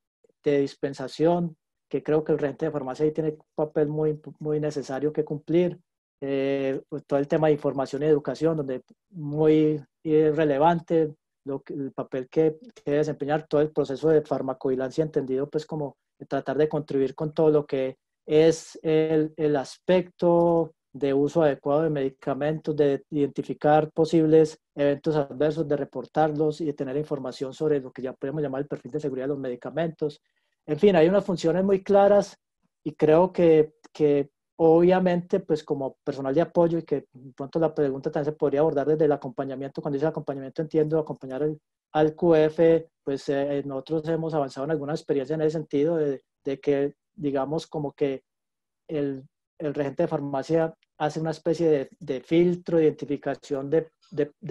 [SPEAKER 3] dispensación, que creo que el regente de farmacia ahí tiene un papel muy necesario que cumplir. Pues todo el tema de información y educación, donde muy relevante el papel que debe desempeñar todo el proceso de farmacovigilancia, entendido pues como tratar de contribuir con todo lo que es el aspecto de uso adecuado de medicamentos, de identificar posibles eventos adversos, de reportarlos y de tener información sobre lo que ya podemos llamar el perfil de seguridad de los medicamentos. En fin, hay unas funciones muy claras y creo que obviamente, pues como personal de apoyo y que pronto la pregunta también se podría abordar desde el acompañamiento, cuando dice acompañamiento entiendo acompañar al QF, pues nosotros hemos avanzado en alguna experiencia en ese sentido de que digamos como que el regente de farmacia hace una especie de filtro, identificación de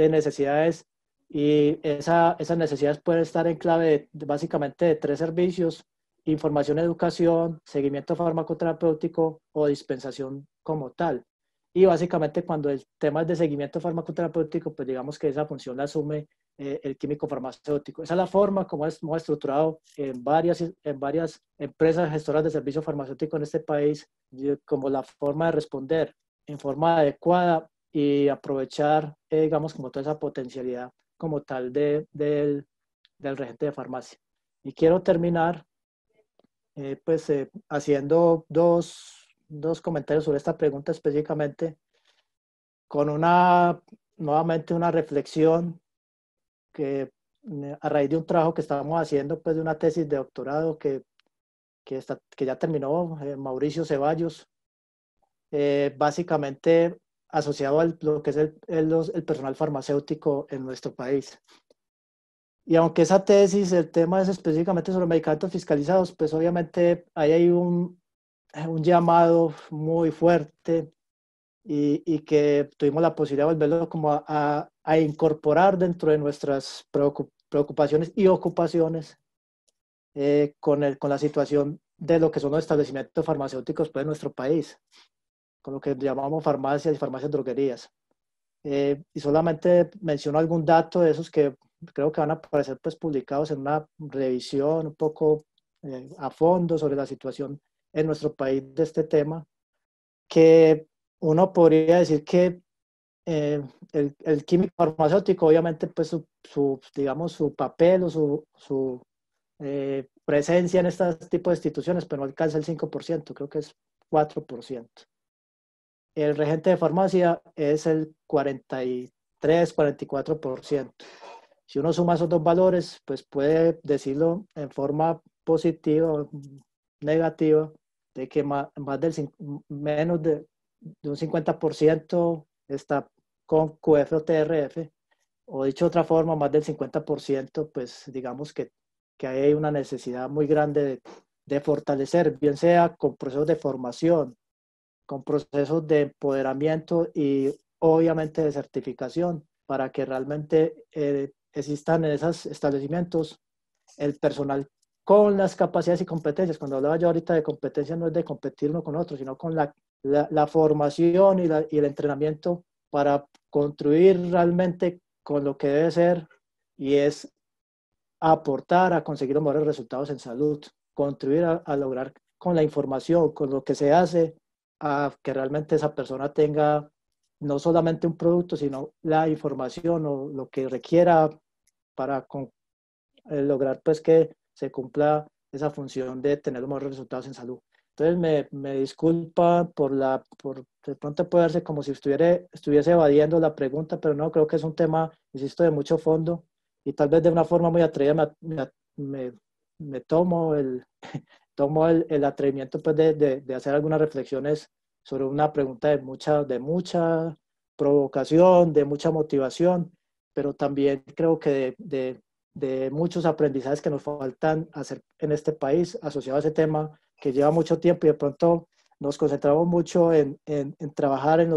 [SPEAKER 3] necesidades, y esas necesidades pueden estar en clave básicamente de 3 servicios: información, educación, seguimiento farmacoterapéutico o dispensación como tal. Y básicamente cuando el tema es de seguimiento farmacoterapéutico, pues digamos que esa función la asume el químico farmacéutico. Esa es la forma como hemos estructurado en varias empresas gestoras de servicio farmacéutico en este país, como la forma de responder en forma adecuada y aprovechar, digamos, como toda esa potencialidad como tal del regente de farmacia. Y quiero terminar haciendo dos comentarios sobre esta pregunta específicamente, con nuevamente una reflexión que a raíz de un trabajo que estábamos haciendo, pues de una tesis de doctorado que ya terminó, Mauricio Ceballos, básicamente asociado a lo que es el personal farmacéutico en nuestro país. Y aunque esa tesis, el tema es específicamente sobre medicamentos fiscalizados, pues obviamente ahí hay un llamado muy fuerte, y que tuvimos la posibilidad de volverlo como a incorporar dentro de nuestras preocupaciones y ocupaciones, con la situación de lo que son los establecimientos farmacéuticos, pues, en nuestro país, con lo que llamamos farmacias y farmacias droguerías. Y solamente menciono algún dato de esos que creo que van a aparecer, pues, publicados en una revisión un poco a fondo sobre la situación en nuestro país de este tema, que uno podría decir que el químico farmacéutico, obviamente, pues digamos, su papel o su presencia en este tipo de instituciones, pero no alcanza el 5%, creo que es 4%. El regente de farmacia es el 43, 44%. Si uno suma esos dos valores, pues puede decirlo en forma positiva o negativa, de que menos de un 50% está con QF o TRF, o dicho de otra forma, más del 50%, pues digamos que hay una necesidad muy grande de fortalecer, bien sea con procesos de formación, con procesos de empoderamiento y obviamente de certificación, para que realmente existan en esos establecimientos el personal con las capacidades y competencias. Cuando hablaba yo ahorita de competencia, no es de competir uno con otro, sino con la formación y el entrenamiento para construir realmente con lo que debe ser, y es aportar a conseguir los mejores resultados en salud, contribuir a lograr con la información, con lo que se hace, a que realmente esa persona tenga no solamente un producto, sino la información o lo que requiera para lograr, pues, que se cumpla esa función de tener los mejores resultados en salud. Entonces me disculpa por de pronto puede verse como si estuviese evadiendo la pregunta, pero no, creo que es un tema, insisto, de mucho fondo, y tal vez de una forma muy atrevida me tomo tomo el atrevimiento, pues, de hacer algunas reflexiones sobre una pregunta de mucha provocación, de mucha motivación, pero también creo que de muchos aprendizajes que nos faltan hacer en este país asociado a ese tema que lleva mucho tiempo, y de pronto nos concentramos mucho en trabajar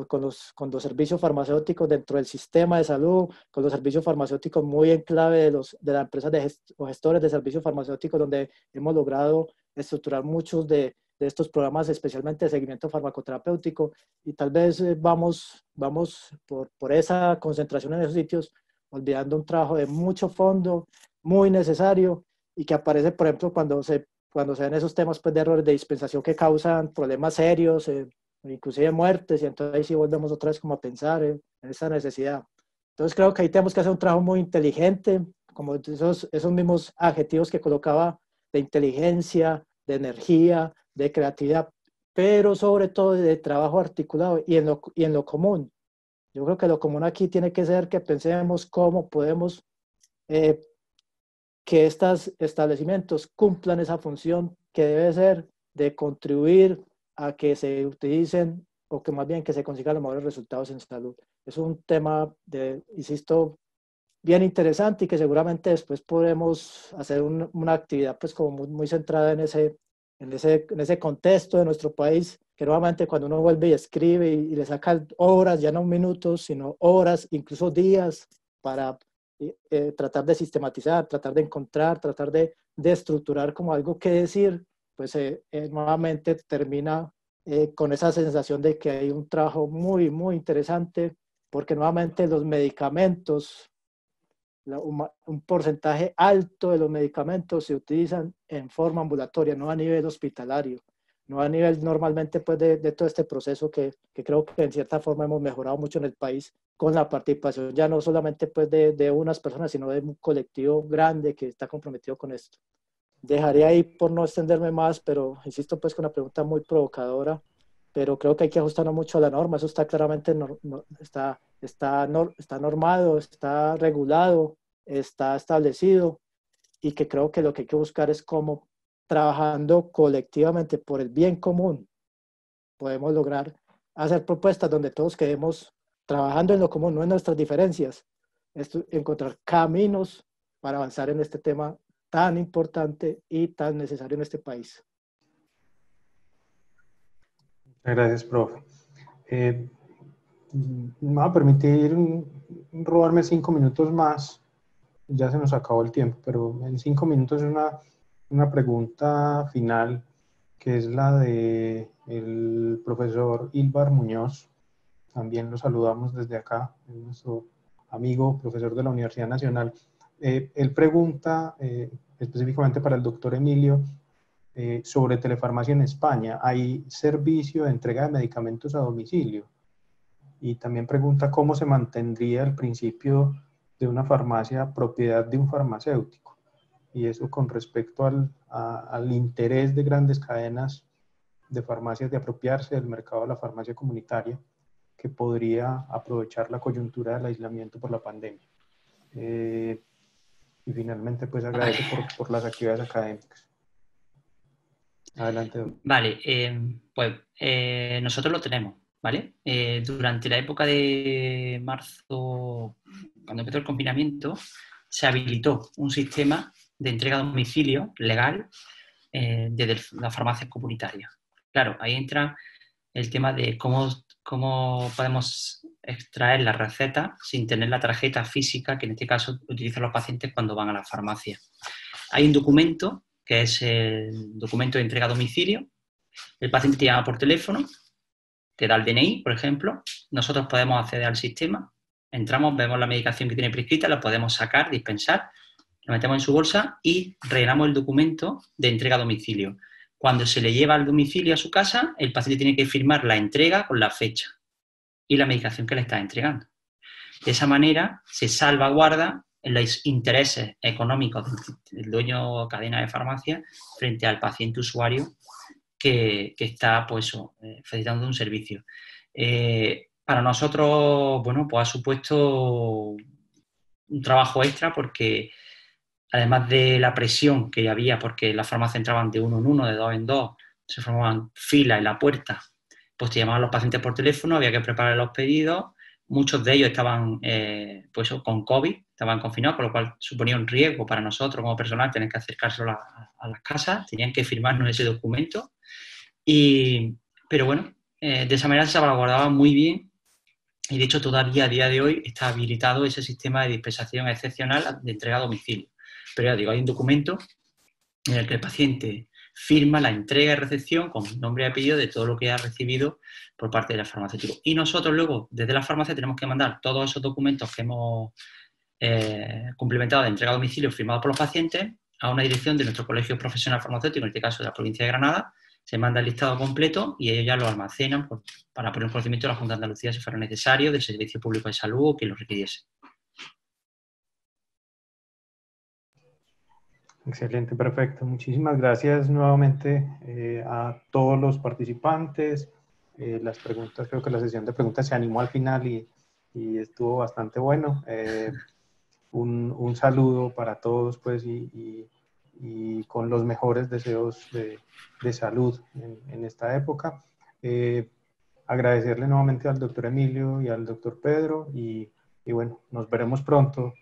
[SPEAKER 3] con los servicios farmacéuticos dentro del sistema de salud, con los servicios farmacéuticos muy en clave de las empresas o gestores de servicios farmacéuticos, donde hemos logrado estructurar muchos de estos programas, especialmente de seguimiento farmacoterapéutico, y tal vez vamos por esa concentración en esos sitios, olvidando un trabajo de mucho fondo, muy necesario, y que aparece, por ejemplo, cuando se ven esos temas, pues, de errores de dispensación que causan problemas serios, inclusive muertes, y entonces ahí sí volvemos otra vez como a pensar en esa necesidad. Entonces creo que ahí tenemos que hacer un trabajo muy inteligente, como esos mismos adjetivos que colocaba, de inteligencia, de energía, de creatividad, pero sobre todo de trabajo articulado y en lo común. Yo creo que lo común aquí tiene que ser que pensemos cómo podemos que estos establecimientos cumplan esa función que debe ser de contribuir a que se utilicen, o que más bien que se consigan los mejores resultados en salud. Es un tema, insisto, bien interesante, y que seguramente después podremos hacer una actividad, pues, como muy centrada en ese contexto de nuestro país, que nuevamente cuando uno vuelve y escribe y le saca horas, ya no minutos, sino horas, incluso días, para tratar de sistematizar, tratar de encontrar, tratar de estructurar como algo que decir, pues nuevamente termina con esa sensación de que hay un trabajo muy, muy interesante, porque nuevamente los medicamentos, un porcentaje alto de los medicamentos se utilizan en forma ambulatoria, no a nivel hospitalario, no a nivel normalmente pues de todo este proceso que creo que en cierta forma hemos mejorado mucho en el país con la participación ya no solamente pues de unas personas, sino de un colectivo grande que está comprometido con esto. Dejaré ahí por no extenderme más, pero insisto pues con una pregunta muy provocadora, pero creo que hay que ajustarnos mucho a la norma, eso está claramente, está normado, está regulado, está establecido y que creo que lo que hay que buscar es cómo trabajando colectivamente por el bien común podemos lograr hacer propuestas donde todos quedemos trabajando en lo común, no en nuestras diferencias, encontrar caminos para avanzar en este tema tan importante y tan necesario en este país.
[SPEAKER 2] Muchas gracias, profe. Me va a permitir robarme 5 minutos más. Ya se nos acabó el tiempo, pero en 5 minutos una pregunta final, que es la de el profesor Ilvar Muñoz. También lo saludamos desde acá, es nuestro amigo, profesor de la Universidad Nacional. Él pregunta específicamente para el doctor Emilio sobre telefarmacia en España. ¿Hay servicio de entrega de medicamentos a domicilio? Y también pregunta cómo se mantendría el principio de una farmacia propiedad de un farmacéutico. Y eso con respecto al interés de grandes cadenas de farmacias de apropiarse del mercado de la farmacia comunitaria, que podría aprovechar la coyuntura del aislamiento por la pandemia. Y finalmente, pues agradece por las actividades académicas. Adelante, doctor.
[SPEAKER 1] Vale, pues nosotros lo tenemos, ¿vale? Durante la época de marzo, cuando empezó el confinamiento, se habilitó un sistema de entrega a domicilio legal desde las farmacias comunitarias. Claro, ahí entra el tema de cómo podemos extraer la receta sin tener la tarjeta física que en este caso utilizan los pacientes cuando van a la farmacia. Hay un documento que es el documento de entrega a domicilio. El paciente te llama por teléfono, te da el DNI, por ejemplo, nosotros podemos acceder al sistema, entramos, vemos la medicación que tiene prescrita, la podemos sacar, dispensar, la metemos en su bolsa y rellenamos el documento de entrega a domicilio. Cuando se le lleva al domicilio a su casa, el paciente tiene que firmar la entrega con la fecha y la medicación que le está entregando. De esa manera se salvaguarda los intereses económicos del dueño o cadena de farmacia frente al paciente usuario que está pues, facilitando un servicio. Para nosotros, bueno, pues ha supuesto un trabajo extra porque además de la presión que había, porque las farmacias entraban de uno en uno, de dos en dos, se formaban filas en la puerta, pues te llamaban los pacientes por teléfono, había que preparar los pedidos, muchos de ellos estaban pues, con COVID, estaban confinados, con lo cual suponía un riesgo para nosotros como personal tener que acercarse a las casas, tenían que firmarnos ese documento, pero bueno, de esa manera se salvaguardaba muy bien y de hecho todavía a día de hoy está habilitado ese sistema de dispensación excepcional de entrega a domicilio. Pero ya digo, hay un documento en el que el paciente firma la entrega y recepción con nombre y apellido de todo lo que ha recibido por parte del farmacéutico. Y nosotros luego, desde la farmacia, tenemos que mandar todos esos documentos que hemos cumplimentado de entrega a domicilio firmados por los pacientes a una dirección de nuestro colegio profesional farmacéutico, en este caso de la provincia de Granada. Se manda el listado completo y ellos ya lo almacenan para poner en conocimiento de la Junta de Andalucía si fuera necesario, del Servicio Público de Salud o quien lo requiriese.
[SPEAKER 2] Excelente, perfecto. Muchísimas gracias nuevamente a todos los participantes. Las preguntas, creo que la sesión de preguntas se animó al final y estuvo bastante bueno. Un saludo para todos, pues, y con los mejores deseos de salud en esta época. Agradecerle nuevamente al doctor Emilio y al doctor Pedro y bueno, nos veremos pronto